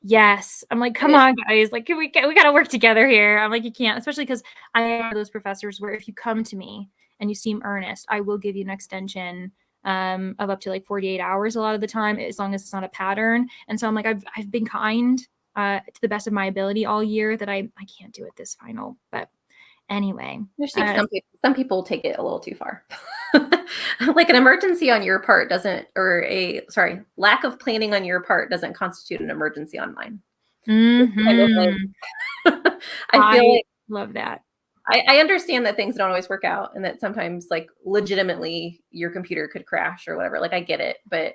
Yes. I'm like, come on, guys. Like, we got to work together here. I'm like, you can't, especially because I am those professors where if you come to me and you seem earnest, I will give you an extension of up to like 48 hours a lot of the time, as long as it's not a pattern. And so I'm like, I've been kind to the best of my ability all year, that I can't do it this final. But anyway.
I think some people take it a little too far. Like an emergency on your part doesn't, or lack of planning on your part doesn't constitute an emergency on mine.
Mm-hmm.
I feel like,
love that.
I understand that things don't always work out, and that sometimes like legitimately your computer could crash or whatever. Like I get it, but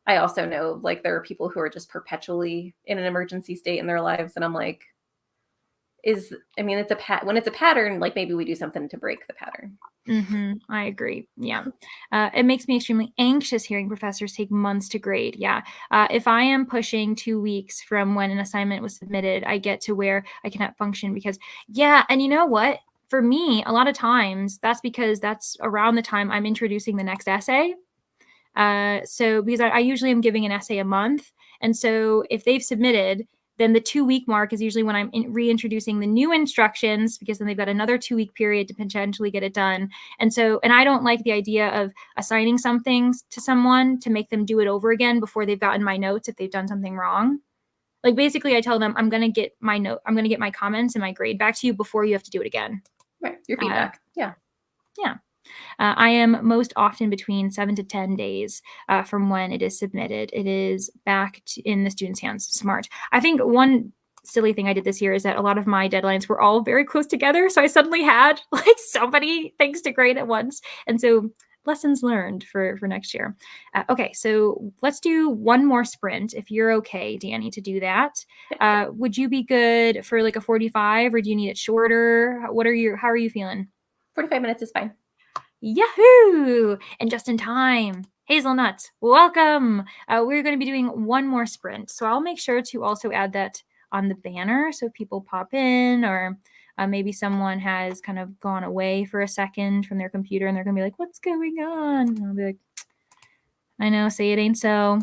I also know like there are people who are just perpetually in an emergency state in their lives, and I'm like, it's when it's a pattern, like maybe we do something to break the pattern.
Mm-hmm. I agree. Yeah. It makes me extremely anxious hearing professors take months to grade. Yeah. If I am pushing 2 weeks from when an assignment was submitted, I get to where I cannot function, because, yeah. And you know what? For me, a lot of times that's because that's around the time I'm introducing the next essay. So because I usually am giving an essay a month. And so if they've submitted, then the 2-week mark is usually when I'm reintroducing the new instructions, because then they've got another 2-week period to potentially get it done. And so, and I don't like the idea of assigning something to someone to make them do it over again before they've gotten my notes if they've done something wrong. Like basically I tell them, I'm going to get my comments and my grade back to you before you have to do it again.
Right. Your feedback. Yeah.
Yeah. I am most often between 7 to 10 days from when it is submitted. It is back in the student's hands. Smart. I think one silly thing I did this year is that a lot of my deadlines were all very close together. So I suddenly had like so many things to grade at once. And so lessons learned for next year. Okay, so let's do one more sprint if you're okay, Danny, to do that. Would you be good for like a 45, or do you need it shorter? How are you feeling?
45 minutes is fine.
Yahoo! And just in time. Hazelnuts, welcome. We're going to be doing one more sprint. So I'll make sure to also add that on the banner. So if people pop in, or maybe someone has kind of gone away for a second from their computer and they're going to be like, what's going on? And I'll be like, I know, say it ain't so.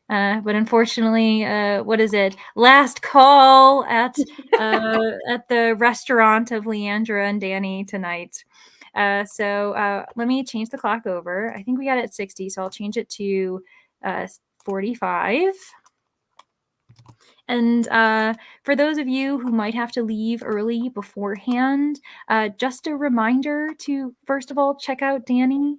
But unfortunately, what is it? Last call at the restaurant of Leandra and Danny tonight. So let me change the clock over. I think we got it at 60, so I'll change it to 45. And for those of you who might have to leave early beforehand, just a reminder to, first of all, check out Danny.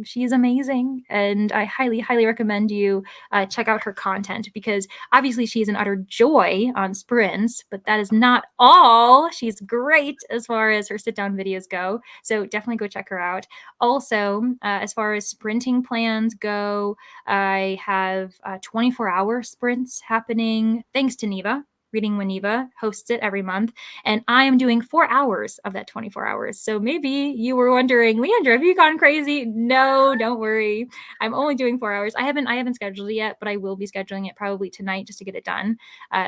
She is amazing, and I highly, highly recommend you check out her content, because obviously she is an utter joy on sprints, but that is not all. She's great as far as her sit-down videos go, so definitely go check her out. Also, as far as sprinting plans go, I have 24-hour sprints happening, thanks to Neva, Reading Winiva hosts it every month, and I am doing 4 hours of that 24 hours. So maybe you were wondering, Leandra, have you gone crazy? No, don't worry. I'm only doing 4 hours. I haven't scheduled it yet, but I will be scheduling it probably tonight just to get it done.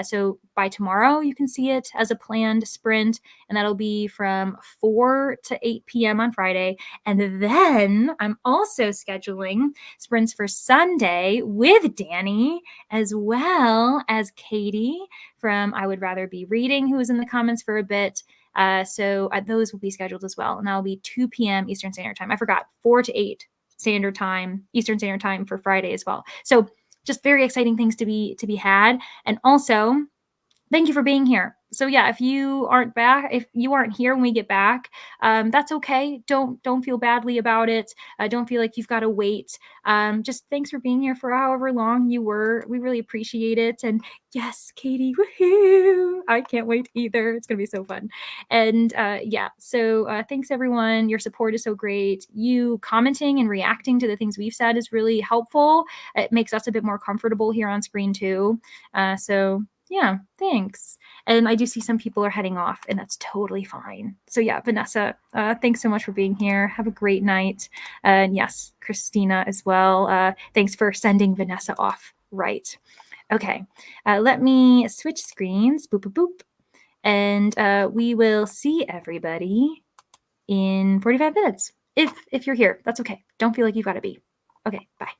So by tomorrow, you can see it as a planned sprint, and that'll be from 4 to 8 p.m. on Friday. And then I'm also scheduling sprints for Sunday with Danny, as well as Katie from I Would Rather Be Reading, who was in the comments for a bit. So those will be scheduled as well. And that'll be 2 p.m. Eastern Standard Time. I forgot, 4 to 8 Standard Time, Eastern Standard Time for Friday as well. So just very exciting things to be had. And also, thank you for being here. So yeah, if you aren't here when we get back, that's okay. Don't feel badly about it. Don't feel like you've got to wait. Just thanks for being here for however long you were. We really appreciate it. And yes, Katie, woohoo! I can't wait either. It's gonna be so fun. And yeah, so thanks everyone. Your support is so great. You commenting and reacting to the things we've said is really helpful. It makes us a bit more comfortable here on screen too. So yeah, thanks. And I do see some people are heading off, and that's totally fine. So yeah, Vanessa, thanks so much for being here. Have a great night. And yes, Christina as well. Thanks for sending Vanessa off. Right. Okay. Let me switch screens. Boop, boop, boop. And we will see everybody in 45 minutes. If you're here, that's okay. Don't feel like you've got to be. Okay, bye.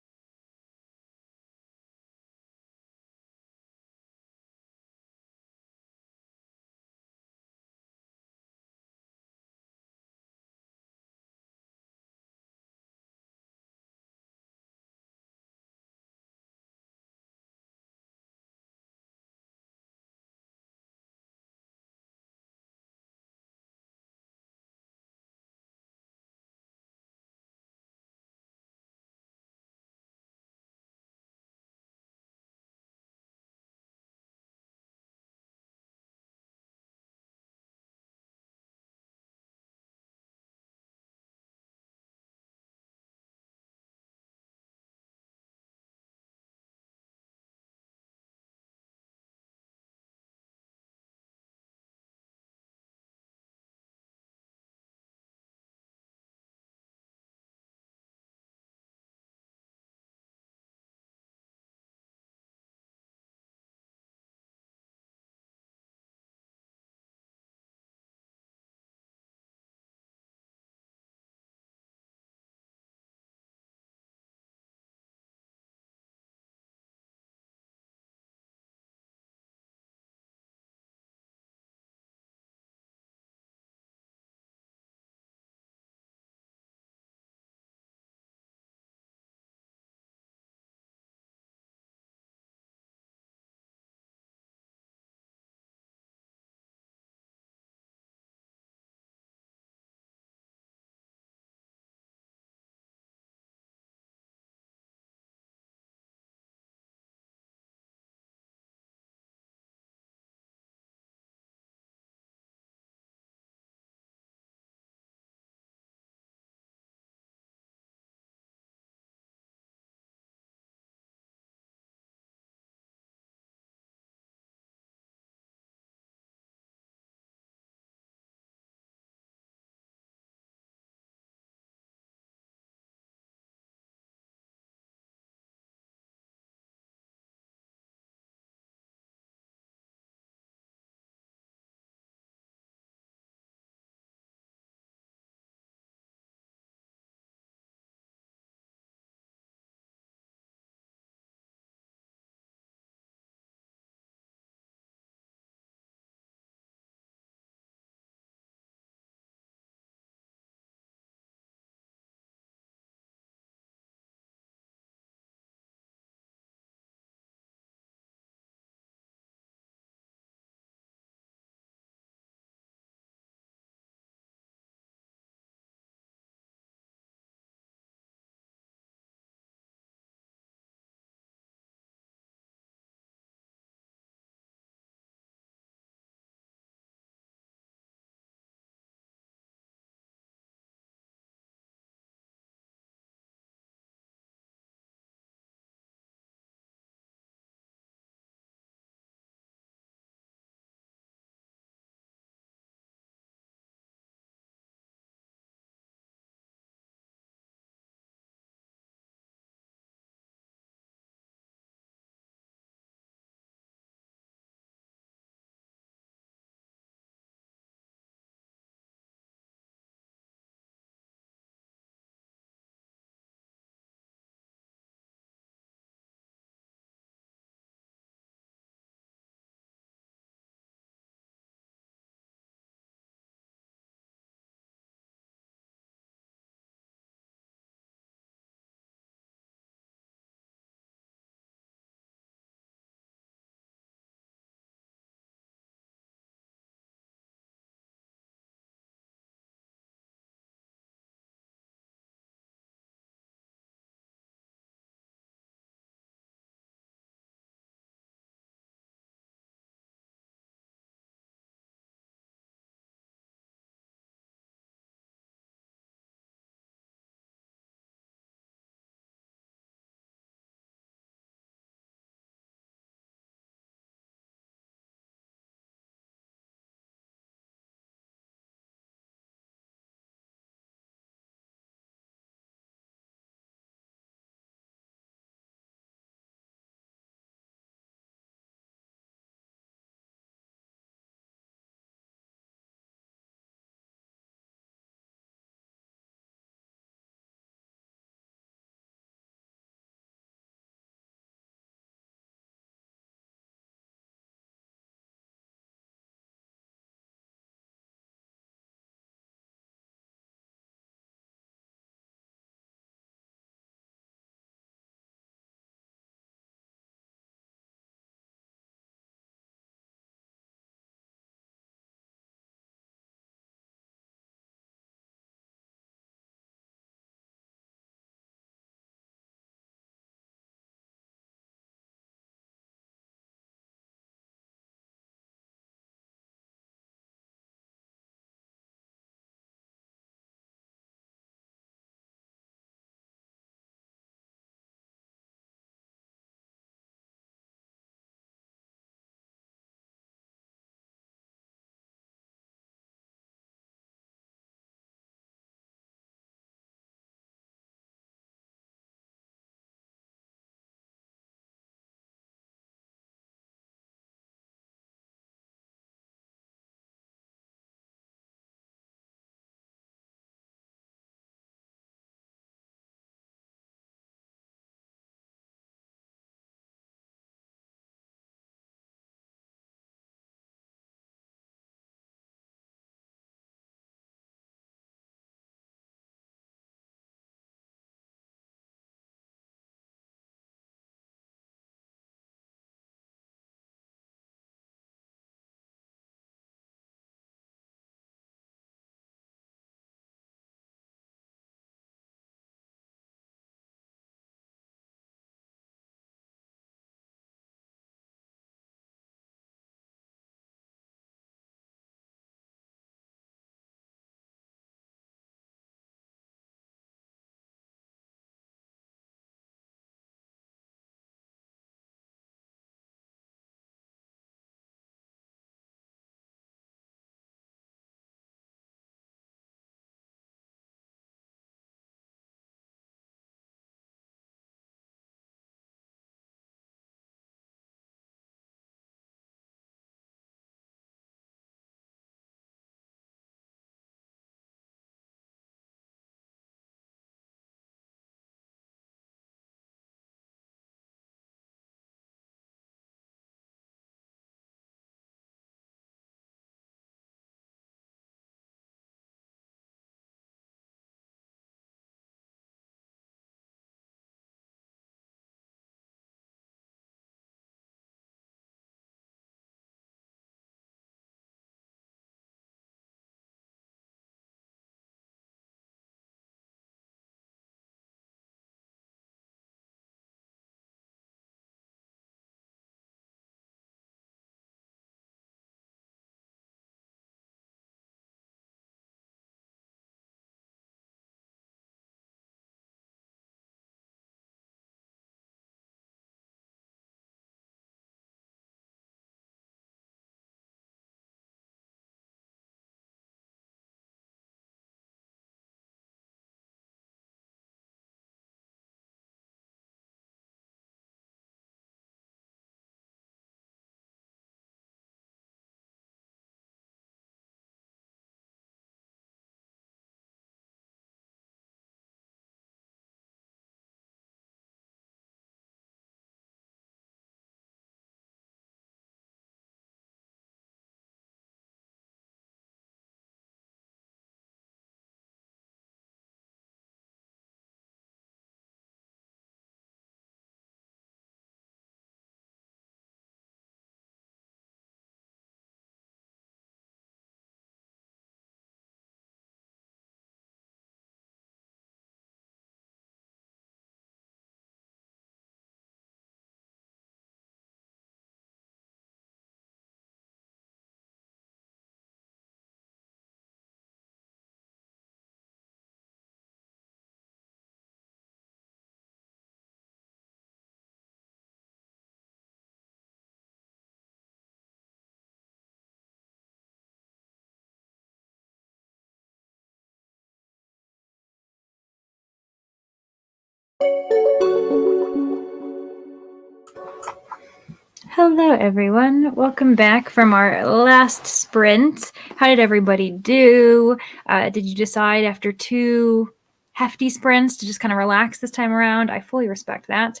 Hello, everyone. Welcome back from our last sprint. How did everybody do? Did you decide after 2 hefty sprints to just kind of relax this time around? I fully respect that.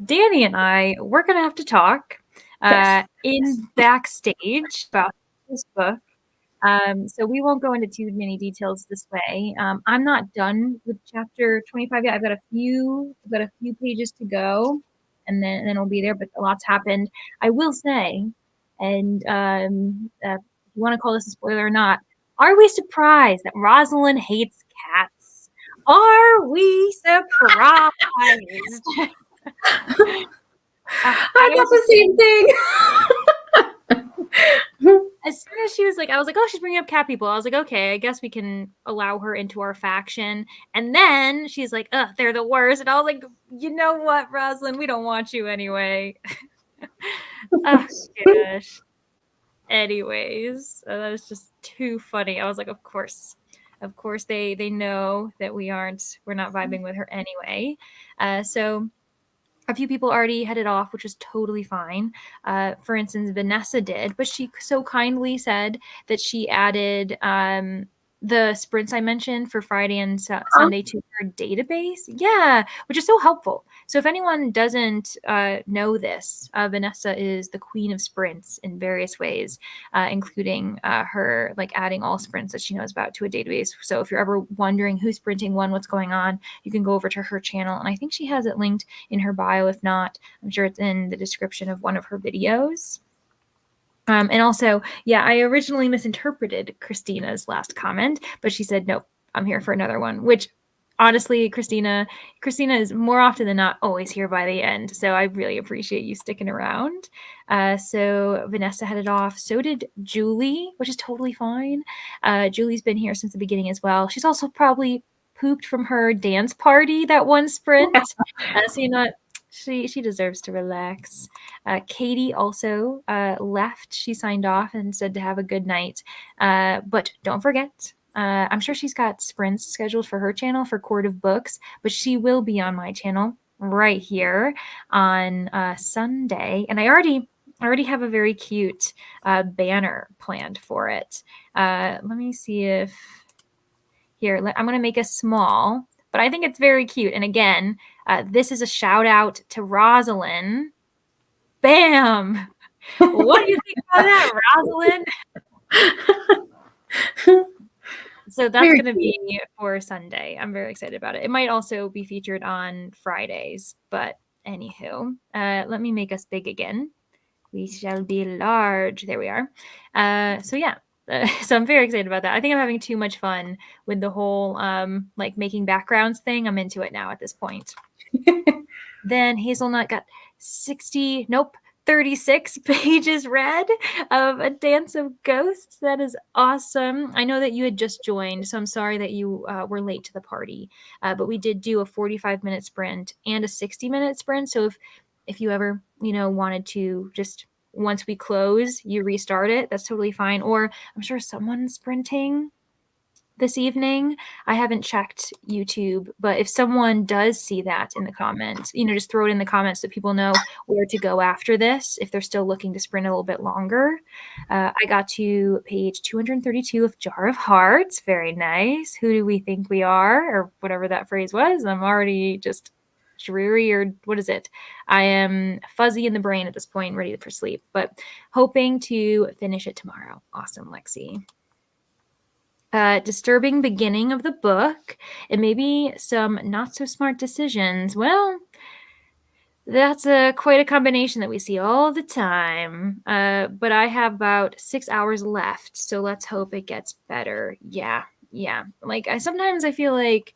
Danny and I, we're going to have to talk in backstage about this book. So we won't go into too many details this way. I'm not done with chapter 25 yet. I've got a few pages to go, and then it'll be there. But a lot's happened. I will say, and if you want to call this a spoiler or not, are we surprised that Rosalind hates cats? Are we surprised?
I got the same thing.
As soon as she was like, I was like, oh, she's bringing up cat people. I was like, okay, I guess we can allow her into our faction. And then she's like, ugh, they're the worst. And I was like, you know what, Rosalind, we don't want you anyway. Oh, gosh. Anyways, that was just too funny. I was like, of course they know that we're not vibing with her anyway. So a few people already headed off, which was totally fine. For instance, Vanessa did, but she so kindly said that she added the sprints I mentioned for Friday and Sunday to her database. Yeah, which is so helpful. So if anyone doesn't know this, Vanessa is the queen of sprints in various ways, including her like adding all sprints that she knows about to a database. So if you're ever wondering who's sprinting what's going on, you can go over to her channel. And I think she has it linked in her bio. If not, I'm sure it's in the description of one of her videos. And also, yeah, I originally misinterpreted Christina's last comment, but she said, nope, I'm here for another one, which honestly, Christina is more often than not always here by the end. So I really appreciate you sticking around. So Vanessa headed off. So did Julie, which is totally fine. Julie's been here since the beginning as well. She's also probably pooped from her dance party, that one sprint. So you know what? She deserves to relax. Katie also left. She signed off and said to have a good night. But don't forget, I'm sure she's got sprints scheduled for her channel for Court of Books, but she will be on my channel right here on Sunday. And I already have a very cute banner planned for it. Let me see if here, I'm going to make a small, but I think it's very cute. And again, this is a shout out to Rosalind. Bam! What do you think about that, Rosalind? So that's going to be for Sunday. I'm very excited about it. It might also be featured on Fridays, but anywho, let me make us big again. We shall be large. There we are. So yeah. So I'm very excited about that. I think I'm having too much fun with the whole like making backgrounds thing. I'm into it now at this point. Then Hazelnut got 36 pages read of A Dance of Ghosts. That is awesome. I know that you had just joined, so I'm sorry that you were late to the party. But we did do a 45-minute sprint and a 60-minute sprint. So if you ever, wanted to just once we close, you restart it, that's totally fine. Or I'm sure someone's sprinting this evening. I haven't checked YouTube, but if someone does see that in the comments, just throw it in the comments so people know where to go after this if they're still looking to sprint a little bit longer. I got to page 232 of Jar of Hearts. Very nice. Who do we think we are? Or whatever that phrase was. I'm already just dreary, or what is it? I am fuzzy in the brain at this point, ready for sleep, but hoping to finish it tomorrow. Awesome, Lexi. Disturbing beginning of the book, and maybe some not so smart decisions. Well, that's quite a combination that we see all the time. But I have about 6 hours left, so let's hope it gets better. Yeah. Like sometimes I feel like,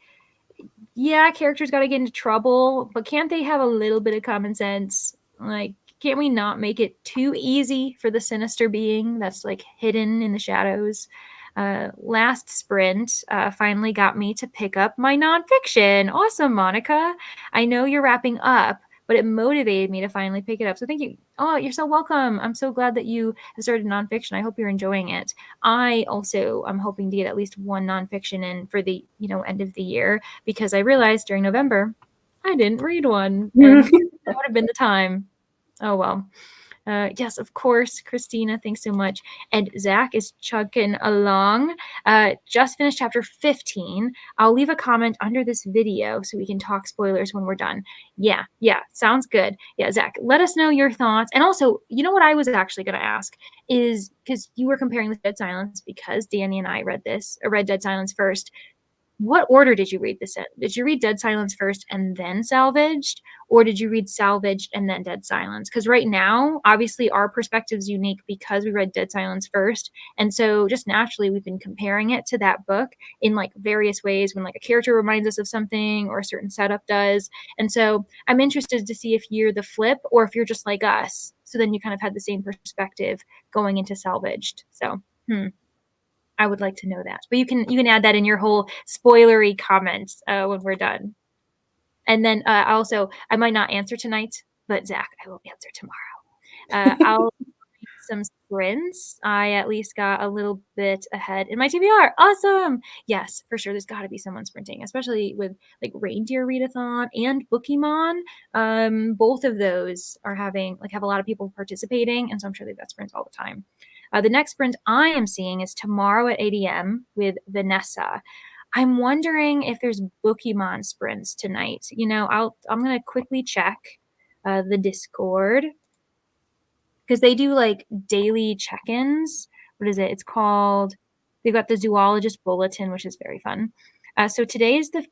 yeah, characters got to get into trouble, but can't they have a little bit of common sense? Like, can't we not make it too easy for the sinister being that's like hidden in the shadows? Last sprint finally got me to pick up my nonfiction. Awesome, Monica. I know you're wrapping up, but it motivated me to finally pick it up. So thank you. Oh, you're so welcome. I'm so glad that you have started nonfiction. I hope you're enjoying it. I also am hoping to get at least one nonfiction in for the end of the year, because I realized during November I didn't read one, and that would have been the time. Oh, well. Yes, of course, Christina, thanks so much. And Zach is chugging along. Just finished chapter 15. I'll leave a comment under this video so we can talk spoilers when we're done. Yeah, sounds good. Yeah, Zach, let us know your thoughts. And also, you know what I was actually going to ask is, because you were comparing with Dead Silence, because Danny and I read Dead Silence first. What order did you read this in? Did you read Dead Silence first and then Salvaged? Or did you read Salvaged and then Dead Silence? Because right now, obviously, our perspective is unique because we read Dead Silence first. And so just naturally, we've been comparing it to that book in like various ways when like a character reminds us of something or a certain setup does. And so I'm interested to see if you're the flip or if you're just like us. So then you kind of had the same perspective going into Salvaged. So, I would like to know that. But you can add that in your whole spoilery comments when we're done. And then also, I might not answer tonight, but Zach, I will answer tomorrow. I'll read some sprints. I at least got a little bit ahead in my TBR. Awesome. Yes, for sure. There's got to be someone sprinting, especially with like Reindeer Readathon and Bookymon. Both of those are have a lot of people participating, and so I'm sure they've got sprints all the time. The next sprint I am seeing is tomorrow at 8 a.m. with Vanessa. I'm wondering if there's Bookymon sprints tonight. I'm gonna quickly check the Discord because they do like daily check-ins. What is it? It's called. They've got the Zoologist Bulletin, which is very fun. So today is the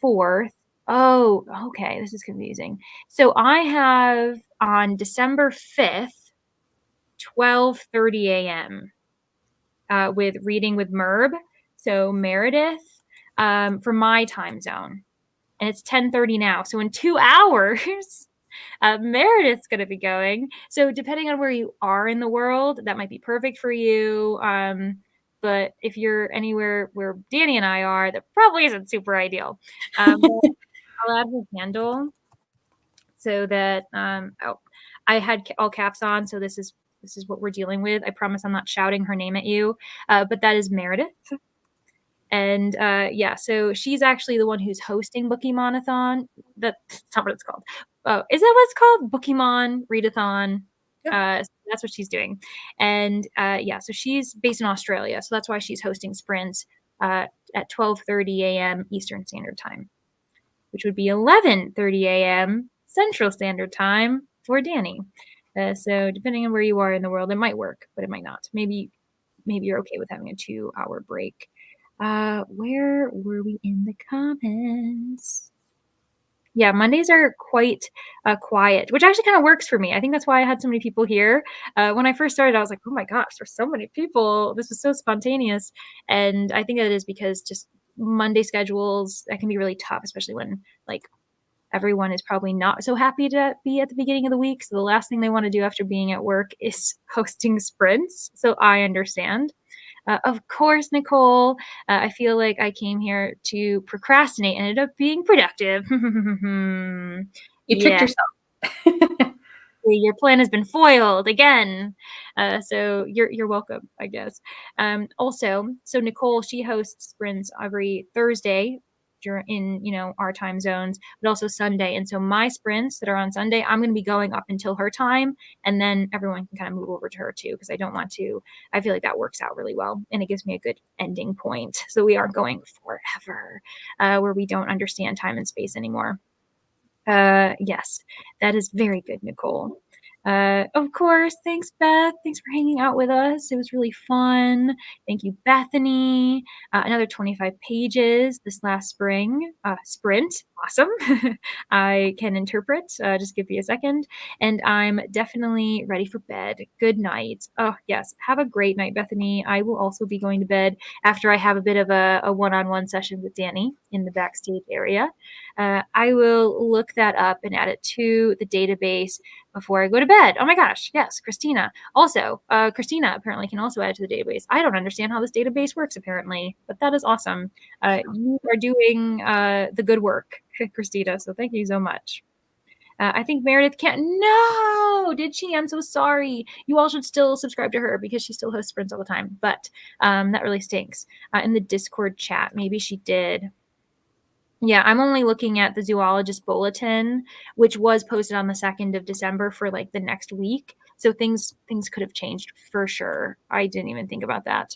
4th. Oh, okay. This is confusing. So I have on December 5th, 12:30 a.m. With Reading with Merb. So Meredith for my time zone. And it's 10:30 now. So in 2 hours, Meredith's going to be going. So depending on where you are in the world, that might be perfect for you. But if you're anywhere where Danny and I are, that probably isn't super ideal. I'll add her handle so that I had all caps on. So this is what we're dealing with. I promise I'm not shouting her name at you, but that is Meredith. And so she's actually the one who's hosting Bookymon-a-thon. That's not what it's called. Is that what it's called? Bookymon Readathon. Yeah. So that's what she's doing. And so she's based in Australia. So that's why she's hosting sprints at 12:30 a.m. Eastern Standard Time, which would be 11:30 a.m. Central Standard Time for Danny. So depending on where you are in the world, it might work, but it might not. Maybe you're okay with having a 2-hour break. Where were we in the comments? Yeah, Mondays are quite quiet, which actually kind of works for me. I think that's why I had so many people here. When I first started, I was like, oh my gosh, there's so many people. This was so spontaneous. And I think that is because just Monday schedules, that can be really tough, especially when like everyone is probably not so happy to be at the beginning of the week. So the last thing they want to do after being at work is hosting sprints. So I understand. Of course, Nicole, I feel like I came here to procrastinate and ended up being productive.
You tricked yourself.
Your plan has been foiled again. So you're welcome, I guess. Also, so Nicole, she hosts sprints every Thursday in our time zones, but also Sunday. And so my sprints that are on Sunday, I'm going to be going up until her time, and then everyone can kind of move over to her too, because I don't want to. I feel like that works out really well, and it gives me a good ending point. So we aren't going forever, where we don't understand time and space anymore. Yes, that is very good, Nicole. Of course. Thanks, Beth. Thanks for hanging out with us. It was really fun. Thank you, Bethany. Another 25 pages this last spring. Sprint. Awesome. I can interpret. Just give me a second. And I'm definitely ready for bed. Good night. Oh, yes. Have a great night, Bethany. I will also be going to bed after I have a bit of a one-on-one session with Danny in the backstage area. I will look that up and add it to the database before I go to bed. Oh my gosh, yes, Christina. Also, Christina apparently can also add to the database. I don't understand how this database works apparently, but that is awesome. You are doing the good work, Christina, so thank you so much. I think Meredith can't. No, did she? I'm so sorry. You all should still subscribe to her because she still hosts sprints all the time, but that really stinks. In the Discord chat, maybe she did. Yeah, I'm only looking at the zoologist bulletin, which was posted on the 2nd of December for like the next week. So things could have changed for sure. I didn't even think about that.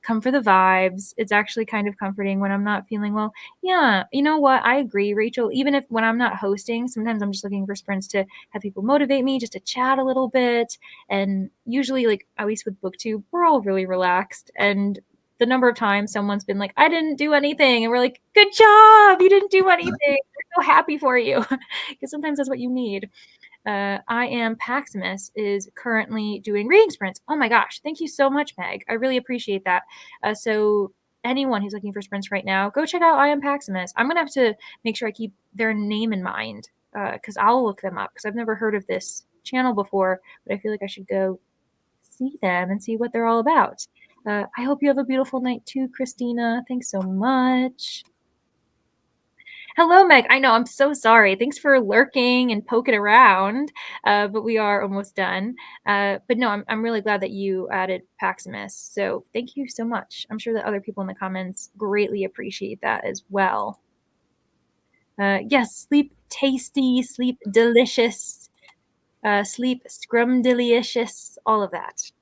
Come for the vibes. It's actually kind of comforting when I'm not feeling well. Yeah, you know what? I agree, Rachel. Even if when I'm not hosting, sometimes I'm just looking for sprints to have people motivate me, just to chat a little bit. And usually, like at least with Booktube, we're all really relaxed, and the number of times someone's been like, I didn't do anything. And we're like, good job. You didn't do anything. We're so happy for you. Because sometimes that's what you need. I Am Paximus is currently doing reading sprints. Oh my gosh. Thank you so much, Meg. I really appreciate that. So anyone who's looking for sprints right now, go check out I Am Paximus. I'm going to have to make sure I keep their name in mind because I'll look them up because I've never heard of this channel before, but I feel like I should go see them and see what they're all about. I hope you have a beautiful night too, Christina. Thanks so much. Hello, Meg. I know, I'm so sorry. Thanks for lurking and poking around, but we are almost done. But no, I'm really glad that you added Paximus. So thank you so much. I'm sure that other people in the comments greatly appreciate that as well. Yes, sleep tasty, sleep delicious, sleep scrumdiddlyicious, all of that.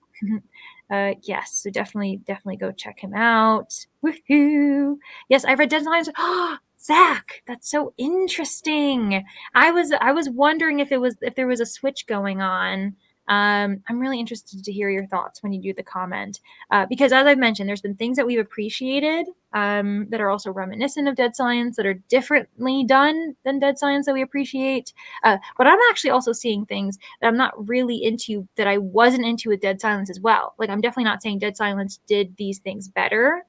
Yes, so definitely go check him out. Woohoo! Yes, I read Deadlines. Oh, Zach, that's so interesting. I was wondering if there was a switch going on. I'm really interested to hear your thoughts when you do the comment, because as I've mentioned, there's been things that we've appreciated that are also reminiscent of Dead Silence, that are differently done than Dead Silence that we appreciate. But I'm actually also seeing things that I'm not really into, that I wasn't into with Dead Silence as well. Like, I'm definitely not saying Dead Silence did these things better,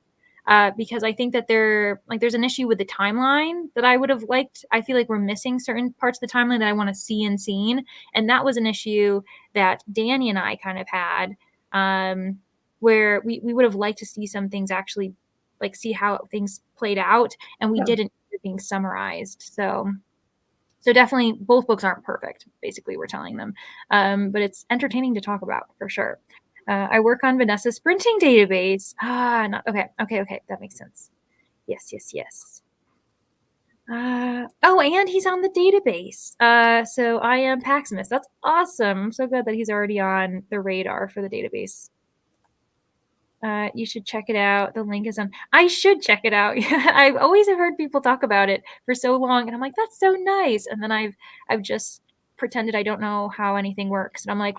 because I think that there's an issue with the timeline that I would have liked. I feel like we're missing certain parts of the timeline that I want to see in scene, and that was an issue that Danny and I kind of had, where we would have liked to see some things actually, like, see how things played out, and we didn't being summarized. So definitely both books aren't perfect, basically, we're telling them. But it's entertaining to talk about for sure. I work on Vanessa's sprinting database. Okay. That makes sense. Yes. Oh, and he's on the database. So I Am Paximus. That's awesome. I'm so glad that he's already on the radar for the database. You should check it out. The link is on. I should check it out. I've always heard people talk about it for so long, and I'm like, that's so nice. And then I've just pretended I don't know how anything works, and I'm like,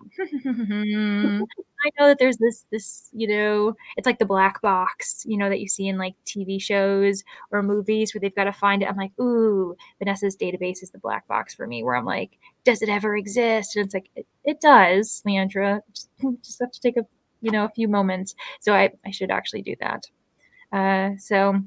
I know that there's this, it's like the black box, that you see in like TV shows or movies where they've got to find it. I'm like, ooh, Vanessa's database is the black box for me, where I'm like, does it ever exist? And it's like, it does, Leandra. Just have to take a few moments. So I should actually do that. So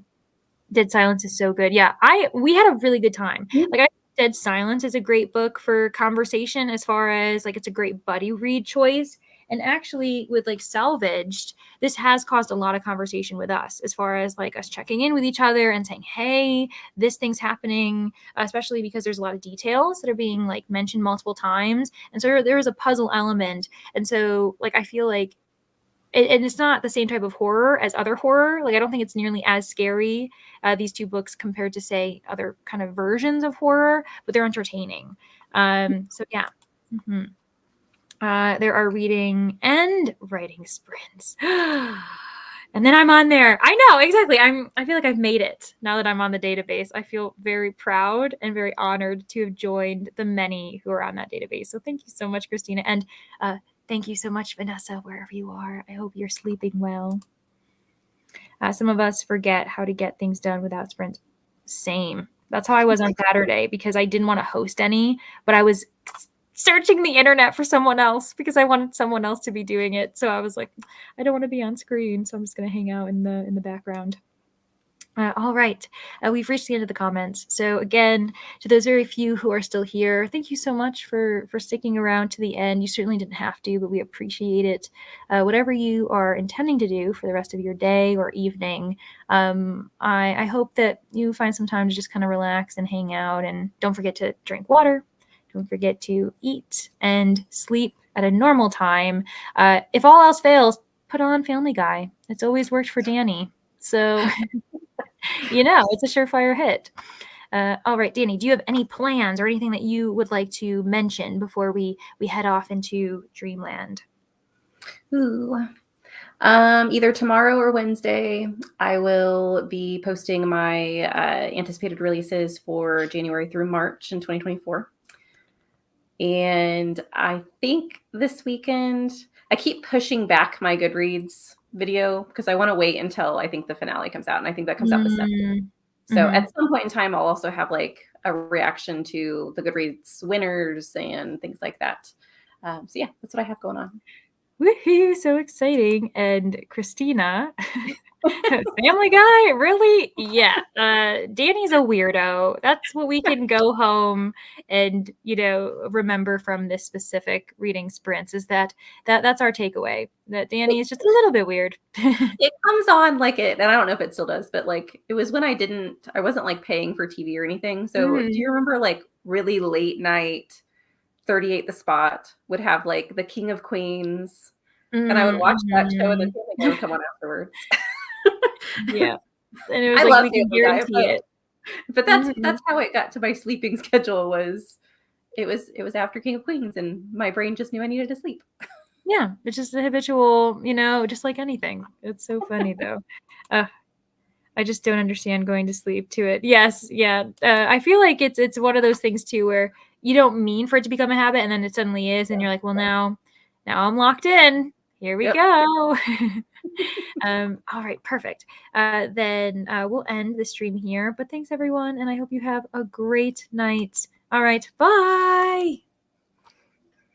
Dead Silence is so good. Yeah, we had a really good time. Like, Dead Silence is a great book for conversation, as far as like it's a great buddy read choice. And actually, with like Salvaged, this has caused a lot of conversation with us, as far as like us checking in with each other and saying, hey, this thing's happening, especially because there's a lot of details that are being like mentioned multiple times. And so there was a puzzle element. And so like I feel like, and it's not the same type of horror as other horror. Like, I don't think it's nearly as scary, these two books, compared to, say, other kind of versions of horror, but they're entertaining. So yeah. There are reading and writing sprints. And then I'm on there. I know, exactly. I feel like I've made it now that I'm on the database. I feel very proud and very honored to have joined the many who are on that database. So thank you so much, Christina. And thank you so much, Vanessa, wherever you are. I hope you're sleeping well. Some of us forget how to get things done without sprints. Same. That's how I was on Saturday, because I didn't want to host any, but I was searching the internet for someone else because I wanted someone else to be doing it. So I was like, I don't want to be on screen, so I'm just going to hang out in the background. All right, we've reached the end of the comments. So again, to those very few who are still here, thank you so much for sticking around to the end. You certainly didn't have to, but we appreciate it. Whatever you are intending to do for the rest of your day or evening, I hope that you find some time to just kind of relax and hang out. And don't forget to drink water. Don't forget to eat and sleep at a normal time. If all else fails, put on Family Guy. It's always worked for Danny. So It's a surefire hit. All right, Danny, do you have any plans or anything that you would like to mention before we head off into dreamland?
Ooh. Either tomorrow or Wednesday, I will be posting my anticipated releases for January through March in 2024. And I think this weekend, I keep pushing back my Goodreads video because I want to wait until I think the finale comes out. And I think that comes out the 7th. So
Mm-hmm.
at some point in time, I'll also have like a reaction to the Goodreads winners and things like that. So yeah, that's what I have going on.
Woohoo, so exciting. And Christina, Family Guy, really? Yeah. Danny's a weirdo. That's what we can go home and, remember from this specific reading sprints is that's our takeaway. That Danny is just a little bit weird.
It comes on like it, and I don't know if it still does, but like it was when I wasn't like paying for TV or anything. So do you remember like really late night 38 The Spot would have like the King of Queens, and I would watch that show and then Family Guy would come on afterwards.
Yeah. And it was
I
like
love
we can
Family Guy,
guarantee it.
but that's how it got to my sleeping schedule was it was after King of Queens and my brain just knew I needed to sleep.
Yeah, it's just a habitual, just like anything. It's so funny though. I just don't understand going to sleep to it. Yes, yeah. I feel like it's one of those things too where you don't mean for it to become a habit, and then it suddenly is, and you're like, well, now I'm locked in. Here we go. All right, perfect. Then we'll end the stream here. But thanks everyone, and I hope you have a great night. All right, bye.